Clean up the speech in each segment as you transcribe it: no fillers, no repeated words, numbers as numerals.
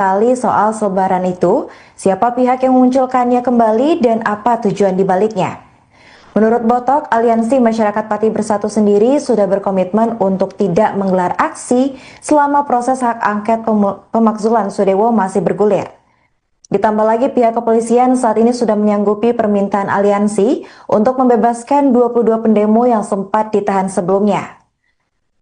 Kali soal selebaran itu, siapa pihak yang memunculkannya kembali dan apa tujuan dibaliknya? Menurut Botok, Aliansi Masyarakat Pati Bersatu sendiri sudah berkomitmen untuk tidak menggelar aksi selama proses hak angket pemakzulan Sudewo masih bergulir. Ditambah lagi pihak kepolisian saat ini sudah menyanggupi permintaan aliansi untuk membebaskan 22 pendemo yang sempat ditahan sebelumnya.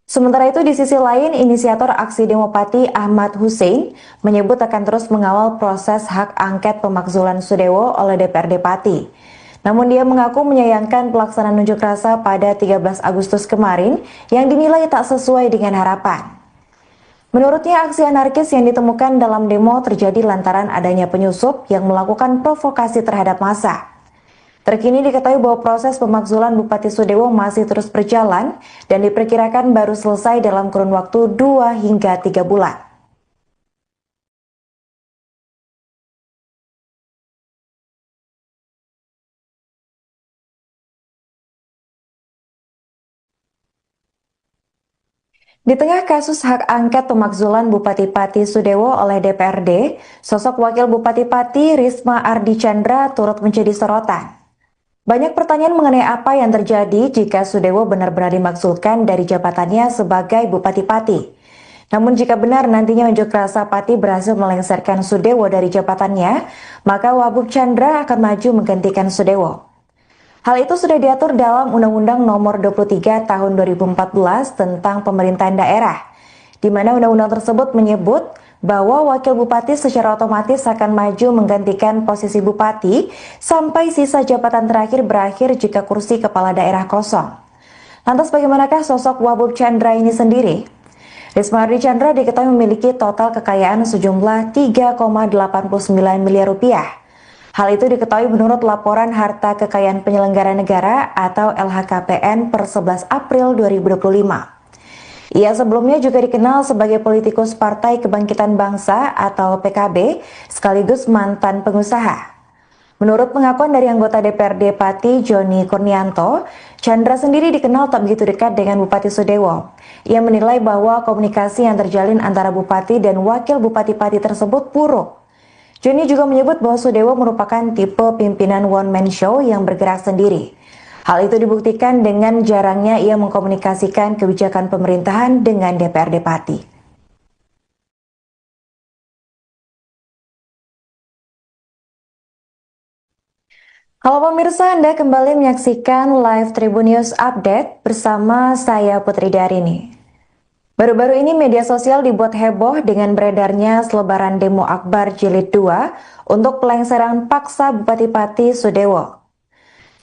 Sementara itu di sisi lain, inisiator aksi demo Pati Ahmad Hussein menyebut akan terus mengawal proses hak angket pemakzulan Sudewo oleh DPRD Pati. Namun dia mengaku menyayangkan pelaksanaan unjuk rasa pada 13 Agustus kemarin yang dinilai tak sesuai dengan harapan. Menurutnya aksi anarkis yang ditemukan dalam demo terjadi lantaran adanya penyusup yang melakukan provokasi terhadap massa. Terkini diketahui bahwa proses pemakzulan Bupati Sudewo masih terus berjalan dan diperkirakan baru selesai dalam kurun waktu 2 hingga 3 bulan. Di tengah kasus hak angket pemakzulan Bupati Pati Sudewo oleh DPRD, sosok Wakil Bupati Pati Risma Ardi Chandra turut menjadi sorotan. Banyak pertanyaan mengenai apa yang terjadi jika Sudewo benar-benar dimaksudkan dari jabatannya sebagai Bupati Pati. Namun jika benar nantinya unjuk rasa Pati berhasil melengsarkan Sudewo dari jabatannya, maka Wabub Chandra akan maju menggantikan Sudewo. Hal itu sudah diatur dalam Undang-Undang Nomor 23 Tahun 2014 tentang Pemerintahan Daerah, di mana undang-undang tersebut menyebut bahwa wakil bupati secara otomatis akan maju menggantikan posisi bupati sampai sisa jabatan terakhir berakhir jika kursi kepala daerah kosong. Lantas bagaimanakah sosok Wabub Chandra ini sendiri? Risma Ardi Chandra diketahui memiliki total kekayaan sejumlah 3,89 miliar rupiah. Hal itu diketahui menurut laporan harta kekayaan penyelenggara negara atau LHKPN per 11 April 2025. Ia sebelumnya juga dikenal sebagai politikus Partai Kebangkitan Bangsa atau PKB, sekaligus mantan pengusaha. Menurut pengakuan dari anggota DPRD Pati Joni Kurnianto, Chandra sendiri dikenal tak begitu dekat dengan Bupati Sudewo. Ia menilai bahwa komunikasi yang terjalin antara Bupati dan Wakil Bupati Pati tersebut buruk. Joni juga menyebut bahwa Sudewo merupakan tipe pimpinan one-man show yang bergerak sendiri. Hal itu dibuktikan dengan jarangnya ia mengkomunikasikan kebijakan pemerintahan dengan DPRD Pati. Halo pemirsa, Anda kembali menyaksikan live Tribun News Update bersama saya Putri Darini. Baru-baru ini media sosial dibuat heboh dengan beredarnya selebaran demo Akbar Jilid 2 untuk pelengseran paksa Bupati Pati Sudewo.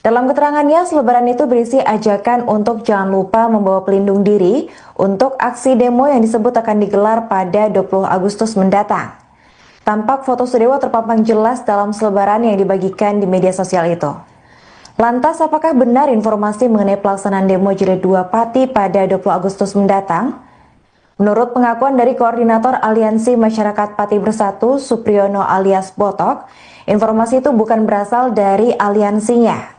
Dalam keterangannya, selebaran itu berisi ajakan untuk jangan lupa membawa pelindung diri untuk aksi demo yang disebut akan digelar pada 20 Agustus mendatang. Tampak foto Sudewo terpampang jelas dalam selebaran yang dibagikan di media sosial itu. Lantas, apakah benar informasi mengenai pelaksanaan demo Jilid 2 Pati pada 20 Agustus mendatang? Menurut pengakuan dari Koordinator Aliansi Masyarakat Pati Bersatu, Supriyono alias Botok, informasi itu bukan berasal dari aliansinya.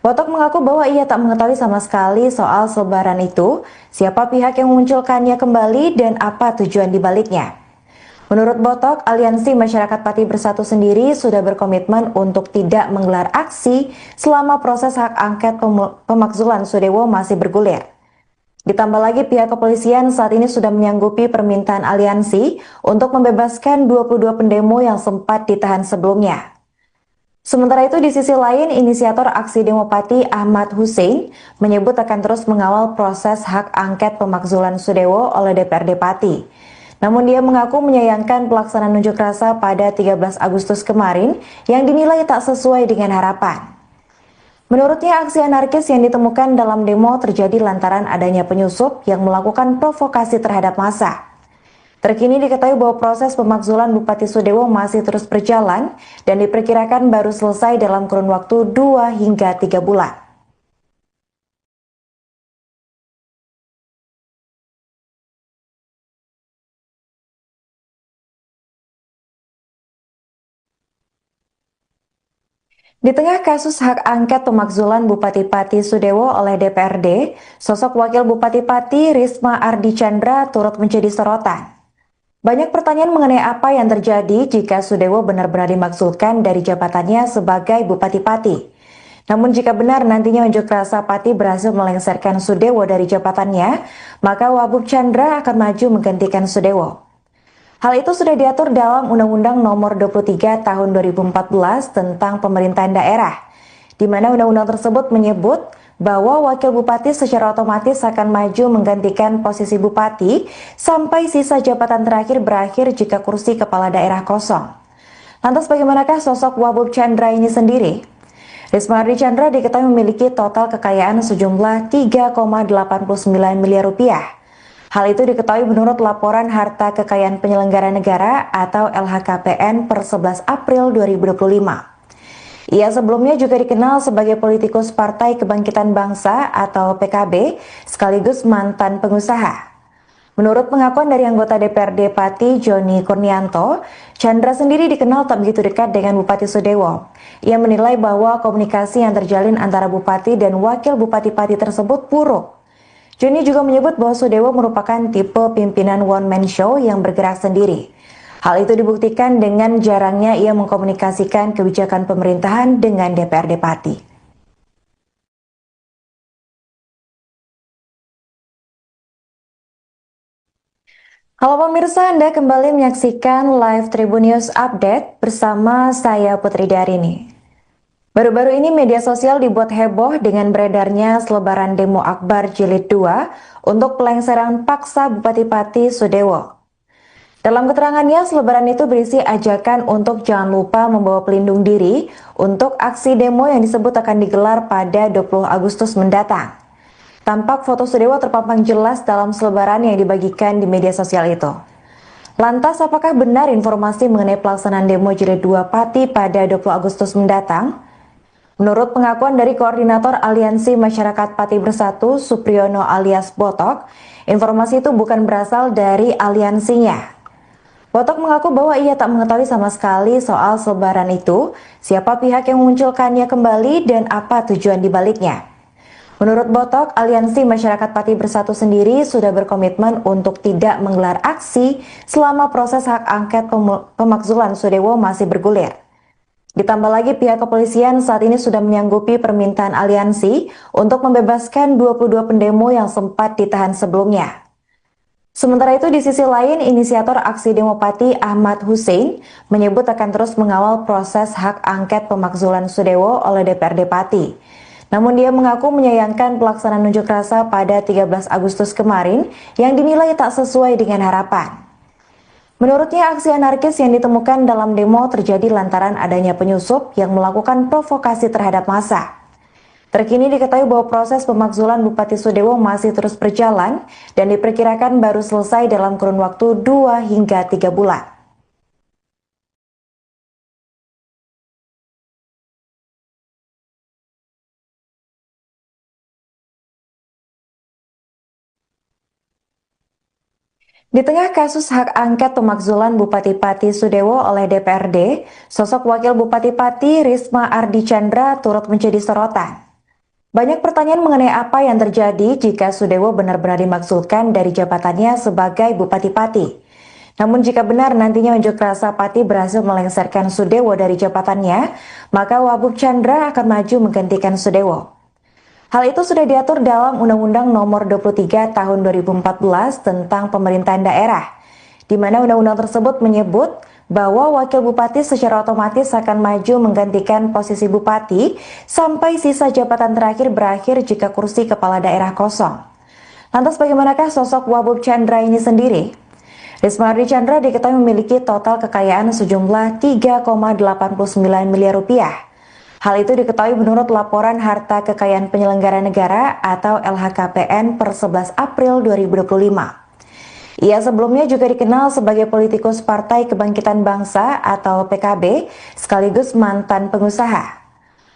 Botok mengaku bahwa ia tak mengetahui sama sekali soal selebaran itu, siapa pihak yang memunculkannya kembali dan apa tujuan dibaliknya. Menurut Botok, Aliansi Masyarakat Pati Bersatu sendiri sudah berkomitmen untuk tidak menggelar aksi selama proses hak angket pemakzulan Sudewo masih bergulir. Ditambah lagi pihak kepolisian saat ini sudah menyanggupi permintaan aliansi untuk membebaskan 22 pendemo yang sempat ditahan sebelumnya. Sementara itu di sisi lain, inisiator aksi demo Pati Ahmad Hussein menyebut akan terus mengawal proses hak angket pemakzulan Sudewo oleh DPRD Pati. Namun dia mengaku menyayangkan pelaksanaan unjuk rasa pada 13 Agustus kemarin yang dinilai tak sesuai dengan harapan. Menurutnya aksi anarkis yang ditemukan dalam demo terjadi lantaran adanya penyusup yang melakukan provokasi terhadap massa. Terkini diketahui bahwa proses pemakzulan Bupati Sudewo masih terus berjalan dan diperkirakan baru selesai dalam kurun waktu 2 hingga 3 bulan. Di tengah kasus hak angket pemakzulan Bupati Pati Sudewo oleh DPRD, sosok Wakil Bupati Pati Risma Ardi Chandra turut menjadi sorotan. Banyak pertanyaan mengenai apa yang terjadi jika Sudewo benar-benar dimaksudkan dari jabatannya sebagai Bupati Pati. Namun jika benar nantinya unjuk rasa Pati berhasil melengsarkan Sudewo dari jabatannya, maka Wabub Chandra akan maju menggantikan Sudewo. Hal itu sudah diatur dalam Undang-Undang Nomor 23 Tahun 2014 tentang Pemerintahan Daerah, di mana undang-undang tersebut menyebut bahwa wakil bupati secara otomatis akan maju menggantikan posisi bupati sampai sisa jabatan terakhir berakhir jika kursi kepala daerah kosong. Lantas bagaimanakah sosok Wabub Chandra ini sendiri? Risma Ardi Chandra diketahui memiliki total kekayaan sejumlah 3,89 miliar rupiah. Hal itu diketahui menurut laporan harta kekayaan penyelenggara negara atau LHKPN per 11 April 2025. Ia sebelumnya juga dikenal sebagai politikus Partai Kebangkitan Bangsa atau PKB, sekaligus mantan pengusaha. Menurut pengakuan dari anggota DPRD Pati Joni Kurnianto, Chandra sendiri dikenal tak begitu dekat dengan Bupati Sudewo. Ia menilai bahwa komunikasi yang terjalin antara Bupati dan Wakil Bupati Pati tersebut buruk. Joni juga menyebut bahwa Sudewo merupakan tipe pimpinan one-man show yang bergerak sendiri. Hal itu dibuktikan dengan jarangnya ia mengkomunikasikan kebijakan pemerintahan dengan DPRD Pati. Halo pemirsa, Anda kembali menyaksikan live Tribun News Update bersama saya Putri Darini. Baru-baru ini media sosial dibuat heboh dengan beredarnya selebaran demo Akbar Jilid 2 untuk pelengseran paksa Bupati Pati Sudewo. Dalam keterangannya, selebaran itu berisi ajakan untuk jangan lupa membawa pelindung diri untuk aksi demo yang disebut akan digelar pada 20 Agustus mendatang. Tampak foto Sudewo terpampang jelas dalam selebaran yang dibagikan di media sosial itu. Lantas, apakah benar informasi mengenai pelaksanaan demo Jilid 2 Pati pada 20 Agustus mendatang? Menurut pengakuan dari Koordinator Aliansi Masyarakat Pati Bersatu, Supriyono alias Botok, informasi itu bukan berasal dari aliansinya. Botok mengaku bahwa ia tak mengetahui sama sekali soal selebaran itu, siapa pihak yang memunculkannya kembali, dan apa tujuan dibaliknya. Menurut Botok, Aliansi Masyarakat Pati Bersatu sendiri sudah berkomitmen untuk tidak menggelar aksi selama proses hak angket pemakzulan Sudewo masih bergulir. Ditambah lagi pihak kepolisian saat ini sudah menyanggupi permintaan aliansi untuk membebaskan 22 pendemo yang sempat ditahan sebelumnya. Sementara itu di sisi lain, inisiator aksi demo Pati Ahmad Hussein menyebut akan terus mengawal proses hak angket pemakzulan Sudewo oleh DPRD Pati. Namun dia mengaku menyayangkan pelaksanaan unjuk rasa pada 13 Agustus kemarin yang dinilai tak sesuai dengan harapan. Menurutnya aksi anarkis yang ditemukan dalam demo terjadi lantaran adanya penyusup yang melakukan provokasi terhadap massa. Terkini diketahui bahwa proses pemakzulan Bupati Sudewo masih terus berjalan dan diperkirakan baru selesai dalam kurun waktu 2 hingga 3 bulan. Di tengah kasus hak angket pemakzulan Bupati Pati Sudewo oleh DPRD, sosok Wakil Bupati Pati Risma Ardi Chandra turut menjadi sorotan. Banyak pertanyaan mengenai apa yang terjadi jika Sudewo benar-benar dimaksudkan dari jabatannya sebagai Bupati Pati. Namun jika benar nantinya unjuk rasa Pati berhasil melengsarkan Sudewo dari jabatannya, maka Wabub Chandra akan maju menggantikan Sudewo. Hal itu sudah diatur dalam Undang-Undang Nomor 23 Tahun 2014 tentang Pemerintahan Daerah, di mana undang-undang tersebut menyebut bahwa wakil bupati secara otomatis akan maju menggantikan posisi bupati sampai sisa jabatan terakhir berakhir jika kursi kepala daerah kosong. Lantas bagaimanakah sosok Wabub Chandra ini sendiri? Risma Ardi Chandra diketahui memiliki total kekayaan sejumlah 3,89 miliar rupiah. Hal itu diketahui menurut laporan harta kekayaan penyelenggara negara atau LHKPN per 11 April 2025. Ia sebelumnya juga dikenal sebagai politikus Partai Kebangkitan Bangsa atau PKB, sekaligus mantan pengusaha.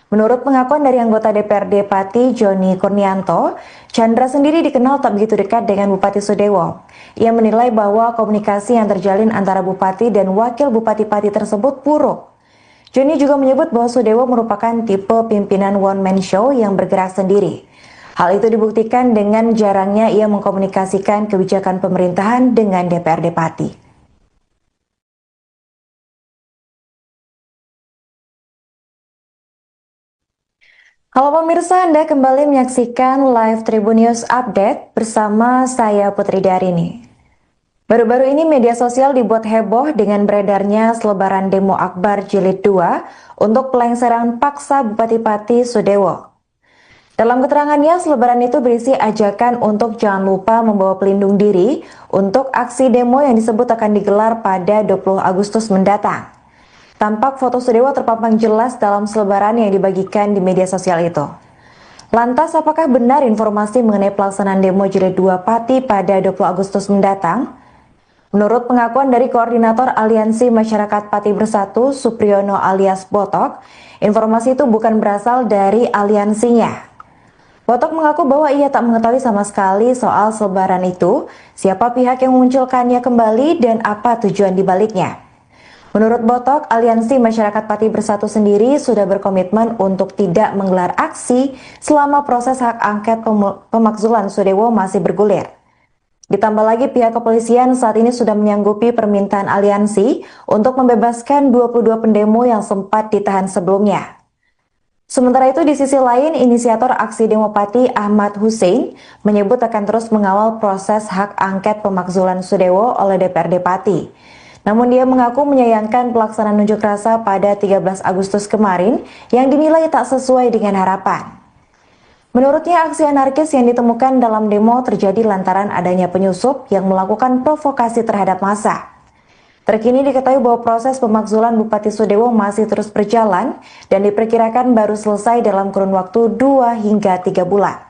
Menurut pengakuan dari anggota DPRD Pati Joni Kurnianto, Chandra sendiri dikenal tak begitu dekat dengan Bupati Sudewo. Ia menilai bahwa komunikasi yang terjalin antara Bupati dan Wakil Bupati Pati tersebut buruk. Joni juga menyebut bahwa Sudewo merupakan tipe pimpinan one-man show yang bergerak sendiri. Hal itu dibuktikan dengan jarangnya ia mengkomunikasikan kebijakan pemerintahan dengan DPRD Pati. Halo pemirsa, Anda kembali menyaksikan live Tribun News Update bersama saya Putri Darini. Baru-baru ini media sosial dibuat heboh dengan beredarnya selebaran demo Akbar Jilid 2 untuk pelengseran paksa Bupati Pati Sudewo. Dalam keterangannya, selebaran itu berisi ajakan untuk jangan lupa membawa pelindung diri untuk aksi demo yang disebut akan digelar pada 20 Agustus mendatang. Tampak foto Sudewo terpampang jelas dalam selebaran yang dibagikan di media sosial itu. Lantas, apakah benar informasi mengenai pelaksanaan demo Jilid 2 Pati pada 20 Agustus mendatang? Menurut pengakuan dari Koordinator Aliansi Masyarakat Pati Bersatu, Supriyono alias Botok, informasi itu bukan berasal dari aliansinya. Botok mengaku bahwa ia tak mengetahui sama sekali soal selebaran itu, siapa pihak yang memunculkannya kembali, dan apa tujuan dibaliknya. Menurut Botok, Aliansi Masyarakat Pati Bersatu sendiri sudah berkomitmen untuk tidak menggelar aksi selama proses hak angket pemakzulan Sudewo masih bergulir. Ditambah lagi pihak kepolisian saat ini sudah menyanggupi permintaan aliansi untuk membebaskan 22 pendemo yang sempat ditahan sebelumnya. Sementara itu di sisi lain, inisiator aksi demo Pati Ahmad Hussein menyebut akan terus mengawal proses hak angket pemakzulan Sudewo oleh DPRD Pati. Namun dia mengaku menyayangkan pelaksanaan unjuk rasa pada 13 Agustus kemarin yang dinilai tak sesuai dengan harapan. Menurutnya aksi anarkis yang ditemukan dalam demo terjadi lantaran adanya penyusup yang melakukan provokasi terhadap massa. Terkini diketahui bahwa proses pemakzulan Bupati Sudewo masih terus berjalan dan diperkirakan baru selesai dalam kurun waktu 2 hingga 3 bulan.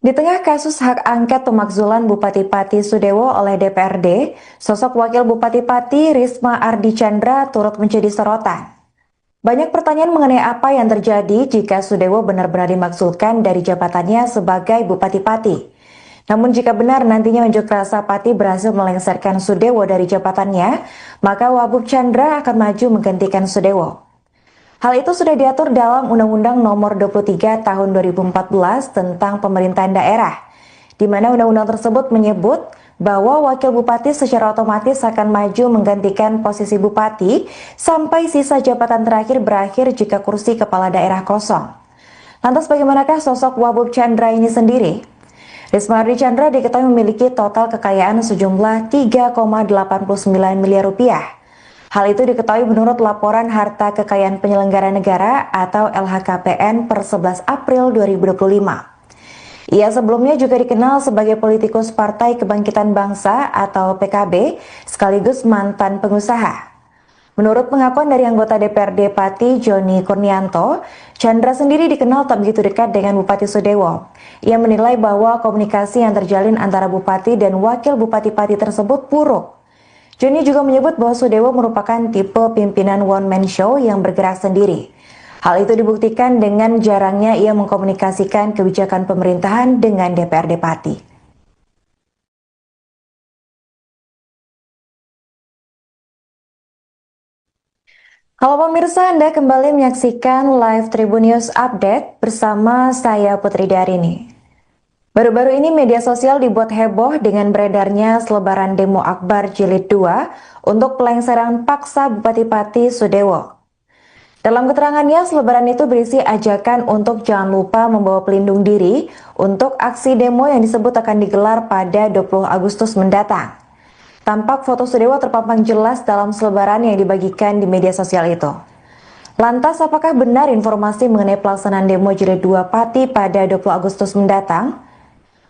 Di tengah kasus hak angket pemakzulan Bupati Pati Sudewo oleh DPRD, sosok Wakil Bupati Pati Risma Ardi Chandra turut menjadi sorotan. Banyak pertanyaan mengenai apa yang terjadi jika Sudewo benar-benar dimaksudkan dari jabatannya sebagai Bupati Pati. Namun jika benar nantinya unjuk rasa Pati berhasil melengsarkan Sudewo dari jabatannya, maka Wabub Chandra akan maju menggantikan Sudewo. Hal itu sudah diatur dalam Undang-Undang Nomor 23 Tahun 2014 tentang Pemerintahan Daerah, di mana undang-undang tersebut menyebut bahwa wakil bupati secara otomatis akan maju menggantikan posisi bupati sampai sisa jabatan terakhir berakhir jika kursi kepala daerah kosong. Lantas bagaimanakah sosok Wabub Chandra ini sendiri? Risma Ardi Chandra diketahui memiliki total kekayaan sejumlah 3,89 miliar rupiah. Hal itu diketahui menurut laporan harta kekayaan penyelenggara negara atau LHKPN per 11 April 2025. Ia sebelumnya juga dikenal sebagai politikus Partai Kebangkitan Bangsa atau PKB sekaligus mantan pengusaha. Menurut pengakuan dari anggota DPRD Pati Joni Kurnianto, Chandra sendiri dikenal tak begitu dekat dengan Bupati Sudewo. Ia menilai bahwa komunikasi yang terjalin antara Bupati dan Wakil Bupati Pati tersebut buruk. Joni juga menyebut bahwa Sudewo merupakan tipe pimpinan one-man show yang bergerak sendiri. Hal itu dibuktikan dengan jarangnya ia mengkomunikasikan kebijakan pemerintahan dengan DPRD Pati. Halo pemirsa, Anda kembali menyaksikan live Tribun News Update bersama saya Putri Darini. Baru-baru ini media sosial dibuat heboh dengan beredarnya selebaran demo Akbar Jilid 2 untuk pelengseran paksa Bupati Pati Sudewo. Dalam keterangannya, selebaran itu berisi ajakan untuk jangan lupa membawa pelindung diri untuk aksi demo yang disebut akan digelar pada 20 Agustus mendatang. Tampak foto Sudewo terpampang jelas dalam selebaran yang dibagikan di media sosial itu. Lantas, apakah benar informasi mengenai pelaksanaan demo Jilid 2 Pati pada 20 Agustus mendatang?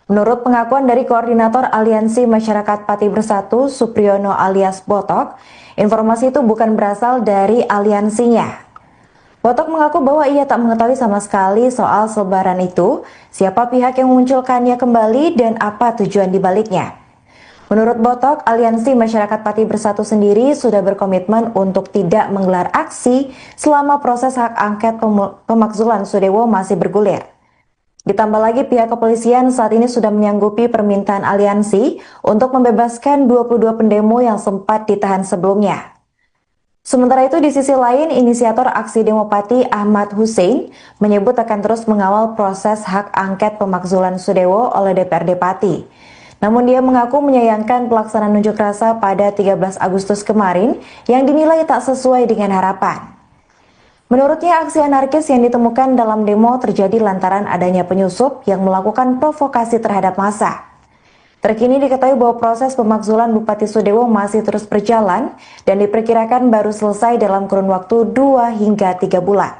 Menurut pengakuan dari Koordinator Aliansi Masyarakat Pati Bersatu, Supriyono alias Botok, informasi itu bukan berasal dari aliansinya. Botok mengaku bahwa ia tak mengetahui sama sekali soal selebaran itu, siapa pihak yang memunculkannya kembali, dan apa tujuan dibaliknya. Menurut Botok, Aliansi Masyarakat Pati Bersatu sendiri sudah berkomitmen untuk tidak menggelar aksi selama proses hak angket pemakzulan Sudewo masih bergulir. Ditambah lagi pihak kepolisian saat ini sudah menyanggupi permintaan aliansi untuk membebaskan 22 pendemo yang sempat ditahan sebelumnya. Sementara itu di sisi lain, inisiator aksi demo Pati Ahmad Hussein menyebut akan terus mengawal proses hak angket pemakzulan Sudewo oleh DPRD Pati. Namun dia mengaku menyayangkan pelaksanaan unjuk rasa pada 13 Agustus kemarin yang dinilai tak sesuai dengan harapan. Menurutnya aksi anarkis yang ditemukan dalam demo terjadi lantaran adanya penyusup yang melakukan provokasi terhadap massa. Terkini diketahui bahwa proses pemakzulan Bupati Sudewo masih terus berjalan dan diperkirakan baru selesai dalam kurun waktu 2 hingga 3 bulan.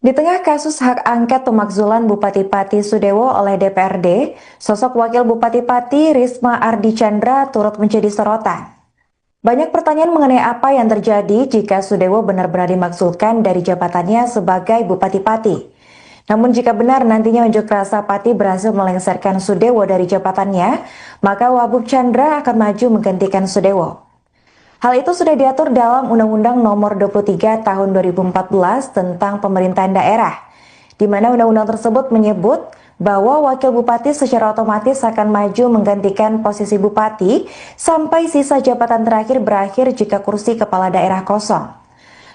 Di tengah kasus hak angket pemakzulan Bupati Pati Sudewo oleh DPRD, sosok Wakil Bupati Pati Risma Ardi Chandra turut menjadi sorotan. Banyak pertanyaan mengenai apa yang terjadi jika Sudewo benar-benar dimaksudkan dari jabatannya sebagai Bupati Pati. Namun jika benar nantinya unjuk rasa Pati berhasil melengsarkan Sudewo dari jabatannya, maka Wabub Chandra akan maju menggantikan Sudewo. Hal itu sudah diatur dalam Undang-Undang Nomor 23 Tahun 2014 tentang Pemerintahan Daerah, di mana undang-undang tersebut menyebut bahwa wakil bupati secara otomatis akan maju menggantikan posisi bupati sampai sisa jabatan terakhir berakhir jika kursi kepala daerah kosong.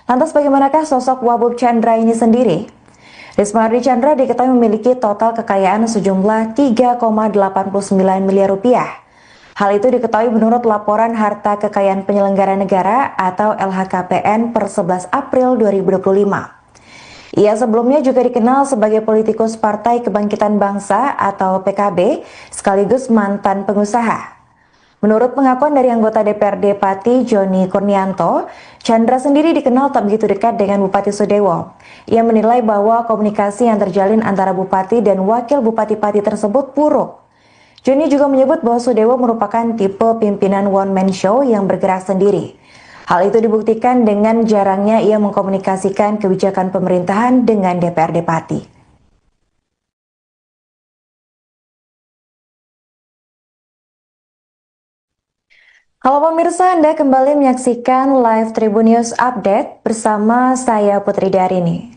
Lantas bagaimanakah sosok Wabub Chandra ini sendiri? Risma Ardi Chandra diketahui memiliki total kekayaan sejumlah 3,89 miliar rupiah. Hal itu diketahui menurut laporan harta kekayaan penyelenggara negara atau LHKPN per 11 April 2025. Ia sebelumnya juga dikenal sebagai politikus Partai Kebangkitan Bangsa atau PKB, sekaligus mantan pengusaha. Menurut pengakuan dari anggota DPRD Pati Joni Kurnianto, Chandra sendiri dikenal tak begitu dekat dengan Bupati Sudewo. Ia menilai bahwa komunikasi yang terjalin antara Bupati dan Wakil Bupati Pati tersebut buruk. Joni juga menyebut bahwa Sudewo merupakan tipe pimpinan one-man show yang bergerak sendiri. Hal itu dibuktikan dengan jarangnya ia mengkomunikasikan kebijakan pemerintahan dengan DPRD Pati. Halo pemirsa, Anda kembali menyaksikan live Tribun News Update bersama saya Putri Darini.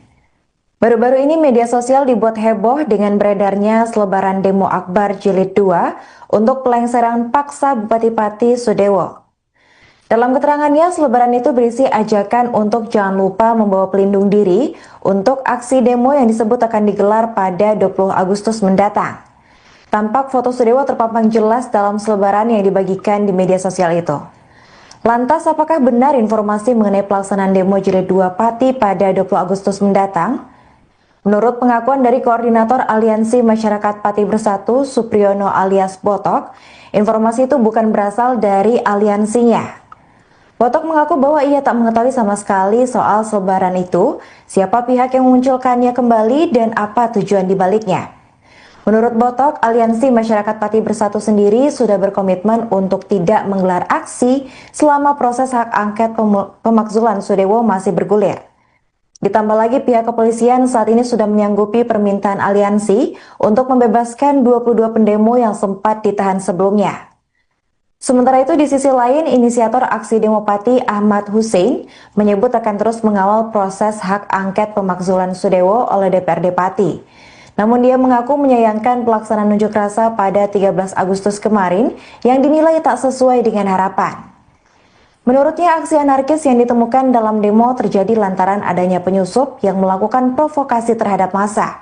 Baru-baru ini media sosial dibuat heboh dengan beredarnya selebaran demo Akbar Jilid 2 untuk pelengseran paksa Bupati Pati Sudewo. Dalam keterangannya, selebaran itu berisi ajakan untuk jangan lupa membawa pelindung diri untuk aksi demo yang disebut akan digelar pada 20 Agustus mendatang. Tampak foto Sudewo terpampang jelas dalam selebaran yang dibagikan di media sosial itu. Lantas, apakah benar informasi mengenai pelaksanaan demo Jilid 2 Pati pada 20 Agustus mendatang? Menurut pengakuan dari Koordinator Aliansi Masyarakat Pati Bersatu, Supriyono alias Botok, informasi itu bukan berasal dari aliansinya. Botok mengaku bahwa ia tak mengetahui sama sekali soal selebaran itu, siapa pihak yang memunculkannya kembali, dan apa tujuan dibaliknya. Menurut Botok, Aliansi Masyarakat Pati Bersatu sendiri sudah berkomitmen untuk tidak menggelar aksi selama proses hak angket pemakzulan Sudewo masih bergulir. Ditambah lagi pihak kepolisian saat ini sudah menyanggupi permintaan aliansi untuk membebaskan 22 pendemo yang sempat ditahan sebelumnya. Sementara itu di sisi lain, inisiator aksi demo Pati Ahmad Hussein menyebut akan terus mengawal proses hak angket pemakzulan Sudewo oleh DPRD Pati. Namun dia mengaku menyayangkan pelaksanaan unjuk rasa pada 13 Agustus kemarin yang dinilai tak sesuai dengan harapan. Menurutnya aksi anarkis yang ditemukan dalam demo terjadi lantaran adanya penyusup yang melakukan provokasi terhadap massa.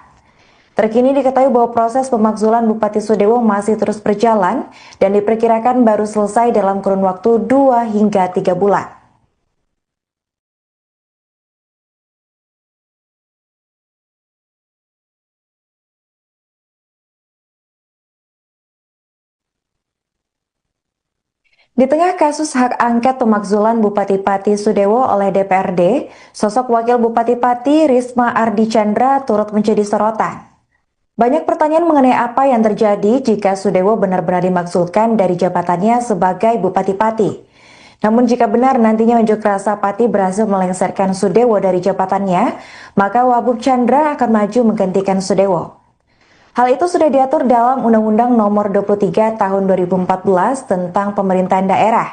Terkini diketahui bahwa proses pemakzulan Bupati Sudewo masih terus berjalan dan diperkirakan baru selesai dalam kurun waktu 2 hingga 3 bulan. Di tengah kasus hak angket pemakzulan Bupati Pati Sudewo oleh DPRD, sosok Wakil Bupati Pati Risma Ardi Chandra turut menjadi sorotan. Banyak pertanyaan mengenai apa yang terjadi jika Sudewo benar-benar dimaksudkan dari jabatannya sebagai Bupati Pati. Namun jika benar nantinya unjuk rasa Pati berhasil melengsarkan Sudewo dari jabatannya, maka Wabub Chandra akan maju menggantikan Sudewo. Hal itu sudah diatur dalam Undang-Undang Nomor 23 Tahun 2014 tentang Pemerintahan Daerah,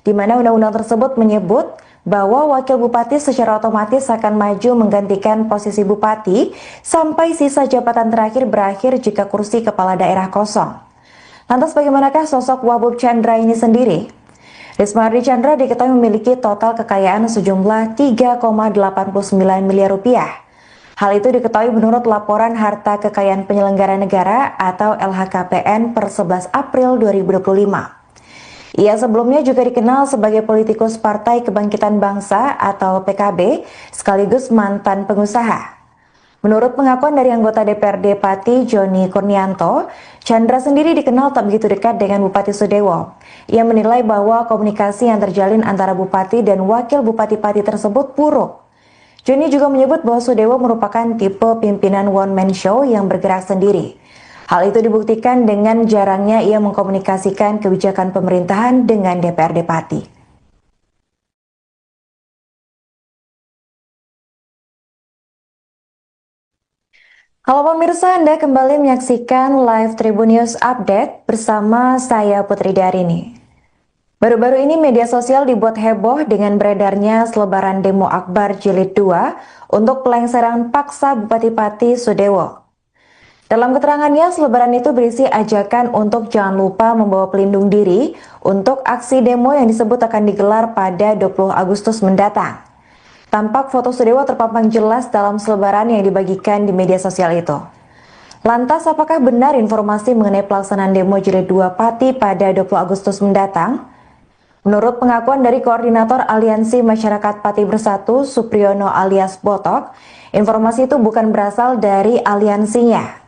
di mana undang-undang tersebut menyebut bahwa wakil bupati secara otomatis akan maju menggantikan posisi bupati sampai sisa jabatan terakhir berakhir jika kursi kepala daerah kosong. Lantas bagaimanakah sosok Wahbub Chandra ini sendiri? Risma Ardi Chandra diketahui memiliki total kekayaan sejumlah 3,89 miliar rupiah. Hal itu diketahui menurut laporan harta kekayaan penyelenggara negara atau LHKPN per 11 April 2025. Ia sebelumnya juga dikenal sebagai politikus Partai Kebangkitan Bangsa atau PKB, sekaligus mantan pengusaha. Menurut pengakuan dari anggota DPRD Pati Joni Kurnianto, Chandra sendiri dikenal tak begitu dekat dengan Bupati Sudewo. Ia menilai bahwa komunikasi yang terjalin antara Bupati dan Wakil Bupati Pati tersebut buruk. Joni juga menyebut bahwa Sudewo merupakan tipe pimpinan one-man show yang bergerak sendiri. Hal itu dibuktikan dengan jarangnya ia mengkomunikasikan kebijakan pemerintahan dengan DPRD Pati. Halo pemirsa, Anda kembali menyaksikan live Tribun News Update bersama saya Putri Darini. Baru-baru ini media sosial dibuat heboh dengan beredarnya selebaran demo Akbar Jilid 2 untuk pelengseran paksa Bupati Pati Sudewo. Dalam keterangannya, selebaran itu berisi ajakan untuk jangan lupa membawa pelindung diri untuk aksi demo yang disebut akan digelar pada 20 Agustus mendatang. Tampak foto Sudewo terpampang jelas dalam selebaran yang dibagikan di media sosial itu. Lantas, apakah benar informasi mengenai pelaksanaan demo Jilid 2 Pati pada 20 Agustus mendatang? Menurut pengakuan dari Koordinator Aliansi Masyarakat Pati Bersatu, Supriyono alias Botok, informasi itu bukan berasal dari aliansinya.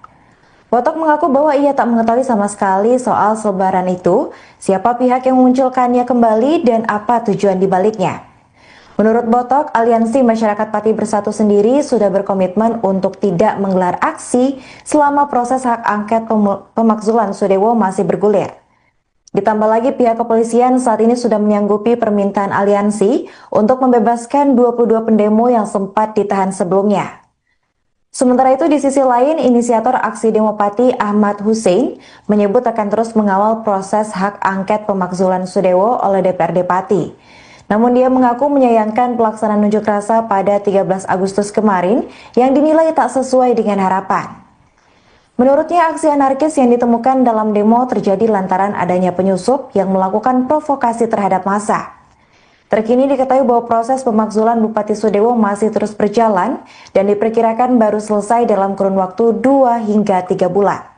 Botok mengaku bahwa ia tak mengetahui sama sekali soal selebaran itu, siapa pihak yang memunculkannya kembali, dan apa tujuan dibaliknya. Menurut Botok, Aliansi Masyarakat Pati Bersatu sendiri sudah berkomitmen untuk tidak menggelar aksi selama proses hak angket pemakzulan Sudewo masih bergulir. Ditambah lagi pihak kepolisian saat ini sudah menyanggupi permintaan aliansi untuk membebaskan 22 pendemo yang sempat ditahan sebelumnya. Sementara itu di sisi lain, inisiator aksi demo Pati Ahmad Hussein menyebut akan terus mengawal proses hak angket pemakzulan Sudewo oleh DPRD Pati. Namun dia mengaku menyayangkan pelaksanaan unjuk rasa pada 13 Agustus kemarin yang dinilai tak sesuai dengan harapan. Menurutnya aksi anarkis yang ditemukan dalam demo terjadi lantaran adanya penyusup yang melakukan provokasi terhadap massa. Terkini diketahui bahwa proses pemakzulan Bupati Sudewo masih terus berjalan dan diperkirakan baru selesai dalam kurun waktu 2 hingga 3 bulan.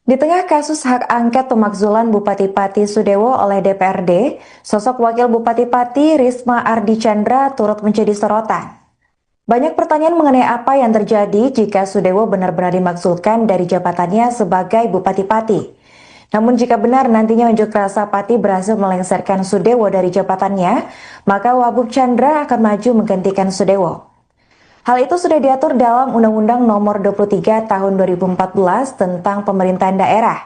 Di tengah kasus hak angket pemakzulan Bupati Pati Sudewo oleh DPRD, sosok Wakil Bupati Pati Risma Ardi Chandra turut menjadi sorotan. Banyak pertanyaan mengenai apa yang terjadi jika Sudewo benar-benar dimaksudkan dari jabatannya sebagai Bupati Pati. Namun jika benar nantinya unjuk rasa Pati berhasil melengsarkan Sudewo dari jabatannya, maka Wahbub Chandra akan maju menggantikan Sudewo. Hal itu sudah diatur dalam Undang-Undang Nomor 23 Tahun 2014 tentang Pemerintahan Daerah,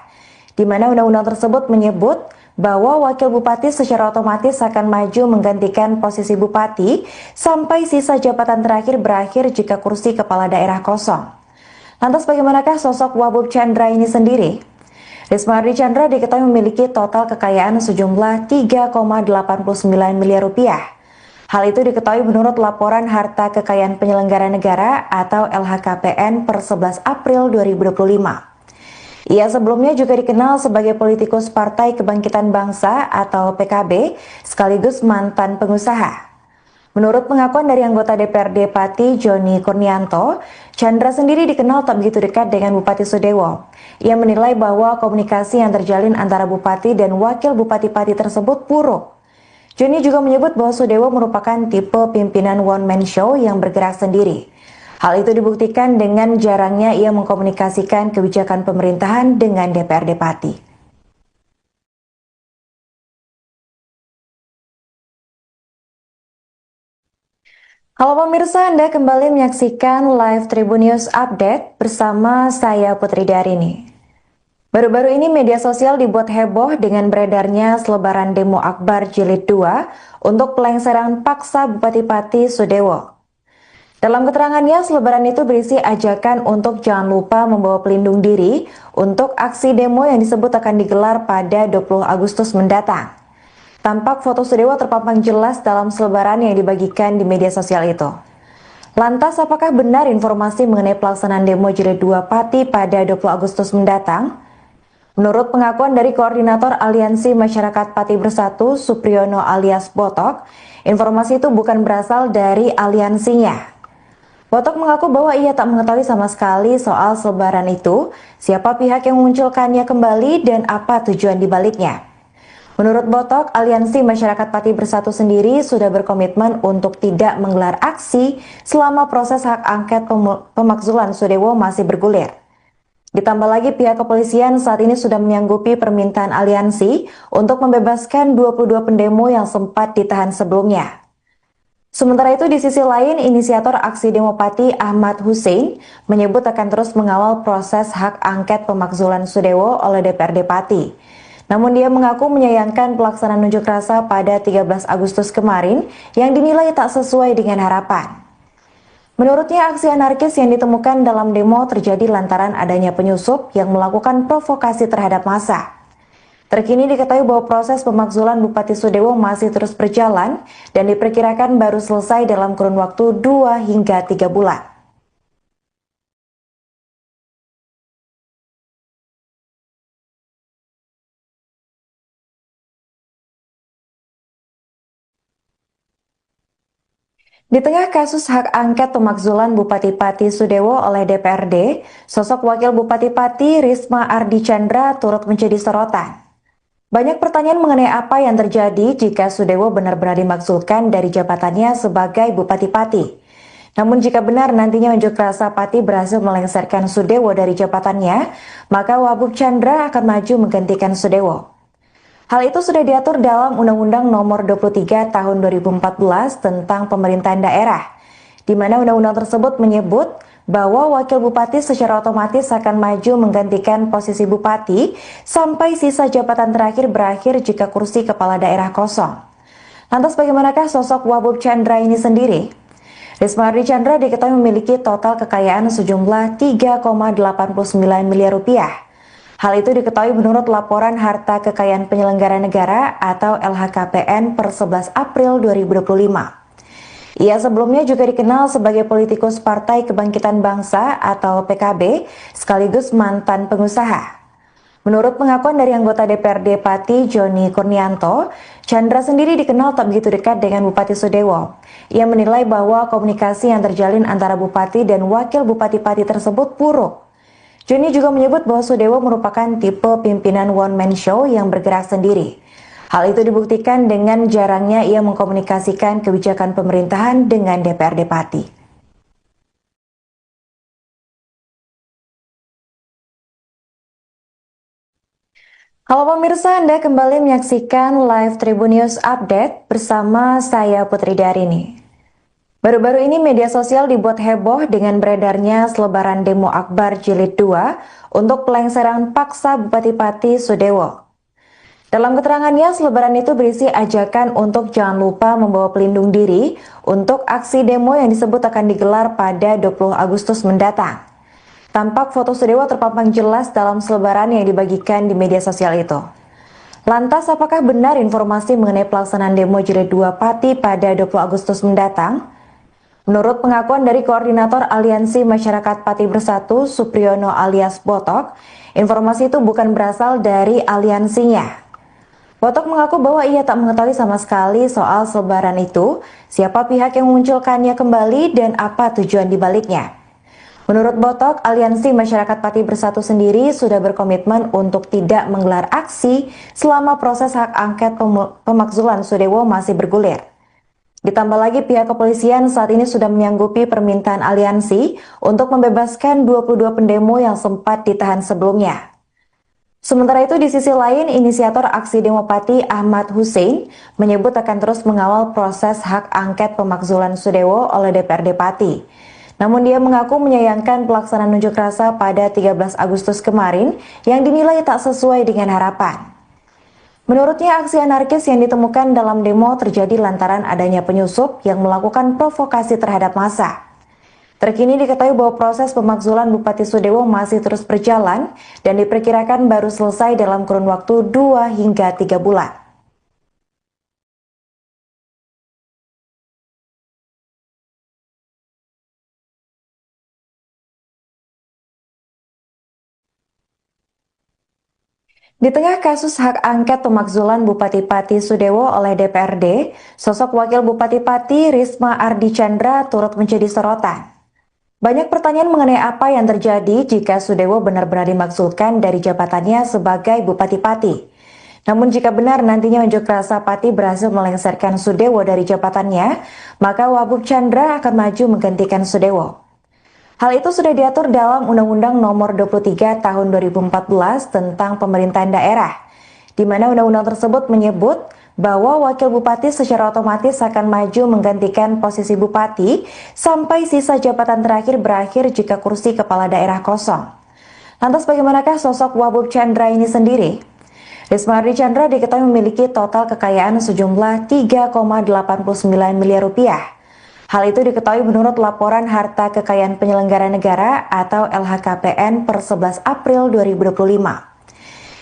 di mana undang-undang tersebut menyebut bahwa wakil bupati secara otomatis akan maju menggantikan posisi bupati sampai sisa jabatan terakhir berakhir jika kursi kepala daerah kosong. Lantas bagaimanakah sosok Wahbub Chandra ini sendiri? Risma Ardi Chandra diketahui memiliki total kekayaan sejumlah 3,89 miliar rupiah. Hal itu diketahui menurut laporan harta kekayaan penyelenggara negara atau LHKPN per 11 April 2025. Ia sebelumnya juga dikenal sebagai politikus Partai Kebangkitan Bangsa atau PKB, sekaligus mantan pengusaha. Menurut pengakuan dari anggota DPRD Pati Joni Kurnianto, Chandra sendiri dikenal tak begitu dekat dengan Bupati Sudewo. Ia menilai bahwa komunikasi yang terjalin antara Bupati dan Wakil Bupati Pati tersebut buruk. Joni juga menyebut bahwa Sudewo merupakan tipe pimpinan one-man show yang bergerak sendiri. Hal itu dibuktikan dengan jarangnya ia mengkomunikasikan kebijakan pemerintahan dengan DPRD Pati. Halo pemirsa, Anda kembali menyaksikan live Tribun News Update bersama saya Putri Darini. Baru-baru ini media sosial dibuat heboh dengan beredarnya selebaran demo Akbar Jilid 2 untuk pelengseran paksa Bupati Pati Sudewo. Dalam keterangannya, selebaran itu berisi ajakan untuk jangan lupa membawa pelindung diri untuk aksi demo yang disebut akan digelar pada 20 Agustus mendatang. Tampak foto Sudewo terpampang jelas dalam selebaran yang dibagikan di media sosial itu. Lantas, apakah benar informasi mengenai pelaksanaan demo Jilid 2 Pati pada 20 Agustus mendatang? Menurut pengakuan dari Koordinator Aliansi Masyarakat Pati Bersatu, Supriyono alias Botok, informasi itu bukan berasal dari aliansinya. Botok mengaku bahwa ia tak mengetahui sama sekali soal selebaran itu, siapa pihak yang memunculkannya kembali, dan apa tujuan dibaliknya. Menurut Botok, Aliansi Masyarakat Pati Bersatu sendiri sudah berkomitmen untuk tidak menggelar aksi selama proses hak angket pemakzulan Sudewo masih bergulir. Ditambah lagi pihak kepolisian saat ini sudah menyanggupi permintaan aliansi untuk membebaskan 22 pendemo yang sempat ditahan sebelumnya. Sementara itu di sisi lain, inisiator aksi demo Pati Ahmad Hussein menyebut akan terus mengawal proses hak angket pemakzulan Sudewo oleh DPRD Pati. Namun dia mengaku menyayangkan pelaksanaan unjuk rasa pada 13 Agustus kemarin yang dinilai tak sesuai dengan harapan. Menurutnya, aksi anarkis yang ditemukan dalam demo terjadi lantaran adanya penyusup yang melakukan provokasi terhadap massa. Terkini diketahui bahwa proses pemakzulan Bupati Sudewo masih terus berjalan dan diperkirakan baru selesai dalam kurun waktu 2 hingga 3 bulan. Di tengah kasus hak angket pemakzulan Bupati Pati Sudewo oleh DPRD, sosok Wakil Bupati Pati Risma Ardi Chandra turut menjadi sorotan. Banyak pertanyaan mengenai apa yang terjadi jika Sudewo benar-benar dimaksudkan dari jabatannya sebagai Bupati Pati. Namun jika benar nantinya unjuk rasa Pati berhasil melengsarkan Sudewo dari jabatannya, maka Wabub Chandra akan maju menggantikan Sudewo. Hal itu sudah diatur dalam Undang-Undang Nomor 23 Tahun 2014 tentang Pemerintahan Daerah, di mana undang-undang tersebut menyebut bahwa wakil bupati secara otomatis akan maju menggantikan posisi bupati sampai sisa jabatan terakhir berakhir jika kursi kepala daerah kosong. Lantas bagaimanakah sosok Wabub Chandra ini sendiri? Risma Ardi Chandra diketahui memiliki total kekayaan sejumlah 3,89 miliar rupiah. Hal itu diketahui menurut laporan harta kekayaan penyelenggara negara atau LHKPN per 11 April 2025. Ia sebelumnya juga dikenal sebagai politikus Partai Kebangkitan Bangsa atau PKB sekaligus mantan pengusaha. Menurut pengakuan dari anggota DPRD Pati Joni Kurnianto, Chandra sendiri dikenal tak begitu dekat dengan Bupati Sudewo. Ia menilai bahwa komunikasi yang terjalin antara Bupati dan Wakil Bupati Pati tersebut buruk. Joni juga menyebut bahwa Sudewo merupakan tipe pimpinan one-man show yang bergerak sendiri. Hal itu dibuktikan dengan jarangnya ia mengkomunikasikan kebijakan pemerintahan dengan DPRD Pati. Halo pemirsa, Anda kembali menyaksikan live Tribun News Update bersama saya Putri Darini. Baru-baru ini media sosial dibuat heboh dengan beredarnya selebaran demo Akbar Jilid 2 untuk pelengseran paksa Bupati Pati Sudewo. Dalam keterangannya, selebaran itu berisi ajakan untuk jangan lupa membawa pelindung diri untuk aksi demo yang disebut akan digelar pada 20 Agustus mendatang. Tampak foto Sudewo terpampang jelas dalam selebaran yang dibagikan di media sosial itu. Lantas, apakah benar informasi mengenai pelaksanaan demo Jilid 2 Pati pada 20 Agustus mendatang? Menurut pengakuan dari Koordinator Aliansi Masyarakat Pati Bersatu, Supriyono alias Botok, informasi itu bukan berasal dari aliansinya. Botok mengaku bahwa ia tak mengetahui sama sekali soal selebaran itu, siapa pihak yang memunculkannya kembali, dan apa tujuan dibaliknya. Menurut Botok, Aliansi Masyarakat Pati Bersatu sendiri sudah berkomitmen untuk tidak menggelar aksi selama proses hak angket pemakzulan Sudewo masih bergulir. Ditambah lagi pihak kepolisian saat ini sudah menyanggupi permintaan aliansi untuk membebaskan 22 pendemo yang sempat ditahan sebelumnya. Sementara itu di sisi lain, inisiator aksi demo Pati Ahmad Hussein menyebut akan terus mengawal proses hak angket pemakzulan Sudewo oleh DPRD Pati. Namun dia mengaku menyayangkan pelaksanaan unjuk rasa pada 13 Agustus kemarin yang dinilai tak sesuai dengan harapan. Menurutnya, aksi anarkis yang ditemukan dalam demo terjadi lantaran adanya penyusup yang melakukan provokasi terhadap massa. Terkini diketahui bahwa proses pemakzulan Bupati Sudewo masih terus berjalan dan diperkirakan baru selesai dalam kurun waktu 2 hingga 3 bulan. Di tengah kasus hak angket pemakzulan Bupati Pati Sudewo oleh DPRD, sosok Wakil Bupati Pati Risma Ardi Chandra turut menjadi sorotan. Banyak pertanyaan mengenai apa yang terjadi jika Sudewo benar-benar dimaksudkan dari jabatannya sebagai Bupati Pati. Namun jika benar nantinya unjuk rasa Pati berhasil melengsarkan Sudewo dari jabatannya, maka Wabub Chandra akan maju menggantikan Sudewo. Hal itu sudah diatur dalam Undang-Undang Nomor 23 Tahun 2014 tentang Pemerintahan Daerah, di mana undang-undang tersebut menyebut bahwa wakil bupati secara otomatis akan maju menggantikan posisi bupati sampai sisa jabatan terakhir berakhir jika kursi kepala daerah kosong. Lantas bagaimanakah sosok Wabub Chandra ini sendiri? Risma Ardi Chandra diketahui memiliki total kekayaan sejumlah 3,89 miliar rupiah. Hal itu diketahui menurut laporan harta kekayaan penyelenggara negara atau LHKPN per 11 April 2025.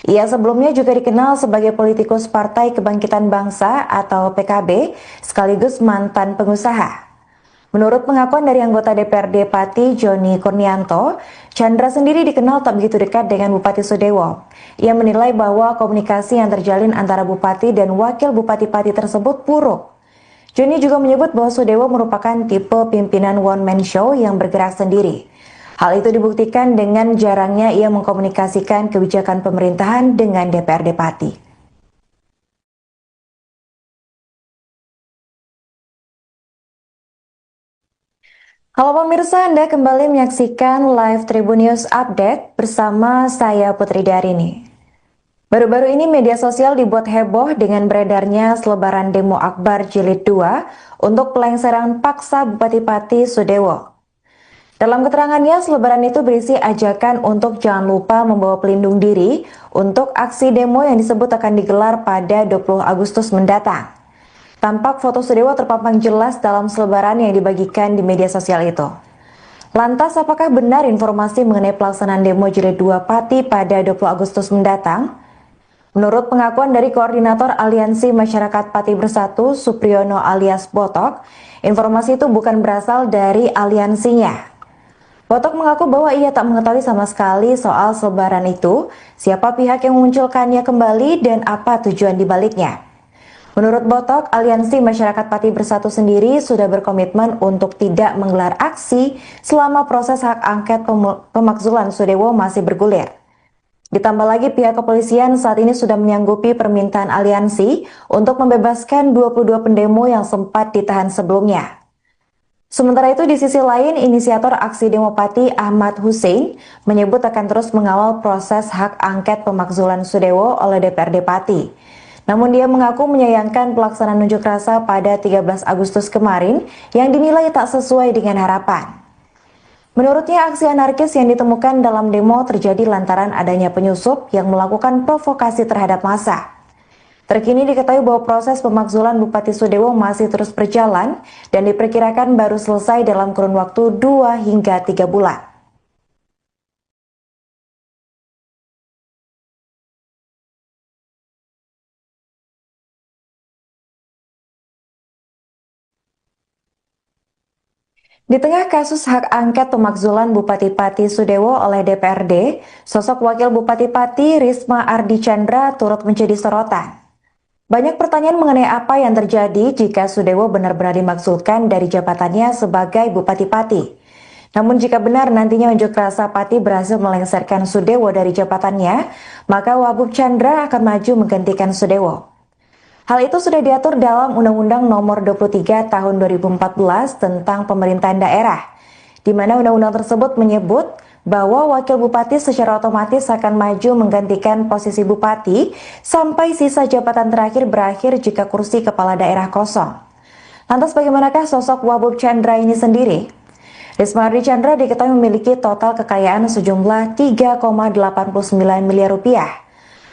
Ia sebelumnya juga dikenal sebagai politikus Partai Kebangkitan Bangsa atau PKB sekaligus mantan pengusaha. Menurut pengakuan dari anggota DPRD Pati Joni Kurnianto, Chandra sendiri dikenal tak begitu dekat dengan Bupati Sudewo. Ia menilai bahwa komunikasi yang terjalin antara Bupati dan Wakil Bupati Pati tersebut buruk. Joni juga menyebut bahwa Sudewo merupakan tipe pimpinan one-man show yang bergerak sendiri. Hal itu dibuktikan dengan jarangnya ia mengkomunikasikan kebijakan pemerintahan dengan DPRD Pati. Halo pemirsa, Anda kembali menyaksikan live Tribun News Update bersama saya Putri Darini. Baru-baru ini media sosial dibuat heboh dengan beredarnya selebaran demo Akbar Jilid 2 untuk pelengseran paksa Bupati Pati Sudewo. Dalam keterangannya, selebaran itu berisi ajakan untuk jangan lupa membawa pelindung diri untuk aksi demo yang disebut akan digelar pada 20 Agustus mendatang. Tampak foto Sudewo terpampang jelas dalam selebaran yang dibagikan di media sosial itu. Lantas, apakah benar informasi mengenai pelaksanaan demo Jilid 2 Pati pada 20 Agustus mendatang? Menurut pengakuan dari Koordinator Aliansi Masyarakat Pati Bersatu, Supriyono alias Botok, informasi itu bukan berasal dari aliansinya. Botok mengaku bahwa ia tak mengetahui sama sekali soal selebaran itu, siapa pihak yang memunculkannya kembali, dan apa tujuan dibaliknya. Menurut Botok, Aliansi Masyarakat Pati Bersatu sendiri sudah berkomitmen untuk tidak menggelar aksi selama proses hak angket pemakzulan Sudewo masih bergulir. Ditambah lagi pihak kepolisian saat ini sudah menyanggupi permintaan aliansi untuk membebaskan 22 pendemo yang sempat ditahan sebelumnya. Sementara itu di sisi lain, inisiator aksi demo Pati Ahmad Hussein menyebut akan terus mengawal proses hak angket pemakzulan Sudewo oleh DPRD Pati. Namun dia mengaku menyayangkan pelaksanaan unjuk rasa pada 13 Agustus kemarin yang dinilai tak sesuai dengan harapan. Menurutnya, aksi anarkis yang ditemukan dalam demo terjadi lantaran adanya penyusup yang melakukan provokasi terhadap massa. Terkini diketahui bahwa proses pemakzulan Bupati Sudewo masih terus berjalan dan diperkirakan baru selesai dalam kurun waktu 2 hingga 3 bulan. Di tengah kasus hak angket pemakzulan Bupati Pati Sudewo oleh DPRD, sosok Wakil Bupati Pati Risma Ardi Chandra turut menjadi sorotan. Banyak pertanyaan mengenai apa yang terjadi jika Sudewo benar-benar dimaksudkan dari jabatannya sebagai Bupati Pati. Namun jika benar nantinya unjuk rasa Pati berhasil melengsarkan Sudewo dari jabatannya, maka Wabub Chandra akan maju menggantikan Sudewo. Hal itu sudah diatur dalam Undang-Undang Nomor 23 Tahun 2014 tentang Pemerintahan Daerah, di mana undang-undang tersebut menyebut bahwa wakil bupati secara otomatis akan maju menggantikan posisi bupati sampai sisa jabatan terakhir berakhir jika kursi kepala daerah kosong. Lantas bagaimanakah sosok Wabub Chandra ini sendiri? Risma Ardi Chandra diketahui memiliki total kekayaan sejumlah 3,89 miliar rupiah.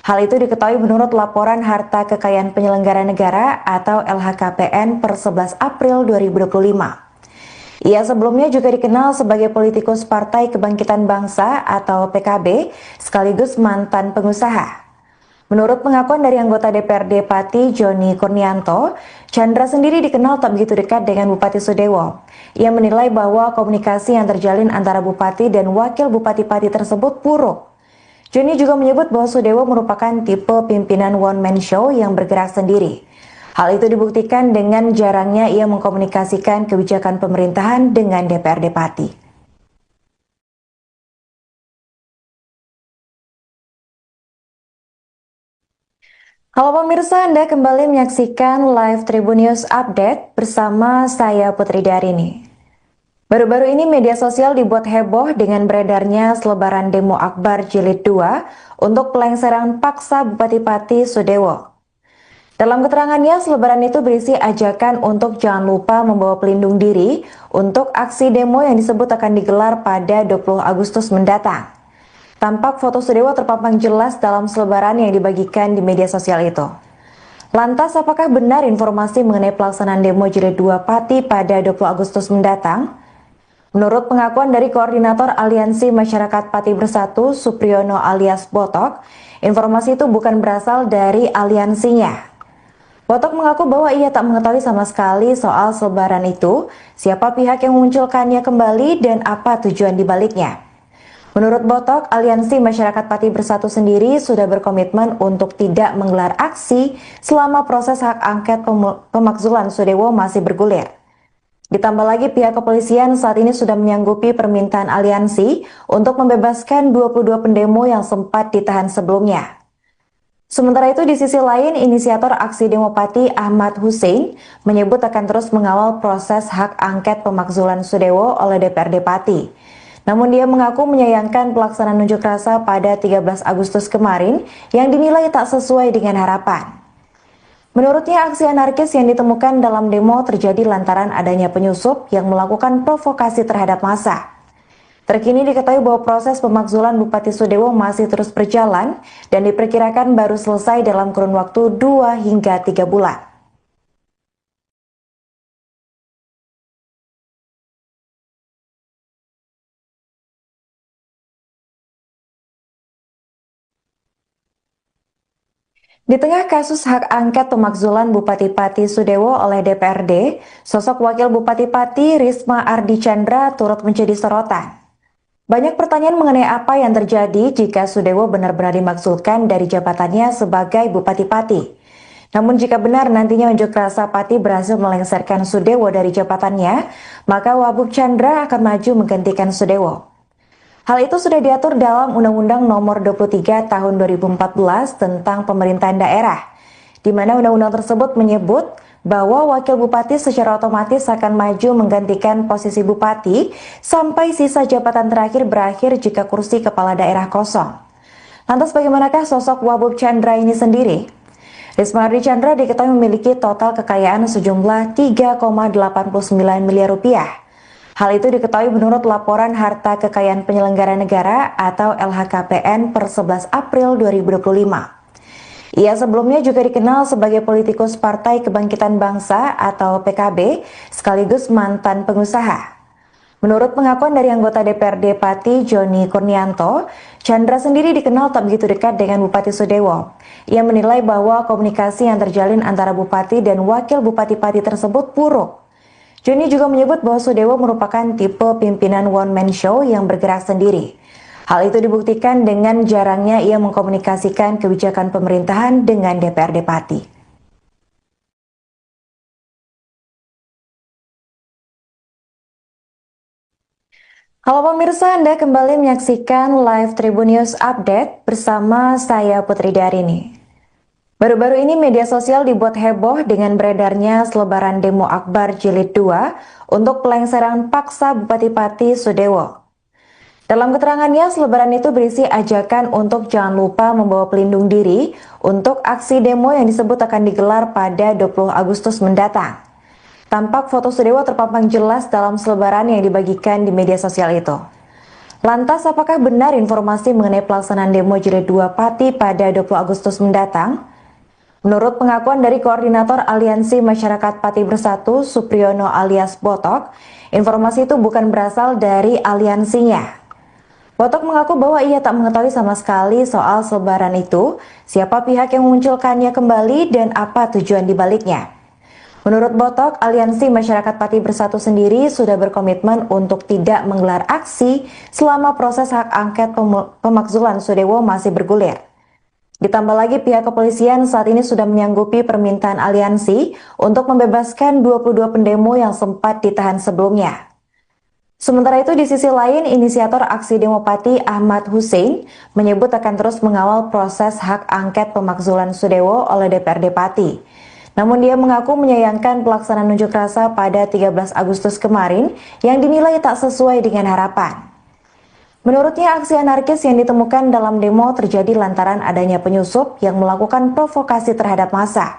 Hal itu diketahui menurut laporan harta kekayaan penyelenggara negara atau LHKPN per 11 April 2025. Ia sebelumnya juga dikenal sebagai politikus Partai Kebangkitan Bangsa atau PKB, sekaligus mantan pengusaha. Menurut pengakuan dari anggota DPRD Pati Joni Kurnianto, Chandra sendiri dikenal tak begitu dekat dengan Bupati Sudewo. Ia menilai bahwa komunikasi yang terjalin antara Bupati dan Wakil Bupati Pati tersebut buruk. Joni juga menyebut bahwa Sudewo merupakan tipe pimpinan one-man show yang bergerak sendiri. Hal itu dibuktikan dengan jarangnya ia mengkomunikasikan kebijakan pemerintahan dengan DPRD Pati. Halo pemirsa, Anda kembali menyaksikan live Tribun News Update bersama saya Putri Darini. Baru-baru ini media sosial dibuat heboh dengan beredarnya selebaran demo Akbar Jilid 2 untuk pelengseran paksa Bupati Pati Sudewo. Dalam keterangannya, selebaran itu berisi ajakan untuk jangan lupa membawa pelindung diri untuk aksi demo yang disebut akan digelar pada 20 Agustus mendatang. Tampak foto Sudewo terpampang jelas dalam selebaran yang dibagikan di media sosial itu. Lantas, apakah benar informasi mengenai pelaksanaan demo Jilid 2 Pati pada 20 Agustus mendatang? Menurut pengakuan dari Koordinator Aliansi Masyarakat Pati Bersatu, Supriyono alias Botok, informasi itu bukan berasal dari aliansinya. Botok mengaku bahwa ia tak mengetahui sama sekali soal selebaran itu, siapa pihak yang memunculkannya kembali, dan apa tujuan dibaliknya. Menurut Botok, Aliansi Masyarakat Pati Bersatu sendiri sudah berkomitmen untuk tidak menggelar aksi selama proses hak angket pemakzulan Sudewo masih bergulir. Ditambah lagi pihak kepolisian saat ini sudah menyanggupi permintaan aliansi untuk membebaskan 22 pendemo yang sempat ditahan sebelumnya. Sementara itu di sisi lain, inisiator aksi demo Pati Ahmad Hussein menyebut akan terus mengawal proses hak angket pemakzulan Sudewo oleh DPRD Pati. Namun dia mengaku menyayangkan pelaksanaan unjuk rasa pada 13 Agustus kemarin yang dinilai tak sesuai dengan harapan. Menurutnya aksi anarkis yang ditemukan dalam demo terjadi lantaran adanya penyusup yang melakukan provokasi terhadap massa. Terkini diketahui bahwa proses pemakzulan Bupati Sudewo masih terus berjalan dan diperkirakan baru selesai dalam kurun waktu 2 hingga 3 bulan. Di tengah kasus hak angket pemakzulan Bupati Pati Sudewo oleh DPRD, sosok Wakil Bupati Pati Risma Ardi Chandra turut menjadi sorotan. Banyak pertanyaan mengenai apa yang terjadi jika Sudewo benar-benar dimaksudkan dari jabatannya sebagai Bupati Pati. Namun jika benar nantinya unjuk rasa Pati berhasil melengsarkan Sudewo dari jabatannya, maka Wabub Chandra akan maju menggantikan Sudewo. Hal itu sudah diatur dalam Undang-Undang Nomor 23 Tahun 2014 tentang Pemerintahan Daerah, di mana undang-undang tersebut menyebut bahwa wakil bupati secara otomatis akan maju menggantikan posisi bupati sampai sisa jabatan terakhir berakhir jika kursi kepala daerah kosong. Lantas bagaimanakah sosok Wabub Chandra ini sendiri? Risma Ardi Chandra diketahui memiliki total kekayaan sejumlah 3,89 miliar rupiah. Hal itu diketahui menurut laporan harta kekayaan penyelenggara negara atau LHKPN per 11 April 2025. Ia sebelumnya juga dikenal sebagai politikus Partai Kebangkitan Bangsa atau PKB, sekaligus mantan pengusaha. Menurut pengakuan dari anggota DPRD Pati Joni Kurnianto, Chandra sendiri dikenal tak begitu dekat dengan Bupati Sudewo. Ia menilai bahwa komunikasi yang terjalin antara Bupati dan Wakil Bupati Pati tersebut buruk. Joni juga menyebut bahwa Sudewo merupakan tipe pimpinan one-man show yang bergerak sendiri. Hal itu dibuktikan dengan jarangnya ia mengkomunikasikan kebijakan pemerintahan dengan DPRD Pati. Halo pemirsa, Anda kembali menyaksikan live Tribun News Update bersama saya Putri Darini. Baru-baru ini media sosial dibuat heboh dengan beredarnya selebaran demo Akbar Jilid 2 untuk pelengseran paksa Bupati Pati Sudewo. Dalam keterangannya, selebaran itu berisi ajakan untuk jangan lupa membawa pelindung diri untuk aksi demo yang disebut akan digelar pada 20 Agustus mendatang. Tampak foto Sudewo terpampang jelas dalam selebaran yang dibagikan di media sosial itu. Lantas, apakah benar informasi mengenai pelaksanaan demo Jilid 2 Pati pada 20 Agustus mendatang? Menurut pengakuan dari Koordinator Aliansi Masyarakat Pati Bersatu, Supriyono alias Botok, informasi itu bukan berasal dari aliansinya. Botok mengaku bahwa ia tak mengetahui sama sekali soal selebaran itu, siapa pihak yang memunculkannya kembali, dan apa tujuan dibaliknya. Menurut Botok, Aliansi Masyarakat Pati Bersatu sendiri sudah berkomitmen untuk tidak menggelar aksi selama proses hak angket pemakzulan Sudewo masih bergulir. Ditambah lagi pihak kepolisian saat ini sudah menyanggupi permintaan aliansi untuk membebaskan 22 pendemo yang sempat ditahan sebelumnya. Sementara itu di sisi lain, inisiator aksi demo Pati Ahmad Hussein menyebut akan terus mengawal proses hak angket pemakzulan Sudewo oleh DPRD Pati. Namun dia mengaku menyayangkan pelaksanaan unjuk rasa pada 13 Agustus kemarin yang dinilai tak sesuai dengan harapan. Menurutnya aksi anarkis yang ditemukan dalam demo terjadi lantaran adanya penyusup yang melakukan provokasi terhadap massa.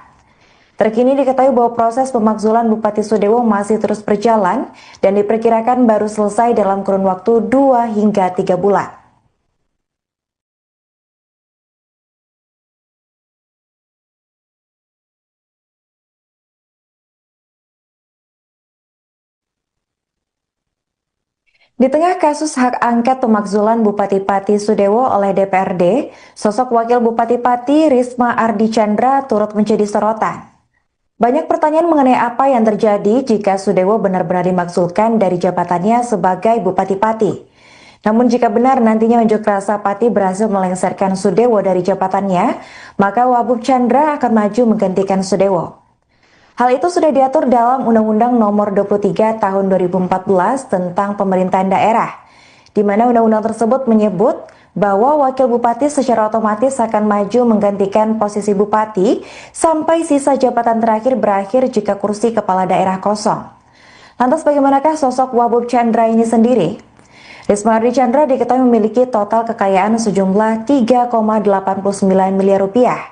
Terkini diketahui bahwa proses pemakzulan Bupati Sudewo masih terus berjalan dan diperkirakan baru selesai dalam kurun waktu 2 hingga 3 bulan. Di tengah kasus hak angket pemakzulan Bupati Pati Sudewo oleh DPRD, sosok Wakil Bupati Pati Risma Ardi Chandra turut menjadi sorotan. Banyak pertanyaan mengenai apa yang terjadi jika Sudewo benar-benar dimaksudkan dari jabatannya sebagai Bupati Pati. Namun jika benar nantinya unjuk rasa Pati berhasil melengsarkan Sudewo dari jabatannya, maka Wabub Chandra akan maju menggantikan Sudewo. Hal itu sudah diatur dalam Undang-Undang Nomor 23 Tahun 2014 tentang Pemerintahan Daerah, di mana undang-undang tersebut menyebut bahwa wakil bupati secara otomatis akan maju menggantikan posisi bupati sampai sisa jabatan terakhir berakhir jika kursi kepala daerah kosong. Lantas bagaimanakah sosok Wabub Chandra ini sendiri? Risma Ardi Chandra diketahui memiliki total kekayaan sejumlah 3,89 miliar rupiah.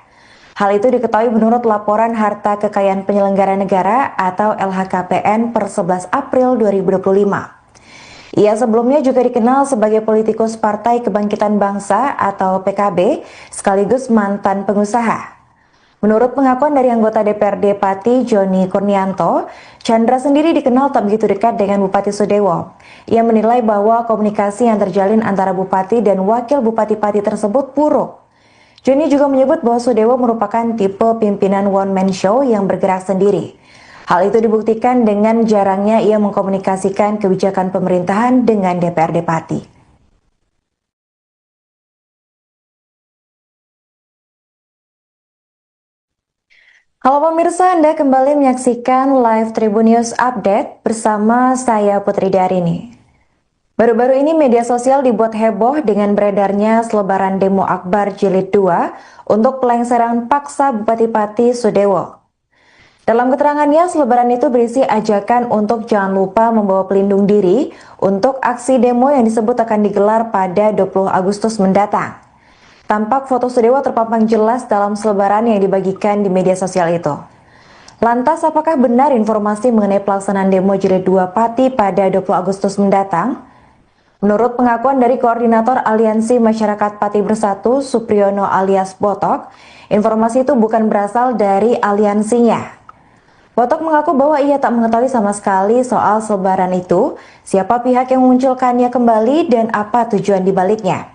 Hal itu diketahui menurut laporan harta kekayaan penyelenggara negara atau LHKPN per 11 April 2025. Ia sebelumnya juga dikenal sebagai politikus Partai Kebangkitan Bangsa atau PKB, sekaligus mantan pengusaha. Menurut pengakuan dari anggota DPRD Pati Joni Kurnianto, Chandra sendiri dikenal tak begitu dekat dengan Bupati Sudewo. Ia menilai bahwa komunikasi yang terjalin antara Bupati dan Wakil Bupati Pati tersebut buruk. Joni juga menyebut bahwa Sudewo merupakan tipe pimpinan one-man show yang bergerak sendiri. Hal itu dibuktikan dengan jarangnya ia mengkomunikasikan kebijakan pemerintahan dengan DPRD Pati. Halo pemirsa, Anda kembali menyaksikan live Tribun News Update bersama saya Putri Darini. Baru-baru ini media sosial dibuat heboh dengan beredarnya selebaran demo Akbar Jilid 2 untuk pelengseran paksa Bupati Pati Sudewo. Dalam keterangannya, selebaran itu berisi ajakan untuk jangan lupa membawa pelindung diri untuk aksi demo yang disebut akan digelar pada 20 Agustus mendatang. Tampak foto Sudewo terpampang jelas dalam selebaran yang dibagikan di media sosial itu. Lantas, apakah benar informasi mengenai pelaksanaan demo Jilid 2 Pati pada 20 Agustus mendatang? Menurut pengakuan dari Koordinator Aliansi Masyarakat Pati Bersatu, Supriyono alias Botok, informasi itu bukan berasal dari aliansinya. Botok mengaku bahwa ia tak mengetahui sama sekali soal selebaran itu, siapa pihak yang memunculkannya kembali, dan apa tujuan dibaliknya.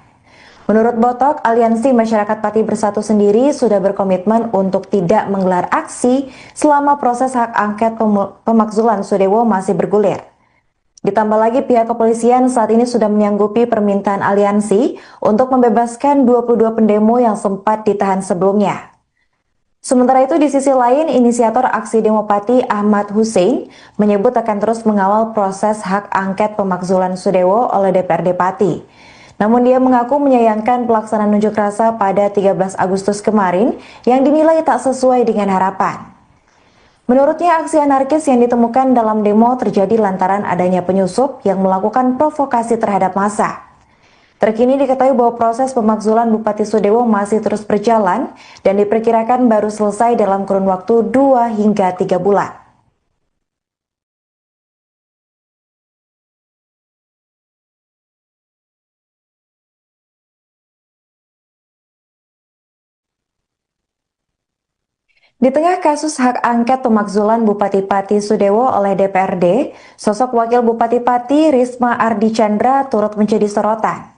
Menurut Botok, Aliansi Masyarakat Pati Bersatu sendiri sudah berkomitmen untuk tidak menggelar aksi selama proses hak angket pemakzulan Sudewo masih bergulir. Ditambah lagi pihak kepolisian saat ini sudah menyanggupi permintaan aliansi untuk membebaskan 22 pendemo yang sempat ditahan sebelumnya. Sementara itu di sisi lain, inisiator aksi demo Pati Ahmad Hussein menyebut akan terus mengawal proses hak angket pemakzulan Sudewo oleh DPRD Pati. Namun dia mengaku menyayangkan pelaksanaan unjuk rasa pada 13 Agustus kemarin yang dinilai tak sesuai dengan harapan. Menurutnya aksi anarkis yang ditemukan dalam demo terjadi lantaran adanya penyusup yang melakukan provokasi terhadap massa. Terkini diketahui bahwa proses pemakzulan Bupati Sudewo masih terus berjalan dan diperkirakan baru selesai dalam kurun waktu 2 hingga 3 bulan. Di tengah kasus hak angket pemakzulan Bupati Pati Sudewo oleh DPRD, sosok Wakil Bupati Pati Risma Ardi Chandra turut menjadi sorotan.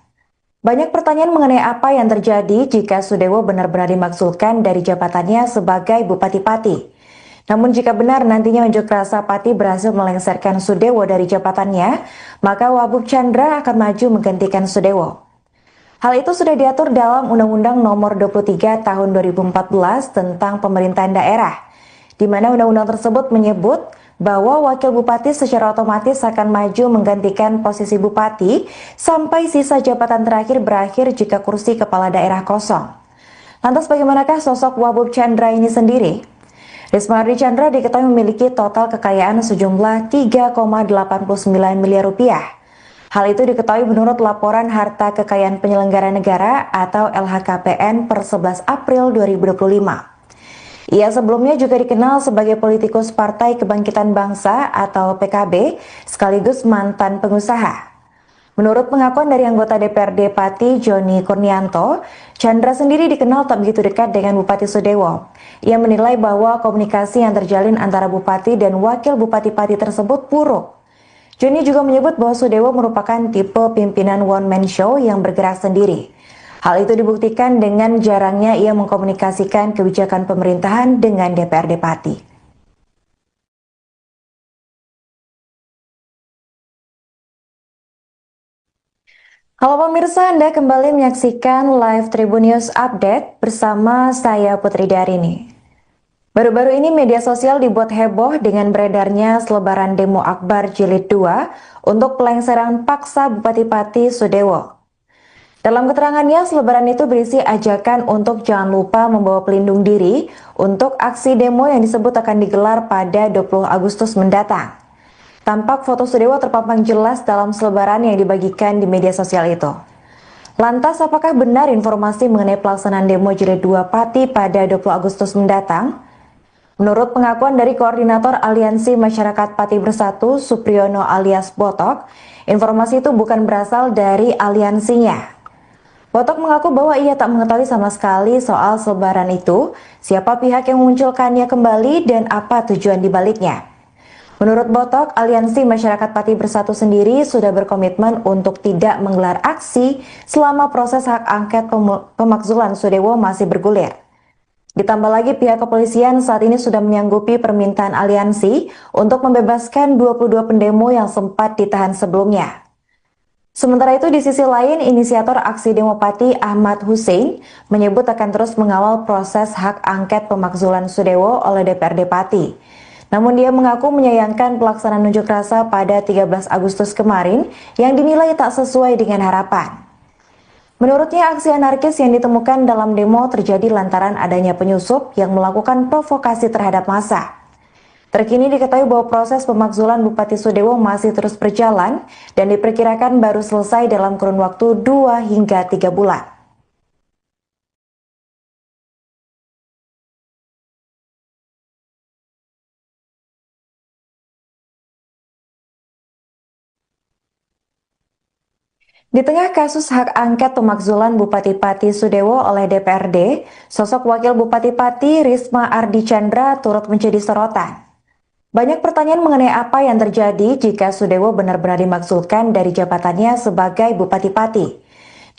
Banyak pertanyaan mengenai apa yang terjadi jika Sudewo benar-benar dimaksudkan dari jabatannya sebagai Bupati Pati. Namun jika benar nantinya unjuk rasa Pati berhasil melengsarkan Sudewo dari jabatannya, maka Wabub Chandra akan maju menggantikan Sudewo. Hal itu sudah diatur dalam Undang-Undang Nomor 23 Tahun 2014 tentang Pemerintahan Daerah, di mana undang-undang tersebut menyebut bahwa wakil bupati secara otomatis akan maju menggantikan posisi bupati sampai sisa jabatan terakhir berakhir jika kursi kepala daerah kosong. Lantas bagaimanakah sosok Wabub Chandra ini sendiri? Risma Ardi Chandra diketahui memiliki total kekayaan sejumlah 3,89 miliar rupiah. Hal itu diketahui menurut laporan harta kekayaan penyelenggara negara atau LHKPN per 11 April 2025. Ia sebelumnya juga dikenal sebagai politikus Partai Kebangkitan Bangsa atau PKB sekaligus mantan pengusaha. Menurut pengakuan dari anggota DPRD Pati Joni Kurnianto, Chandra sendiri dikenal tak begitu dekat dengan Bupati Sudewo. Ia menilai bahwa komunikasi yang terjalin antara Bupati dan Wakil Bupati Pati tersebut buruk. Joni juga menyebut bahwa Sudewo merupakan tipe pimpinan one-man show yang bergerak sendiri. Hal itu dibuktikan dengan jarangnya ia mengkomunikasikan kebijakan pemerintahan dengan DPRD Pati. Halo pemirsa, Anda kembali menyaksikan live Tribun News Update bersama saya Putri Darini. Baru-baru ini media sosial dibuat heboh dengan beredarnya selebaran demo Akbar Jilid 2 untuk pelengseran paksa Bupati Pati Sudewo. Dalam keterangannya, selebaran itu berisi ajakan untuk jangan lupa membawa pelindung diri untuk aksi demo yang disebut akan digelar pada 20 Agustus mendatang. Tampak foto Sudewo terpampang jelas dalam selebaran yang dibagikan di media sosial itu. Lantas, apakah benar informasi mengenai pelaksanaan demo Jilid 2 Pati pada 20 Agustus mendatang? Menurut pengakuan dari Koordinator Aliansi Masyarakat Pati Bersatu, Supriyono alias Botok, informasi itu bukan berasal dari aliansinya. Botok mengaku bahwa ia tak mengetahui sama sekali soal selebaran itu, siapa pihak yang memunculkannya kembali, dan apa tujuan dibaliknya. Menurut Botok, Aliansi Masyarakat Pati Bersatu sendiri sudah berkomitmen untuk tidak menggelar aksi selama proses hak angket pemakzulan Sudewo masih bergulir. Ditambah lagi pihak kepolisian saat ini sudah menyanggupi permintaan aliansi untuk membebaskan 22 pendemo yang sempat ditahan sebelumnya. Sementara itu di sisi lain, inisiator aksi demo Pati Ahmad Hussein menyebut akan terus mengawal proses hak angket pemakzulan Sudewo oleh DPRD Pati. Namun dia mengaku menyayangkan pelaksanaan unjuk rasa pada 13 Agustus kemarin yang dinilai tak sesuai dengan harapan. Menurutnya, aksi anarkis yang ditemukan dalam demo terjadi lantaran adanya penyusup yang melakukan provokasi terhadap massa. Terkini diketahui bahwa proses pemakzulan Bupati Sudewo masih terus berjalan dan diperkirakan baru selesai dalam kurun waktu 2 hingga 3 bulan. Di tengah kasus hak angket pemakzulan Bupati Pati Sudewo oleh DPRD, sosok Wakil Bupati Pati Risma Ardi Chandra turut menjadi sorotan. Banyak pertanyaan mengenai apa yang terjadi jika Sudewo benar-benar dimaksudkan dari jabatannya sebagai Bupati Pati.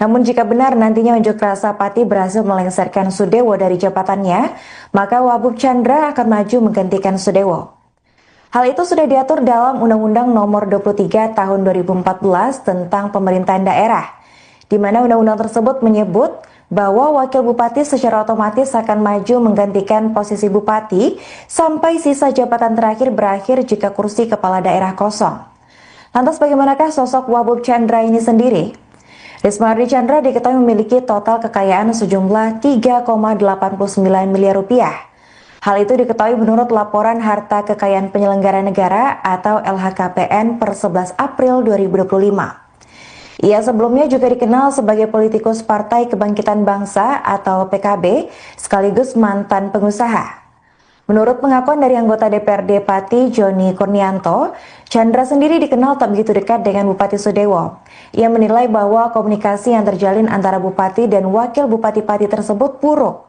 Namun jika benar nantinya unjuk rasa Pati berhasil melengsarkan Sudewo dari jabatannya, maka Wabub Chandra akan maju menggantikan Sudewo. Hal itu sudah diatur dalam Undang-Undang Nomor 23 Tahun 2014 tentang Pemerintahan Daerah, di mana undang-undang tersebut menyebut bahwa wakil bupati secara otomatis akan maju menggantikan posisi bupati sampai sisa jabatan terakhir berakhir jika kursi kepala daerah kosong. Lantas bagaimanakah sosok Wabub Chandra ini sendiri? Risma Ardi Chandra diketahui memiliki total kekayaan sejumlah 3,89 miliar rupiah. Hal itu diketahui menurut laporan harta kekayaan penyelenggara negara atau LHKPN per 11 April 2025. Ia sebelumnya juga dikenal sebagai politikus Partai Kebangkitan Bangsa atau PKB sekaligus mantan pengusaha. Menurut pengakuan dari anggota DPRD Pati Joni Kurnianto, Chandra sendiri dikenal tak begitu dekat dengan Bupati Sudewo. Ia menilai bahwa komunikasi yang terjalin antara Bupati dan Wakil Bupati Pati tersebut buruk.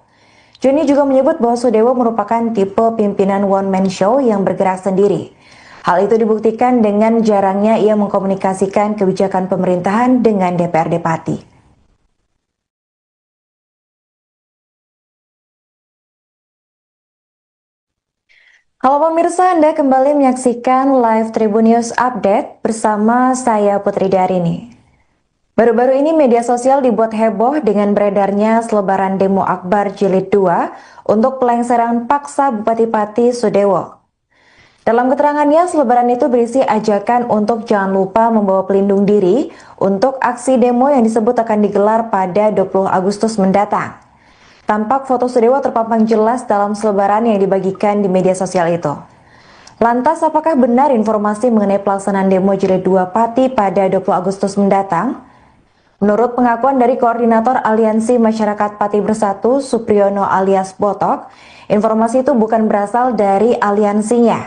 Joni juga menyebut bahwa Sudewo merupakan tipe pimpinan one-man show yang bergerak sendiri. Hal itu dibuktikan dengan jarangnya ia mengkomunikasikan kebijakan pemerintahan dengan DPRD Pati. Halo pemirsa, Anda kembali menyaksikan live Tribun News Update bersama saya Putri Darini. Baru-baru ini media sosial dibuat heboh dengan beredarnya selebaran demo Akbar Jilid 2 untuk pelengseran paksa Bupati Pati Sudewo. Dalam keterangannya, selebaran itu berisi ajakan untuk jangan lupa membawa pelindung diri untuk aksi demo yang disebut akan digelar pada 20 Agustus mendatang. Tampak foto Sudewo terpampang jelas dalam selebaran yang dibagikan di media sosial itu. Lantas, apakah benar informasi mengenai pelaksanaan demo Jilid 2 Pati pada 20 Agustus mendatang? Menurut pengakuan dari Koordinator Aliansi Masyarakat Pati Bersatu, Supriyono alias Botok, informasi itu bukan berasal dari aliansinya.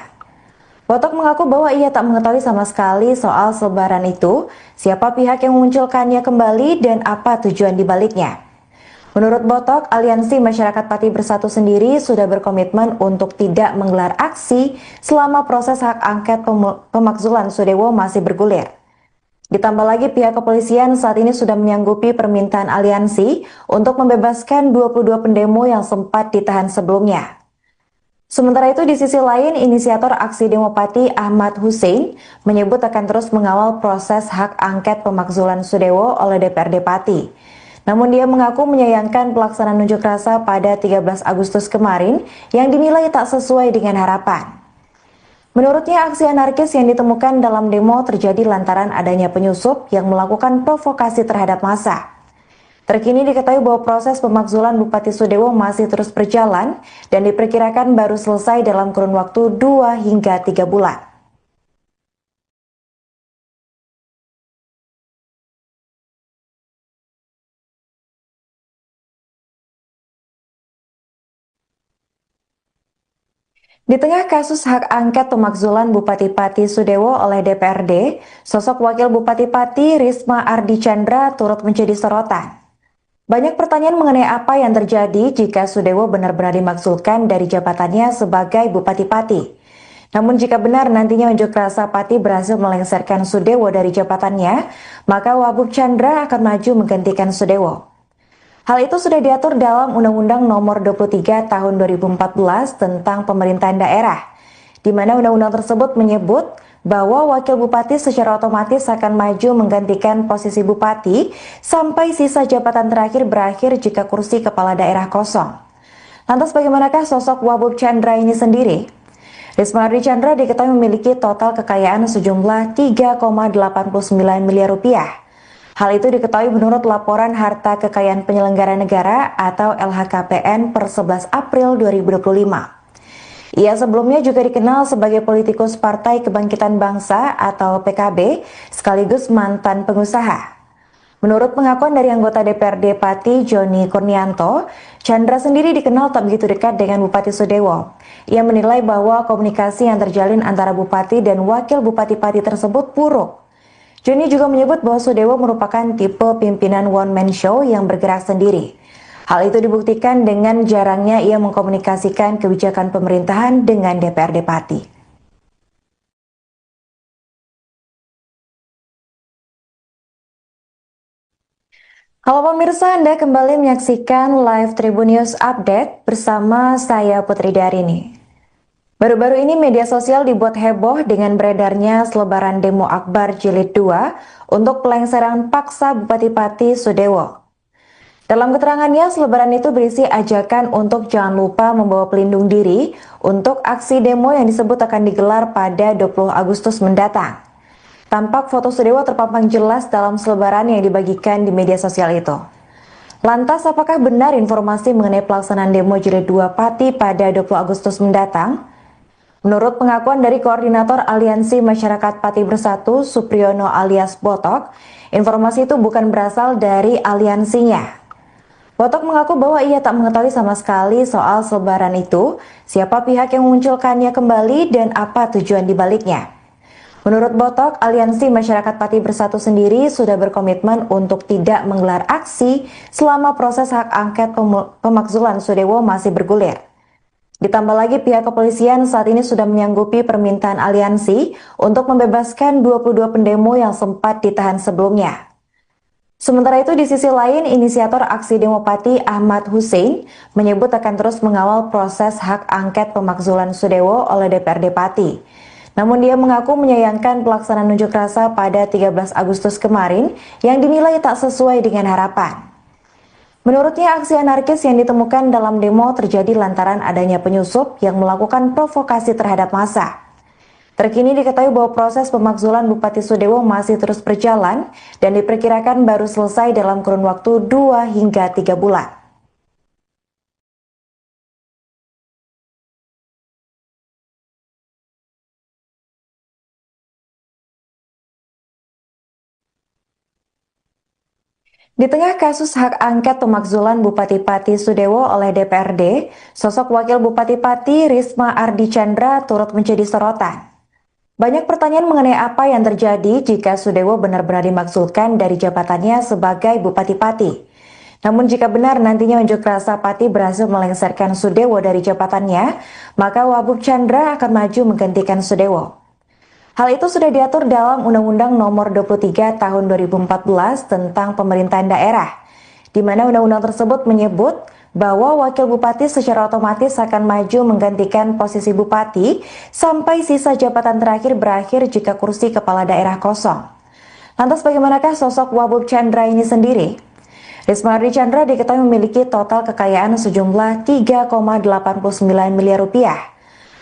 Botok mengaku bahwa ia tak mengetahui sama sekali soal selebaran itu, siapa pihak yang memunculkannya kembali, dan apa tujuan dibaliknya. Menurut Botok, Aliansi Masyarakat Pati Bersatu sendiri sudah berkomitmen untuk tidak menggelar aksi selama proses hak angket pemakzulan Sudewo masih bergulir. Ditambah lagi pihak kepolisian saat ini sudah menyanggupi permintaan aliansi untuk membebaskan 22 pendemo yang sempat ditahan sebelumnya. Sementara itu di sisi lain, inisiator aksi demo Pati Ahmad Hussein menyebut akan terus mengawal proses hak angket pemakzulan Sudewo oleh DPRD Pati. Namun dia mengaku menyayangkan pelaksanaan unjuk rasa pada 13 Agustus kemarin yang dinilai tak sesuai dengan harapan. Menurutnya, aksi anarkis yang ditemukan dalam demo terjadi lantaran adanya penyusup yang melakukan provokasi terhadap massa. Terkini diketahui bahwa proses pemakzulan Bupati Sudewo masih terus berjalan dan diperkirakan baru selesai dalam kurun waktu 2 hingga 3 bulan. Di tengah kasus hak angket pemakzulan Bupati Pati Sudewo oleh DPRD, sosok Wakil Bupati Pati Risma Ardi Chandra turut menjadi sorotan. Banyak pertanyaan mengenai apa yang terjadi jika Sudewo benar-benar dimaksudkan dari jabatannya sebagai Bupati Pati. Namun jika benar nantinya unjuk rasa Pati berhasil melengsarkan Sudewo dari jabatannya, maka Wabub Chandra akan maju menggantikan Sudewo. Hal itu sudah diatur dalam Undang-Undang Nomor 23 Tahun 2014 tentang Pemerintahan Daerah, di mana undang-undang tersebut menyebut bahwa wakil bupati secara otomatis akan maju menggantikan posisi bupati sampai sisa jabatan terakhir berakhir jika kursi kepala daerah kosong. Lantas bagaimanakah sosok Wabub Chandra ini sendiri? Risma Ardi Chandra diketahui memiliki total kekayaan sejumlah 3,89 miliar rupiah. Hal itu diketahui menurut laporan harta kekayaan penyelenggara negara atau LHKPN per 11 April 2025. Ia sebelumnya juga dikenal sebagai politikus Partai Kebangkitan Bangsa atau PKB sekaligus mantan pengusaha. Menurut pengakuan dari anggota DPRD Pati Joni Kurnianto, Chandra sendiri dikenal tak begitu dekat dengan Bupati Sudewo. Ia menilai bahwa komunikasi yang terjalin antara Bupati dan Wakil Bupati Pati tersebut buruk. Joni juga menyebut bahwa Sudewo merupakan tipe pimpinan one-man show yang bergerak sendiri. Hal itu dibuktikan dengan jarangnya ia mengkomunikasikan kebijakan pemerintahan dengan DPRD Pati. Halo pemirsa, Anda kembali menyaksikan live Tribun News Update bersama saya Putri Darini. Baru-baru ini media sosial dibuat heboh dengan beredarnya selebaran demo Akbar Jilid 2 untuk pelengseran paksa Bupati Pati Sudewo. Dalam keterangannya, selebaran itu berisi ajakan untuk jangan lupa membawa pelindung diri untuk aksi demo yang disebut akan digelar pada 20 Agustus mendatang. Tampak foto Sudewo terpampang jelas dalam selebaran yang dibagikan di media sosial itu. Lantas, apakah benar informasi mengenai pelaksanaan demo Jilid 2 Pati pada 20 Agustus mendatang? Menurut pengakuan dari Koordinator Aliansi Masyarakat Pati Bersatu, Supriyono alias Botok, informasi itu bukan berasal dari aliansinya. Botok mengaku bahwa ia tak mengetahui sama sekali soal selebaran itu, siapa pihak yang memunculkannya kembali, dan apa tujuan dibaliknya. Menurut Botok, Aliansi Masyarakat Pati Bersatu sendiri sudah berkomitmen untuk tidak menggelar aksi selama proses hak angket pemakzulan Sudewo masih bergulir. Ditambah lagi pihak kepolisian saat ini sudah menyanggupi permintaan aliansi untuk membebaskan 22 pendemo yang sempat ditahan sebelumnya. Sementara itu di sisi lain, inisiator aksi demo Pati Ahmad Hussein menyebut akan terus mengawal proses hak angket pemakzulan Sudewo oleh DPRD Pati. Namun dia mengaku menyayangkan pelaksanaan unjuk rasa pada 13 Agustus kemarin yang dinilai tak sesuai dengan harapan. Menurutnya aksi anarkis yang ditemukan dalam demo terjadi lantaran adanya penyusup yang melakukan provokasi terhadap massa. Terkini diketahui bahwa proses pemakzulan Bupati Sudewo masih terus berjalan dan diperkirakan baru selesai dalam kurun waktu 2 hingga 3 bulan. Di tengah kasus hak angket pemakzulan Bupati Pati Sudewo oleh DPRD, sosok Wakil Bupati Pati Risma Ardi Chandra turut menjadi sorotan. Banyak pertanyaan mengenai apa yang terjadi jika Sudewo benar-benar dimaksudkan dari jabatannya sebagai Bupati Pati. Namun jika benar nantinya unjuk rasa Pati berhasil melengsarkan Sudewo dari jabatannya, maka Wabub Chandra akan maju menggantikan Sudewo. Hal itu sudah diatur dalam Undang-Undang Nomor 23 Tahun 2014 tentang Pemerintahan Daerah, di mana undang-undang tersebut menyebut bahwa wakil bupati secara otomatis akan maju menggantikan posisi bupati sampai sisa jabatan terakhir berakhir jika kursi kepala daerah kosong. Lantas bagaimanakah sosok Wabub Chandra ini sendiri? Risma Ardi Chandra diketahui memiliki total kekayaan sejumlah 3,89 miliar rupiah.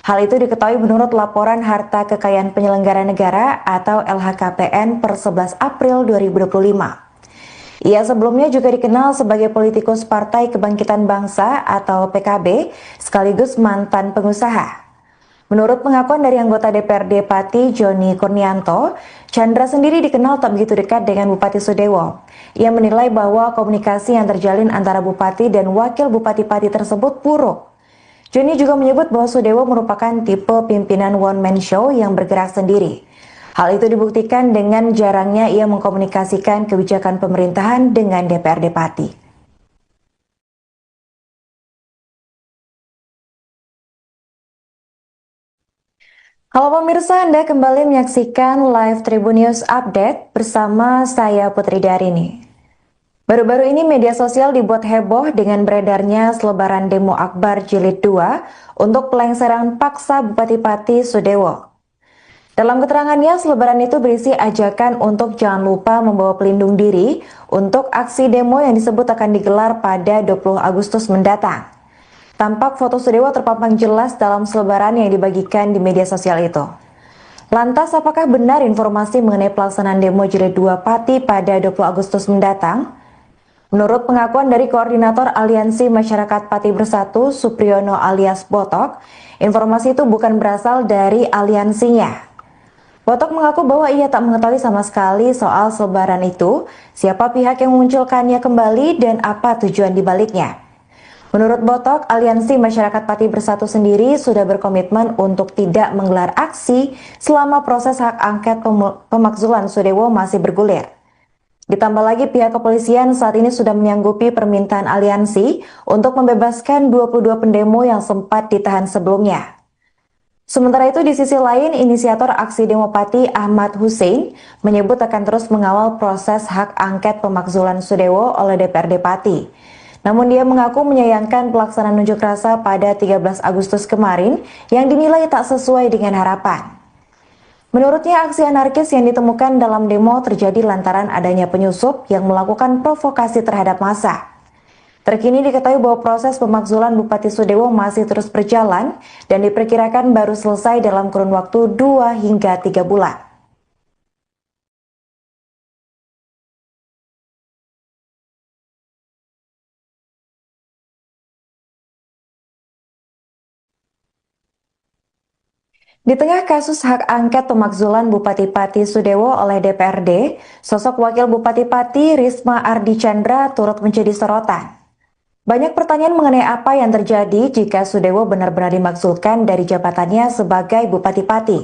Hal itu diketahui menurut laporan harta kekayaan penyelenggara negara atau LHKPN per 11 April 2025. Ia sebelumnya juga dikenal sebagai politikus Partai Kebangkitan Bangsa atau PKB sekaligus mantan pengusaha. Menurut pengakuan dari anggota DPRD Pati Joni Kurnianto, Chandra sendiri dikenal tak begitu dekat dengan Bupati Sudewo. Ia menilai bahwa komunikasi yang terjalin antara Bupati dan Wakil Bupati Pati tersebut buruk. Joni juga menyebut bahwa Sudewo merupakan tipe pimpinan one-man show yang bergerak sendiri. Hal itu dibuktikan dengan jarangnya ia mengkomunikasikan kebijakan pemerintahan dengan DPRD Pati. Halo pemirsa, Anda kembali menyaksikan live Tribun News Update bersama saya Putri Darini. Baru-baru ini media sosial dibuat heboh dengan beredarnya selebaran demo Akbar Jilid 2 untuk pelengseran paksa Bupati Pati Sudewo. Dalam keterangannya, selebaran itu berisi ajakan untuk jangan lupa membawa pelindung diri untuk aksi demo yang disebut akan digelar pada 20 Agustus mendatang. Tampak foto Sudewo terpampang jelas dalam selebaran yang dibagikan di media sosial itu. Lantas, apakah benar informasi mengenai pelaksanaan demo Jilid 2 Pati pada 20 Agustus mendatang? Menurut pengakuan dari Koordinator Aliansi Masyarakat Pati Bersatu, Supriyono alias Botok, informasi itu bukan berasal dari aliansinya. Botok mengaku bahwa ia tak mengetahui sama sekali soal selebaran itu, siapa pihak yang memunculkannya kembali, dan apa tujuan dibaliknya. Menurut Botok, Aliansi Masyarakat Pati Bersatu sendiri sudah berkomitmen untuk tidak menggelar aksi selama proses hak angket pemakzulan Sudewo masih bergulir. Ditambah lagi pihak kepolisian saat ini sudah menyanggupi permintaan aliansi untuk membebaskan 22 pendemo yang sempat ditahan sebelumnya. Sementara itu di sisi lain, inisiator aksi demo Pati Ahmad Hussein menyebut akan terus mengawal proses hak angket pemakzulan Sudewo oleh DPRD Pati. Namun dia mengaku menyayangkan pelaksanaan unjuk rasa pada 13 Agustus kemarin yang dinilai tak sesuai dengan harapan. Menurutnya aksi anarkis yang ditemukan dalam demo terjadi lantaran adanya penyusup yang melakukan provokasi terhadap massa. Terkini diketahui bahwa proses pemakzulan Bupati Sudewo masih terus berjalan dan diperkirakan baru selesai dalam kurun waktu 2 hingga 3 bulan. Di tengah kasus hak angket pemakzulan Bupati Pati Sudewo oleh DPRD, sosok Wakil Bupati Pati Risma Ardi Chandra turut menjadi sorotan. Banyak pertanyaan mengenai apa yang terjadi jika Sudewo benar-benar dimaksudkan dari jabatannya sebagai Bupati Pati.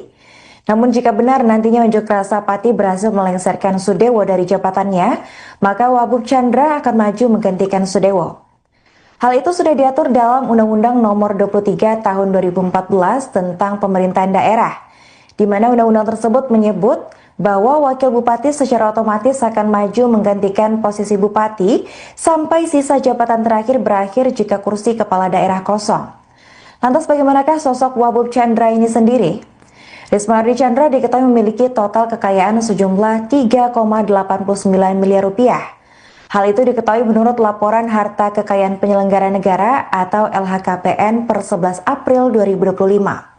Namun jika benar nantinya unjuk rasa Pati berhasil melengsarkan Sudewo dari jabatannya, maka Wabub Chandra akan maju menggantikan Sudewo. Hal itu sudah diatur dalam Undang-Undang Nomor 23 Tahun 2014 tentang Pemerintahan Daerah, di mana undang-undang tersebut menyebut bahwa wakil bupati secara otomatis akan maju menggantikan posisi bupati sampai sisa jabatan terakhir berakhir jika kursi kepala daerah kosong. Lantas bagaimanakah sosok Wabub Chandra ini sendiri? Risma Ardi diketahui memiliki total kekayaan sejumlah 3,89 miliar rupiah. Hal itu diketahui menurut laporan harta kekayaan penyelenggara negara atau LHKPN per 11 April 2025.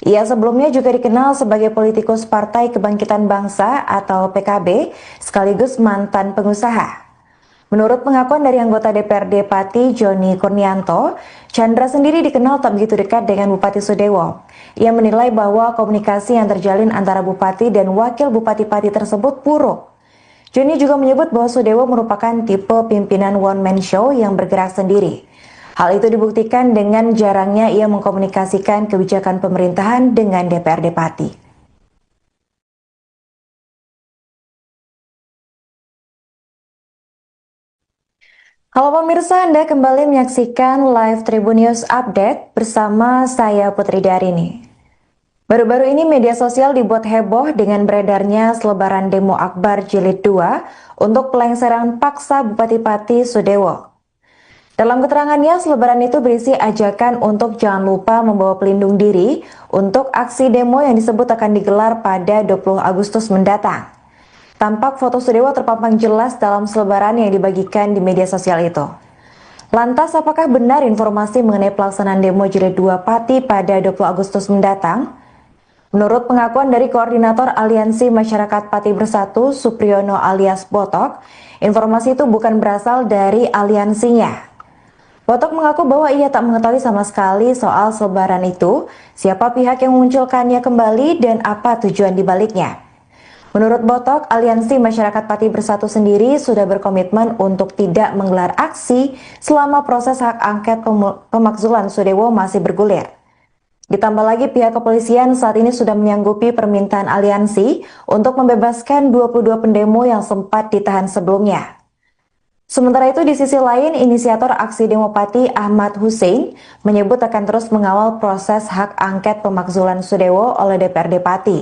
Ia sebelumnya juga dikenal sebagai politikus Partai Kebangkitan Bangsa atau PKB, sekaligus mantan pengusaha. Menurut pengakuan dari anggota DPRD Pati Joni Kurnianto, Chandra sendiri dikenal tak begitu dekat dengan Bupati Sudewo. Ia menilai bahwa komunikasi yang terjalin antara Bupati dan Wakil Bupati Pati tersebut buruk. Joni juga menyebut bahwa Sudewo merupakan tipe pimpinan one-man show yang bergerak sendiri. Hal itu dibuktikan dengan jarangnya ia mengkomunikasikan kebijakan pemerintahan dengan DPRD Pati. Halo pemirsa, Anda kembali menyaksikan live Tribun News Update bersama saya Putri Darini. Baru-baru ini media sosial dibuat heboh dengan beredarnya selebaran demo Akbar Jilid 2 untuk pelengseran paksa Bupati Pati Sudewo. Dalam keterangannya, selebaran itu berisi ajakan untuk jangan lupa membawa pelindung diri untuk aksi demo yang disebut akan digelar pada 20 Agustus mendatang. Tampak foto Sudewo terpampang jelas dalam selebaran yang dibagikan di media sosial itu. Lantas, apakah benar informasi mengenai pelaksanaan demo Jilid 2 Pati pada 20 Agustus mendatang? Menurut pengakuan dari Koordinator Aliansi Masyarakat Pati Bersatu, Supriyono alias Botok, informasi itu bukan berasal dari aliansinya. Botok mengaku bahwa ia tak mengetahui sama sekali soal selebaran itu, siapa pihak yang memunculkannya kembali, dan apa tujuan dibaliknya. Menurut Botok, Aliansi Masyarakat Pati Bersatu sendiri sudah berkomitmen untuk tidak menggelar aksi selama proses hak angket pemakzulan Sudewo masih bergulir. Ditambah lagi pihak kepolisian saat ini sudah menyanggupi permintaan aliansi untuk membebaskan 22 pendemo yang sempat ditahan sebelumnya. Sementara itu di sisi lain, inisiator aksi demo Pati Ahmad Hussein menyebut akan terus mengawal proses hak angket pemakzulan Sudewo oleh DPRD Pati.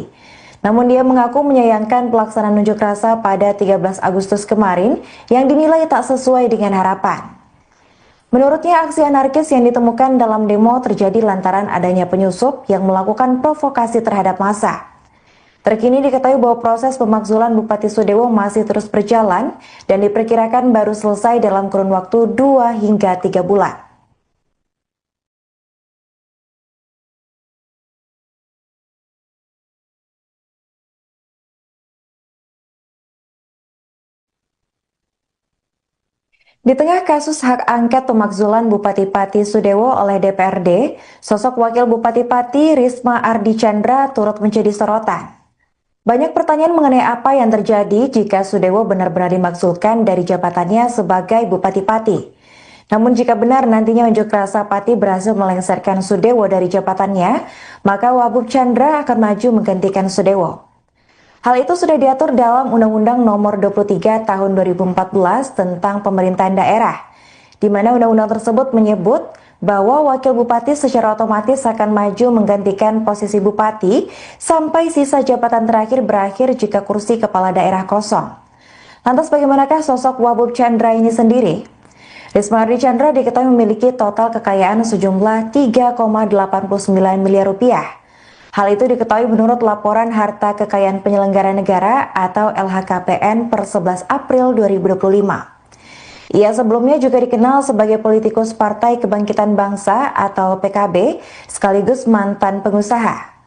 Namun dia mengaku menyayangkan pelaksanaan unjuk rasa pada 13 Agustus kemarin yang dinilai tak sesuai dengan harapan. Menurutnya aksi anarkis yang ditemukan dalam demo terjadi lantaran adanya penyusup yang melakukan provokasi terhadap massa. Terkini diketahui bahwa proses pemakzulan Bupati Sudewo masih terus berjalan dan diperkirakan baru selesai dalam kurun waktu 2 hingga 3 bulan. Di tengah kasus hak angket pemakzulan Bupati Pati Sudewo oleh DPRD, sosok Wakil Bupati Pati Risma Ardi Chandra turut menjadi sorotan. Banyak pertanyaan mengenai apa yang terjadi jika Sudewo benar-benar dimaksudkan dari jabatannya sebagai Bupati Pati. Namun jika benar nantinya unjuk rasa Pati berhasil melengsarkan Sudewo dari jabatannya, maka Wabub Chandra akan maju menggantikan Sudewo. Hal itu sudah diatur dalam Undang-Undang Nomor 23 Tahun 2014 tentang Pemerintahan Daerah, di mana undang-undang tersebut menyebut bahwa wakil bupati secara otomatis akan maju menggantikan posisi bupati sampai sisa jabatan terakhir berakhir jika kursi kepala daerah kosong. Lantas bagaimanakah sosok Wabub Chandra ini sendiri? Risma Ardi diketahui memiliki total kekayaan sejumlah 3,89 miliar rupiah. Hal itu diketahui menurut laporan harta kekayaan penyelenggara negara atau LHKPN per 11 April 2025. Ia sebelumnya juga dikenal sebagai politikus Partai Kebangkitan Bangsa atau PKB, sekaligus mantan pengusaha.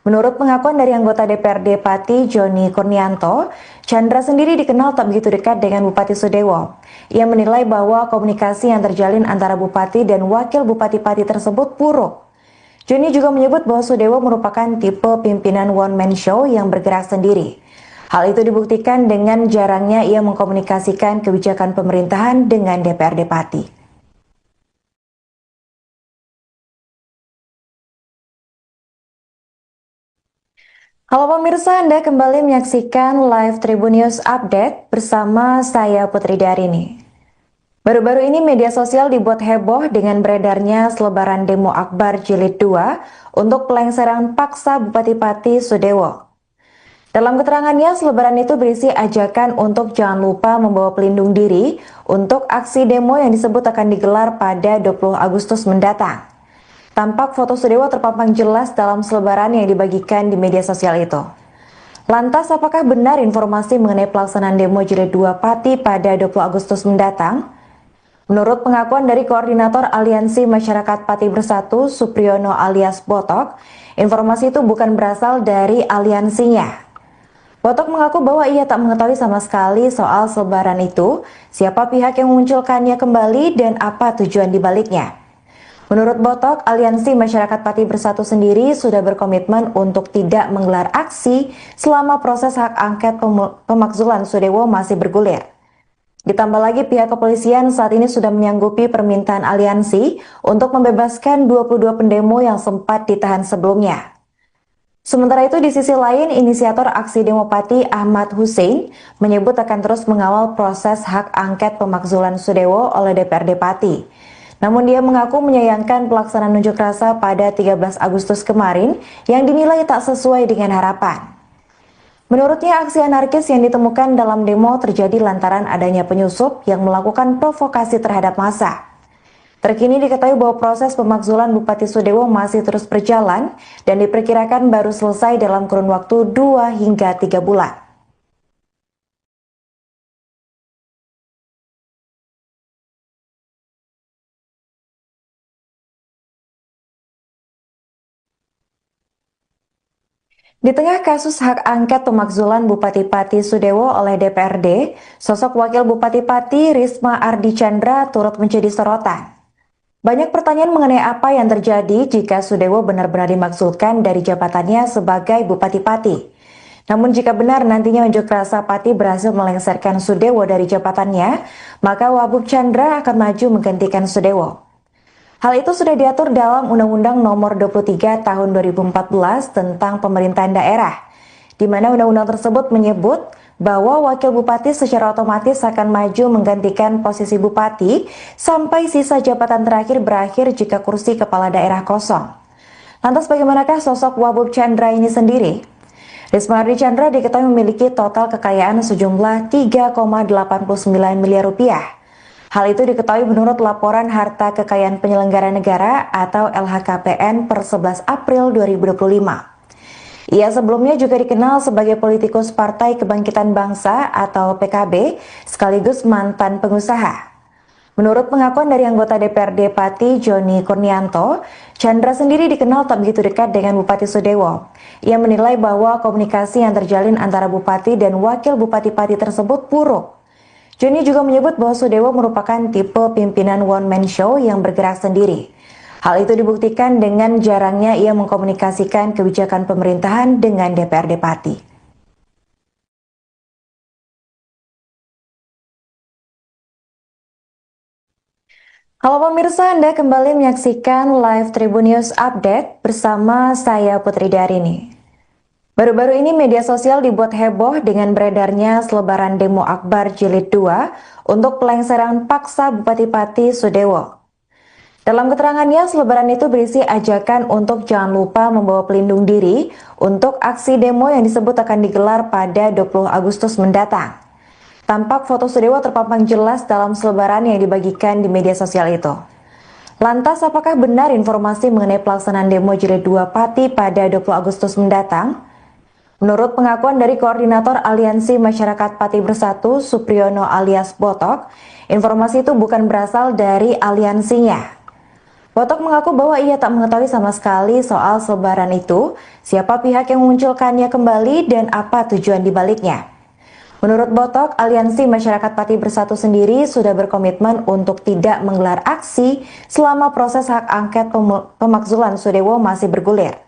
Menurut pengakuan dari anggota DPRD Pati Joni Kurnianto, Chandra sendiri dikenal tak begitu dekat dengan Bupati Sudewo. Ia menilai bahwa komunikasi yang terjalin antara Bupati dan Wakil Bupati Pati tersebut buruk. Joni juga menyebut bahwa Sudewo merupakan tipe pimpinan one-man show yang bergerak sendiri. Hal itu dibuktikan dengan jarangnya ia mengkomunikasikan kebijakan pemerintahan dengan DPRD Pati. Halo pemirsa, Anda kembali menyaksikan live Tribun News Update bersama saya Putri Darini. Baru-baru ini media sosial dibuat heboh dengan beredarnya selebaran demo Akbar Jilid 2 untuk pelengseran paksa Bupati Pati Sudewo. Dalam keterangannya, selebaran itu berisi ajakan untuk jangan lupa membawa pelindung diri untuk aksi demo yang disebut akan digelar pada 20 Agustus mendatang. Tampak foto Sudewo terpampang jelas dalam selebaran yang dibagikan di media sosial itu. Lantas, apakah benar informasi mengenai pelaksanaan demo Jilid 2 Pati pada 20 Agustus mendatang? Menurut pengakuan dari Koordinator Aliansi Masyarakat Pati Bersatu, Supriyono alias Botok, informasi itu bukan berasal dari aliansinya. Botok mengaku bahwa ia tak mengetahui sama sekali soal selebaran itu, siapa pihak yang memunculkannya kembali, dan apa tujuan dibaliknya. Menurut Botok, Aliansi Masyarakat Pati Bersatu sendiri sudah berkomitmen untuk tidak menggelar aksi selama proses hak angket pemakzulan Sudewo masih bergulir. Ditambah lagi pihak kepolisian saat ini sudah menyanggupi permintaan aliansi untuk membebaskan 22 pendemo yang sempat ditahan sebelumnya. Sementara itu di sisi lain, inisiator aksi demo Pati Ahmad Hussein menyebut akan terus mengawal proses hak angket pemakzulan Sudewo oleh DPRD Pati. Namun dia mengaku menyayangkan pelaksanaan unjuk rasa pada 13 Agustus kemarin yang dinilai tak sesuai dengan harapan. Menurutnya aksi anarkis yang ditemukan dalam demo terjadi lantaran adanya penyusup yang melakukan provokasi terhadap massa. Terkini diketahui bahwa proses pemakzulan Bupati Sudewo masih terus berjalan dan diperkirakan baru selesai dalam kurun waktu 2 hingga 3 bulan. Di tengah kasus hak angket pemakzulan Bupati Pati Sudewo oleh DPRD, sosok Wakil Bupati Pati Risma Ardi Chandra turut menjadi sorotan. Banyak pertanyaan mengenai apa yang terjadi jika Sudewo benar-benar dimaksudkan dari jabatannya sebagai Bupati Pati. Namun jika benar nantinya unjuk rasa Pati berhasil melengsarkan Sudewo dari jabatannya, maka Wabub Chandra akan maju menggantikan Sudewo. Hal itu sudah diatur dalam Undang-Undang Nomor 23 Tahun 2014 tentang Pemerintahan Daerah, di mana undang-undang tersebut menyebut bahwa wakil bupati secara otomatis akan maju menggantikan posisi bupati sampai sisa jabatan terakhir berakhir jika kursi kepala daerah kosong. Lantas bagaimanakah sosok Wabub Chandra ini sendiri? Risma Ardi Chandra diketahui memiliki total kekayaan sejumlah 3,89 miliar rupiah. Hal itu diketahui menurut laporan harta kekayaan penyelenggara negara atau LHKPN per 11 April 2025. Ia sebelumnya juga dikenal sebagai politikus Partai Kebangkitan Bangsa atau PKB sekaligus mantan pengusaha. Menurut pengakuan dari anggota DPRD Pati Joni Kurnianto, Chandra sendiri dikenal tak begitu dekat dengan Bupati Sudewo. Ia menilai bahwa komunikasi yang terjalin antara Bupati dan Wakil Bupati Pati tersebut buruk. Joni juga menyebut bahwa Sudewo merupakan tipe pimpinan one-man show yang bergerak sendiri. Hal itu dibuktikan dengan jarangnya ia mengkomunikasikan kebijakan pemerintahan dengan DPRD Pati. Halo pemirsa, Anda kembali menyaksikan live Tribun News Update bersama saya Putri Darini. Baru-baru ini media sosial dibuat heboh dengan beredarnya selebaran demo Akbar Jilid 2 untuk pelengseran paksa Bupati Pati Sudewo. Dalam keterangannya, selebaran itu berisi ajakan untuk jangan lupa membawa pelindung diri untuk aksi demo yang disebut akan digelar pada 20 Agustus mendatang. Tampak foto Sudewo terpampang jelas dalam selebaran yang dibagikan di media sosial itu. Lantas, apakah benar informasi mengenai pelaksanaan demo Jilid 2 Pati pada 20 Agustus mendatang? Menurut pengakuan dari Koordinator Aliansi Masyarakat Pati Bersatu, Supriyono alias Botok, informasi itu bukan berasal dari aliansinya. Botok mengaku bahwa ia tak mengetahui sama sekali soal selebaran itu, siapa pihak yang memunculkannya kembali, dan apa tujuan dibaliknya. Menurut Botok, Aliansi Masyarakat Pati Bersatu sendiri sudah berkomitmen untuk tidak menggelar aksi selama proses hak angket pemakzulan Sudewo masih bergulir.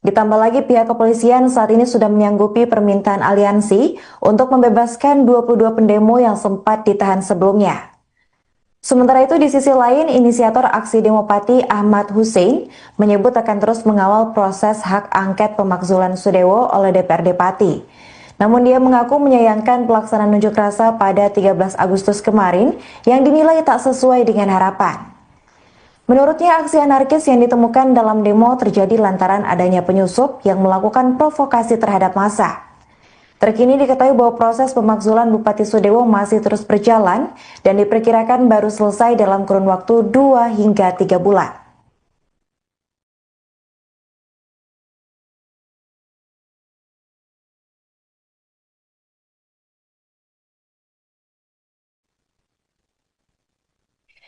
Ditambah lagi pihak kepolisian saat ini sudah menyanggupi permintaan aliansi untuk membebaskan 22 pendemo yang sempat ditahan sebelumnya. Sementara itu di sisi lain, inisiator aksi demo Pati Ahmad Hussein menyebut akan terus mengawal proses hak angket pemakzulan Sudewo oleh DPRD Pati. Namun dia mengaku menyayangkan pelaksanaan unjuk rasa pada 13 Agustus kemarin yang dinilai tak sesuai dengan harapan. Menurutnya aksi anarkis yang ditemukan dalam demo terjadi lantaran adanya penyusup yang melakukan provokasi terhadap massa. Terkini diketahui bahwa proses pemakzulan Bupati Sudewo masih terus berjalan dan diperkirakan baru selesai dalam kurun waktu 2 hingga 3 bulan.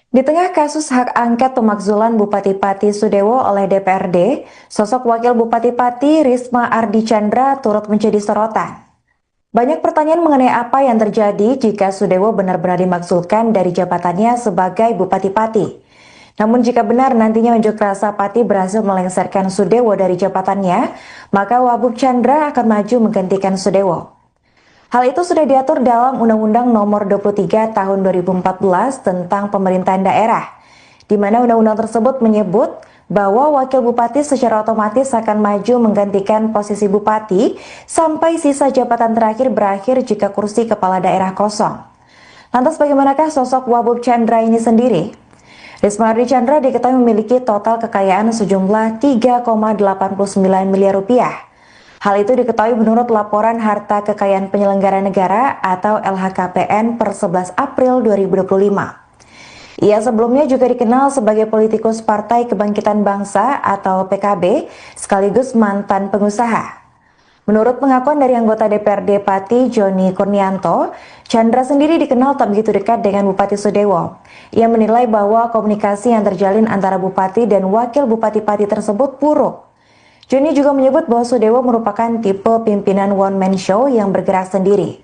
Di tengah kasus hak angket pemakzulan Bupati Pati Sudewo oleh DPRD, sosok Wakil Bupati Pati Risma Ardi Chandra turut menjadi sorotan. Banyak pertanyaan mengenai apa yang terjadi jika Sudewo benar-benar dimaksudkan dari jabatannya sebagai Bupati Pati. Namun jika benar nantinya unjuk rasa Pati berhasil melengsarkan Sudewo dari jabatannya, maka Wabub Chandra akan maju menggantikan Sudewo. Hal itu sudah diatur dalam Undang-Undang Nomor 23 Tahun 2014 tentang Pemerintahan Daerah, di mana undang-undang tersebut menyebut bahwa wakil bupati secara otomatis akan maju menggantikan posisi bupati sampai sisa jabatan terakhir berakhir jika kursi kepala daerah kosong. Lantas bagaimanakah sosok Wabub Chandra ini sendiri? Risma Ardi Chandra diketahui memiliki total kekayaan sejumlah 3,89 miliar rupiah. Hal itu diketahui menurut laporan harta kekayaan penyelenggara negara atau LHKPN per 11 April 2025. Ia sebelumnya juga dikenal sebagai politikus Partai Kebangkitan Bangsa atau PKB, sekaligus mantan pengusaha. Menurut pengakuan dari anggota DPRD Pati Joni Kurnianto, Chandra sendiri dikenal tak begitu dekat dengan Bupati Sudewo. Ia menilai bahwa komunikasi yang terjalin antara Bupati dan Wakil Bupati Pati tersebut buruk. Joni juga menyebut bahwa Sudewo merupakan tipe pimpinan one-man show yang bergerak sendiri.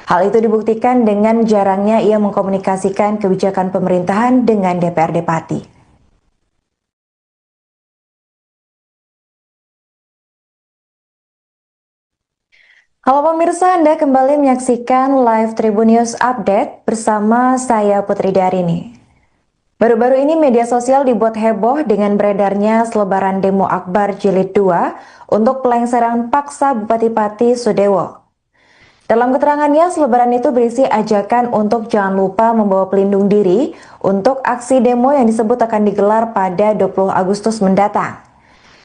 Hal itu dibuktikan dengan jarangnya ia mengkomunikasikan kebijakan pemerintahan dengan DPRD Pati. Halo pemirsa, Anda kembali menyaksikan live Tribun News Update bersama saya Putri Darini. Baru-baru ini media sosial dibuat heboh dengan beredarnya selebaran demo Akbar Jilid 2 untuk pelengseran paksa Bupati Pati Sudewo. Dalam keterangannya, selebaran itu berisi ajakan untuk jangan lupa membawa pelindung diri untuk aksi demo yang disebut akan digelar pada 20 Agustus mendatang.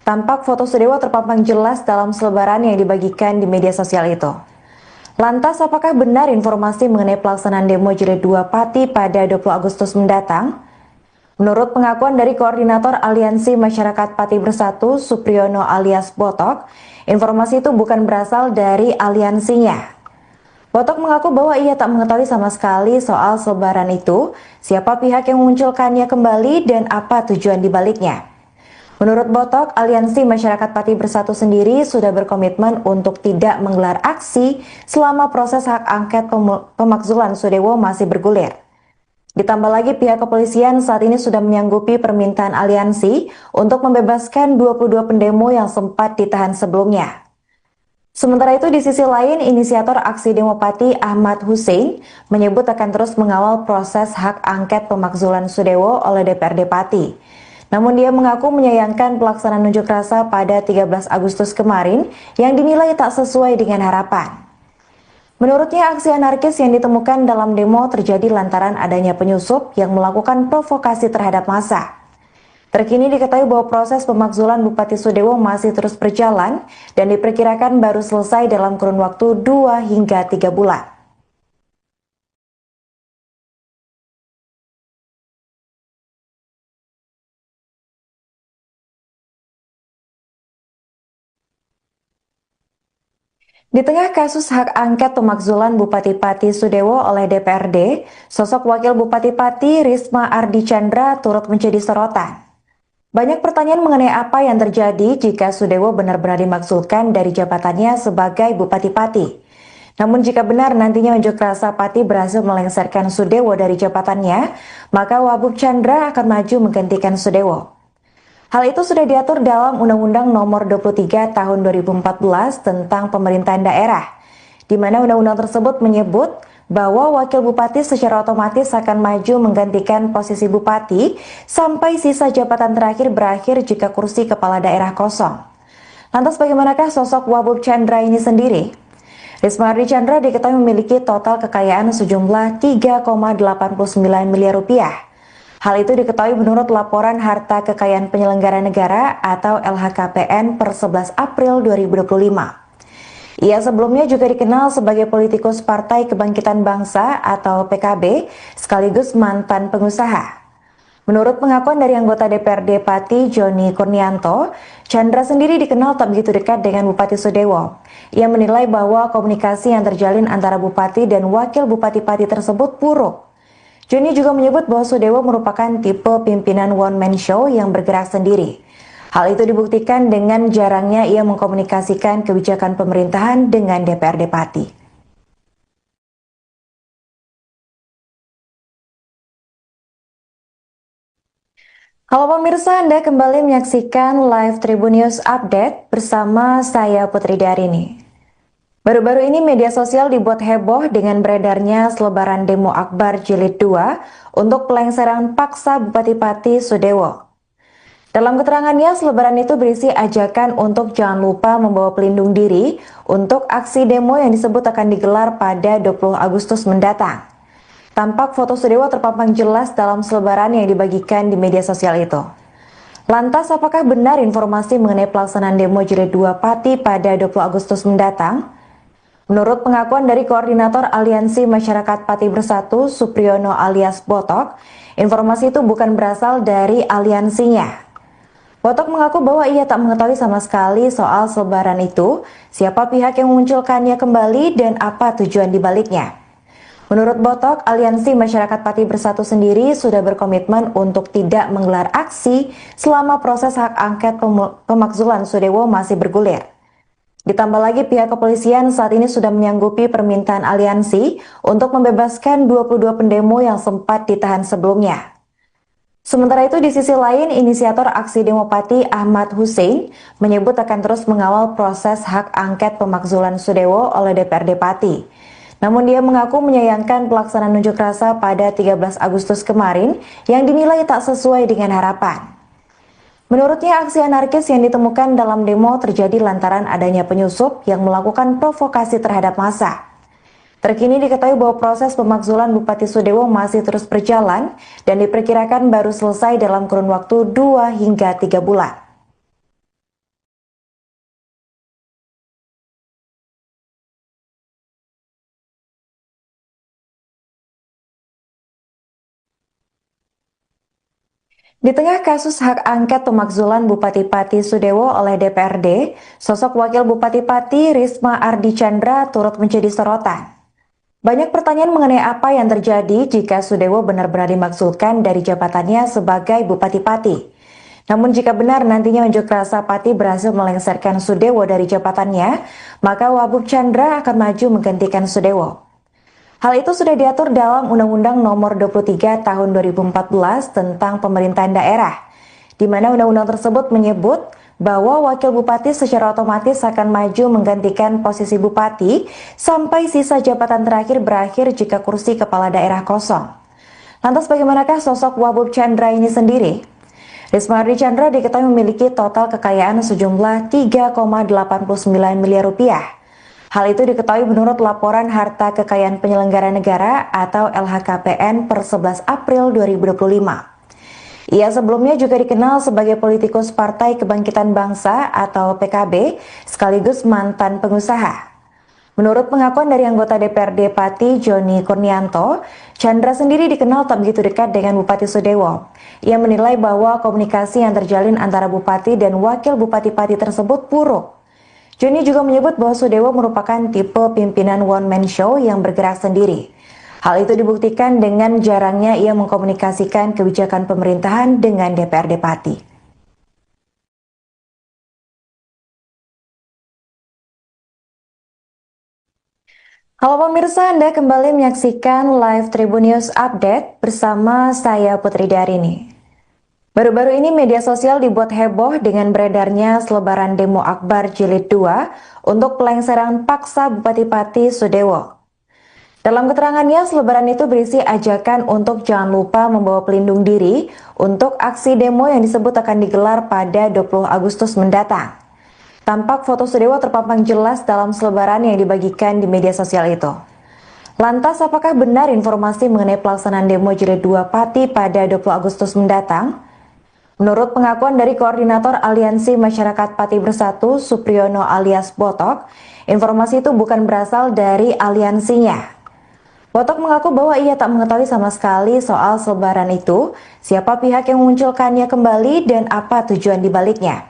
Tampak foto Sudewo terpampang jelas dalam selebaran yang dibagikan di media sosial itu. Lantas, apakah benar informasi mengenai pelaksanaan demo Jilid 2 Pati pada 20 Agustus mendatang? Menurut pengakuan dari Koordinator Aliansi Masyarakat Pati Bersatu, Supriyono alias Botok, informasi itu bukan berasal dari aliansinya. Botok mengaku bahwa ia tak mengetahui sama sekali soal selebaran itu, siapa pihak yang memunculkannya kembali, dan apa tujuan dibaliknya. Menurut Botok, Aliansi Masyarakat Pati Bersatu sendiri sudah berkomitmen untuk tidak menggelar aksi selama proses hak angket pemakzulan Sudewo masih bergulir. Ditambah lagi pihak kepolisian saat ini sudah menyanggupi permintaan aliansi untuk membebaskan 22 pendemo yang sempat ditahan sebelumnya. Sementara itu di sisi lain, inisiator aksi demo Pati Ahmad Hussein menyebut akan terus mengawal proses hak angket pemakzulan Sudewo oleh DPRD Pati. Namun dia mengaku menyayangkan pelaksanaan unjuk rasa pada 13 Agustus kemarin yang dinilai tak sesuai dengan harapan. Menurutnya aksi anarkis yang ditemukan dalam demo terjadi lantaran adanya penyusup yang melakukan provokasi terhadap massa. Terkini diketahui bahwa proses pemakzulan Bupati Sudewo masih terus berjalan dan diperkirakan baru selesai dalam kurun waktu 2 hingga 3 bulan. Di tengah kasus hak angket pemakzulan Bupati Pati Sudewo oleh DPRD, sosok Wakil Bupati Pati Risma Ardi Chandra turut menjadi sorotan. Banyak pertanyaan mengenai apa yang terjadi jika Sudewo benar-benar dimaksudkan dari jabatannya sebagai Bupati Pati. Namun jika benar nantinya unjuk rasa Pati berhasil melengsarkan Sudewo dari jabatannya, maka Wabub Chandra akan maju menggantikan Sudewo. Hal itu sudah diatur dalam Undang-Undang Nomor 23 Tahun 2014 tentang Pemerintahan Daerah, di mana undang-undang tersebut menyebut bahwa wakil bupati secara otomatis akan maju menggantikan posisi bupati sampai sisa jabatan terakhir berakhir jika kursi kepala daerah kosong. Lantas bagaimanakah sosok Wahbub Chandra ini sendiri? Risma Ardi Chandra diketahui memiliki total kekayaan sejumlah 3,89 miliar rupiah. Hal itu diketahui menurut laporan harta kekayaan penyelenggara negara atau LHKPN per 11 April 2025. Ia sebelumnya juga dikenal sebagai politikus Partai Kebangkitan Bangsa atau PKB, sekaligus mantan pengusaha. Menurut pengakuan dari anggota DPRD Pati Joni Kurnianto, Chandra sendiri dikenal tak begitu dekat dengan Bupati Sudewo. Ia menilai bahwa komunikasi yang terjalin antara Bupati dan Wakil Bupati Pati tersebut buruk. Joni juga menyebut bahwa Sudewo merupakan tipe pimpinan one-man show yang bergerak sendiri. Hal itu dibuktikan dengan jarangnya ia mengkomunikasikan kebijakan pemerintahan dengan DPRD Pati. Halo pemirsa, Anda kembali menyaksikan live Tribun News Update bersama saya Putri Darini. Baru-baru ini media sosial dibuat heboh dengan beredarnya selebaran demo Akbar Jilid 2 untuk pelengseran paksa Bupati Pati Sudewo. Dalam keterangannya, selebaran itu berisi ajakan untuk jangan lupa membawa pelindung diri untuk aksi demo yang disebut akan digelar pada 20 Agustus mendatang. Tampak foto Sudewo terpampang jelas dalam selebaran yang dibagikan di media sosial itu. Lantas, apakah benar informasi mengenai pelaksanaan demo Jilid 2 Pati pada 20 Agustus mendatang? Menurut pengakuan dari Koordinator Aliansi Masyarakat Pati Bersatu, Supriyono alias Botok, informasi itu bukan berasal dari aliansinya. Botok mengaku bahwa ia tak mengetahui sama sekali soal selebaran itu, siapa pihak yang memunculkannya kembali, dan apa tujuan dibaliknya. Menurut Botok, Aliansi Masyarakat Pati Bersatu sendiri sudah berkomitmen untuk tidak menggelar aksi selama proses hak angket pemakzulan Sudewo masih bergulir. Ditambah lagi pihak kepolisian saat ini sudah menyanggupi permintaan aliansi untuk membebaskan 22 pendemo yang sempat ditahan sebelumnya. Sementara itu di sisi lain, inisiator aksi demo Pati Ahmad Hussein menyebut akan terus mengawal proses hak angket pemakzulan Sudewo oleh DPRD Pati. Namun dia mengaku menyayangkan pelaksanaan unjuk rasa pada 13 Agustus kemarin yang dinilai tak sesuai dengan harapan. Menurutnya aksi anarkis yang ditemukan dalam demo terjadi lantaran adanya penyusup yang melakukan provokasi terhadap massa. Terkini diketahui bahwa proses pemakzulan Bupati Sudewo masih terus berjalan dan diperkirakan baru selesai dalam kurun waktu 2 hingga 3 bulan. Di tengah kasus hak angket pemakzulan Bupati Pati Sudewo oleh DPRD, sosok Wakil Bupati Pati Risma Ardi Chandra turut menjadi sorotan. Banyak pertanyaan mengenai apa yang terjadi jika Sudewo benar-benar dimaksudkan dari jabatannya sebagai Bupati Pati. Namun jika benar nantinya unjuk rasa Pati berhasil melengsarkan Sudewo dari jabatannya, maka Wahbub Chandra akan maju menggantikan Sudewo. Hal itu sudah diatur dalam Undang-Undang Nomor 23 Tahun 2014 tentang Pemerintahan Daerah, di mana undang-undang tersebut menyebut bahwa wakil bupati secara otomatis akan maju menggantikan posisi bupati sampai sisa jabatan terakhir berakhir jika kursi kepala daerah kosong. Lantas bagaimanakah sosok Wahbub Chandra ini sendiri? Risma Ardi Chandra diketahui memiliki total kekayaan sejumlah 3,89 miliar rupiah. Hal itu diketahui menurut laporan harta kekayaan penyelenggara negara atau LHKPN per 11 April 2025. Ia sebelumnya juga dikenal sebagai politikus Partai Kebangkitan Bangsa atau PKB, sekaligus mantan pengusaha. Menurut pengakuan dari anggota DPRD Pati Joni Kurnianto, Chandra sendiri dikenal tak begitu dekat dengan Bupati Sudewo. Ia menilai bahwa komunikasi yang terjalin antara Bupati dan Wakil Bupati Pati tersebut buruk. Joni juga menyebut bahwa Sudewo merupakan tipe pimpinan one-man show yang bergerak sendiri. Hal itu dibuktikan dengan jarangnya ia mengkomunikasikan kebijakan pemerintahan dengan DPRD Pati. Halo pemirsa, Anda kembali menyaksikan live Tribun News Update bersama saya Putri Darini. Baru-baru ini media sosial dibuat heboh dengan beredarnya selebaran demo Akbar Jilid 2 untuk pelengseran paksa Bupati Pati Sudewo. Dalam keterangannya, selebaran itu berisi ajakan untuk jangan lupa membawa pelindung diri untuk aksi demo yang disebut akan digelar pada 20 Agustus mendatang. Tampak foto Sudewo terpampang jelas dalam selebaran yang dibagikan di media sosial itu. Lantas, apakah benar informasi mengenai pelaksanaan demo Jilid 2 Pati pada 20 Agustus mendatang? Menurut pengakuan dari Koordinator Aliansi Masyarakat Pati Bersatu, Supriyono alias Botok, informasi itu bukan berasal dari aliansinya. Botok mengaku bahwa ia tak mengetahui sama sekali soal selebaran itu, siapa pihak yang memunculkannya kembali, dan apa tujuan dibaliknya.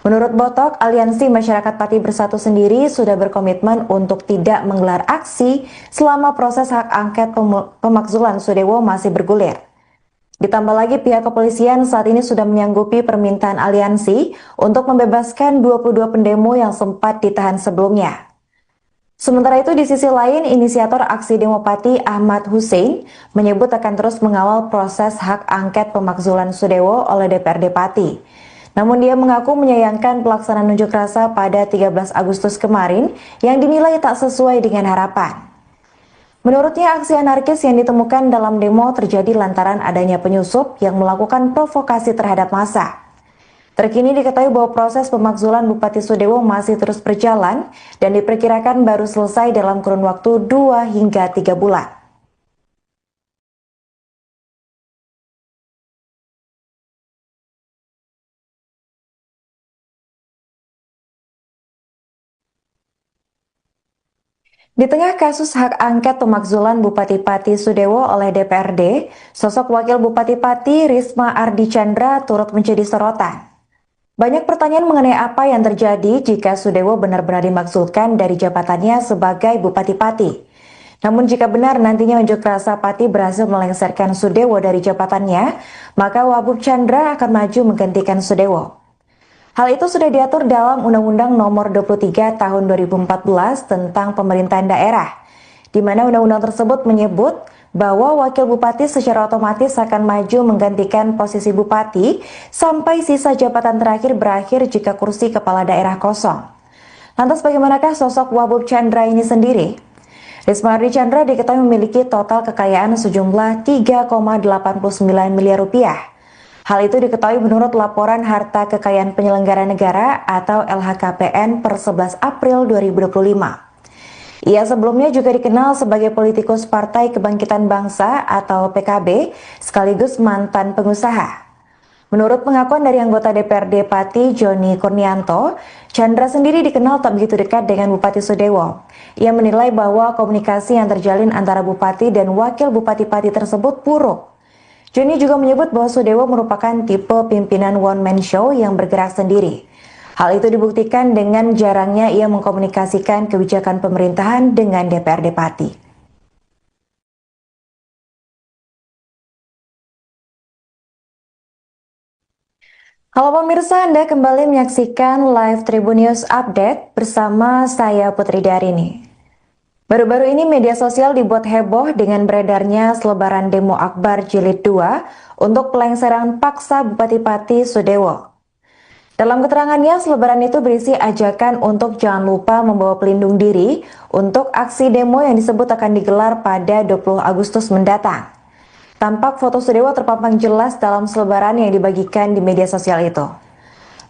Menurut Botok, Aliansi Masyarakat Pati Bersatu sendiri sudah berkomitmen untuk tidak menggelar aksi selama proses hak angket pemakzulan Sudewo masih bergulir. Ditambah lagi pihak kepolisian saat ini sudah menyanggupi permintaan aliansi untuk membebaskan 22 pendemo yang sempat ditahan sebelumnya. Sementara itu, di sisi lain, inisiator aksi demo Pati Ahmad Hussein menyebut akan terus mengawal proses hak angket pemakzulan Sudewo oleh DPRD Pati. Namun dia mengaku menyayangkan pelaksanaan unjuk rasa pada 13 Agustus kemarin yang dinilai tak sesuai dengan harapan. Menurutnya, aksi anarkis yang ditemukan dalam demo terjadi lantaran adanya penyusup yang melakukan provokasi terhadap massa. Terkini diketahui bahwa proses pemakzulan Bupati Sudewo masih terus berjalan dan diperkirakan baru selesai dalam kurun waktu 2 hingga 3 bulan. Di tengah kasus hak angket pemakzulan Bupati Pati Sudewo oleh DPRD, sosok Wakil Bupati Pati Risma Ardi Chandra turut menjadi sorotan. Banyak pertanyaan mengenai apa yang terjadi jika Sudewo benar-benar dimaksudkan dari jabatannya sebagai Bupati Pati. Namun jika benar nantinya unjuk rasa Pati berhasil melengsarkan Sudewo dari jabatannya, maka Wabub Chandra akan maju menggantikan Sudewo. Hal itu sudah diatur dalam Undang-Undang Nomor 23 Tahun 2014 tentang Pemerintahan Daerah, di mana undang-undang tersebut menyebut bahwa wakil bupati secara otomatis akan maju menggantikan posisi bupati sampai sisa jabatan terakhir berakhir jika kursi kepala daerah kosong. Lantas bagaimanakah sosok Wabub Chandra ini sendiri? Risma Ardi Chandra diketahui memiliki total kekayaan sejumlah 3,89 miliar rupiah. Hal itu diketahui menurut laporan harta kekayaan penyelenggara negara atau LHKPN per 11 April 2025. Ia sebelumnya juga dikenal sebagai politikus Partai Kebangkitan Bangsa atau PKB, sekaligus mantan pengusaha. Menurut pengakuan dari anggota DPRD Pati Joni Kurnianto, Chandra sendiri dikenal tak begitu dekat dengan Bupati Sudewo. Ia menilai bahwa komunikasi yang terjalin antara Bupati dan Wakil Bupati Pati tersebut buruk. Joni juga menyebut bahwa Sudewo merupakan tipe pimpinan one-man show yang bergerak sendiri. Hal itu dibuktikan dengan jarangnya ia mengkomunikasikan kebijakan pemerintahan dengan DPRD Pati. Halo pemirsa, Anda kembali menyaksikan live Tribun News Update bersama saya Putri Darini. Baru-baru ini media sosial dibuat heboh dengan beredarnya selebaran demo Akbar Jilid 2 untuk pelengseran paksa Bupati Pati Sudewo. Dalam keterangannya, selebaran itu berisi ajakan untuk jangan lupa membawa pelindung diri untuk aksi demo yang disebut akan digelar pada 20 Agustus mendatang. Tampak foto Sudewo terpampang jelas dalam selebaran yang dibagikan di media sosial itu.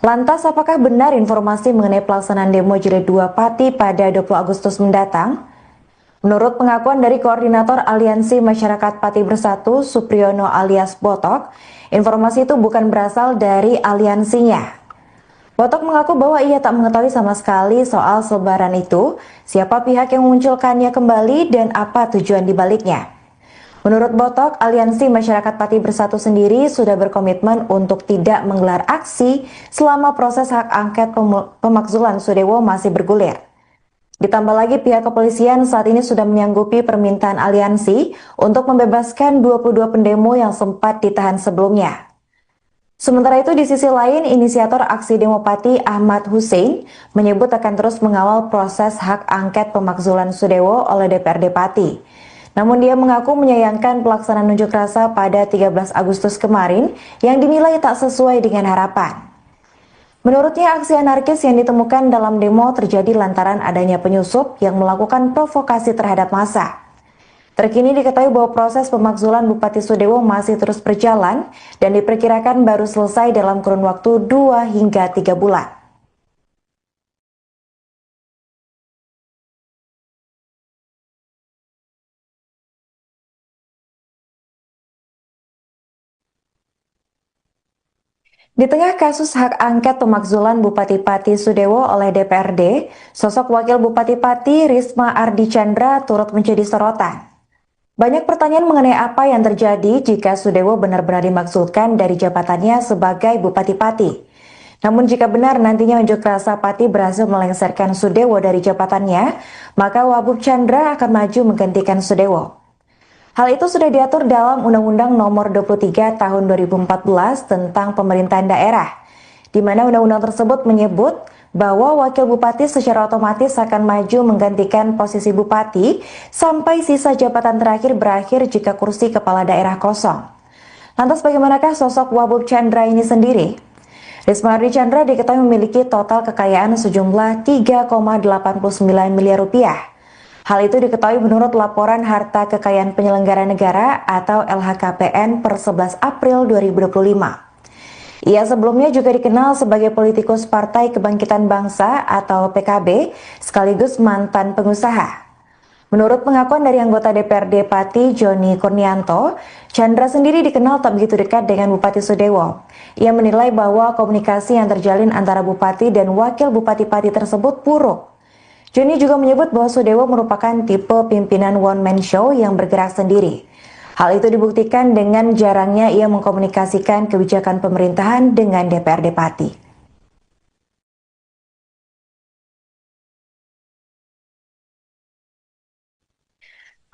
Lantas, apakah benar informasi mengenai pelaksanaan demo Jilid 2 Pati pada 20 Agustus mendatang? Menurut pengakuan dari Koordinator Aliansi Masyarakat Pati Bersatu, Supriyono alias Botok, informasi itu bukan berasal dari aliansinya. Botok mengaku bahwa ia tak mengetahui sama sekali soal selebaran itu, siapa pihak yang memunculkannya kembali, dan apa tujuan dibaliknya. Menurut Botok, Aliansi Masyarakat Pati Bersatu sendiri sudah berkomitmen untuk tidak menggelar aksi selama proses hak angket pemakzulan Sudewo masih bergulir. Ditambah lagi pihak kepolisian saat ini sudah menyanggupi permintaan aliansi untuk membebaskan 22 pendemo yang sempat ditahan sebelumnya. Sementara itu, di sisi lain, inisiator aksi demo Pati Ahmad Hussein menyebut akan terus mengawal proses hak angket pemakzulan Sudewo oleh DPRD Pati. Namun dia mengaku menyayangkan pelaksanaan unjuk rasa pada 13 Agustus kemarin yang dinilai tak sesuai dengan harapan. Menurutnya, aksi anarkis yang ditemukan dalam demo terjadi lantaran adanya penyusup yang melakukan provokasi terhadap massa. Terkini diketahui bahwa proses pemakzulan Bupati Sudewo masih terus berjalan dan diperkirakan baru selesai dalam kurun waktu 2 hingga 3 bulan. Di tengah kasus hak angket pemakzulan Bupati Pati Sudewo oleh DPRD, sosok Wakil Bupati Pati Risma Ardi Chandra turut menjadi sorotan. Banyak pertanyaan mengenai apa yang terjadi jika Sudewo benar-benar dimaksudkan dari jabatannya sebagai Bupati Pati. Namun jika benar nantinya unjuk rasa Pati berhasil melengsarkan Sudewo dari jabatannya, maka Wabub Chandra akan maju menggantikan Sudewo. Hal itu sudah diatur dalam Undang-Undang Nomor 23 Tahun 2014 tentang Pemerintahan Daerah, di mana undang-undang tersebut menyebut bahwa wakil bupati secara otomatis akan maju menggantikan posisi bupati sampai sisa jabatan terakhir berakhir jika kursi kepala daerah kosong. Lantas bagaimanakah sosok Wabub Chandra ini sendiri? Risma Ardi Chandra diketahui memiliki total kekayaan sejumlah 3,89 miliar rupiah. Hal itu diketahui menurut laporan harta kekayaan penyelenggara negara atau LHKPN per 11 April 2025. Ia sebelumnya juga dikenal sebagai politikus Partai Kebangkitan Bangsa atau PKB sekaligus mantan pengusaha. Menurut pengakuan dari anggota DPRD Pati Joni Kurnianto, Chandra sendiri dikenal tak begitu dekat dengan Bupati Sudewo. Ia menilai bahwa komunikasi yang terjalin antara Bupati dan Wakil Bupati Pati tersebut buruk. Joni juga menyebut bahwa Sudewo merupakan tipe pimpinan one-man show yang bergerak sendiri. Hal itu dibuktikan dengan jarangnya ia mengkomunikasikan kebijakan pemerintahan dengan DPRD Pati.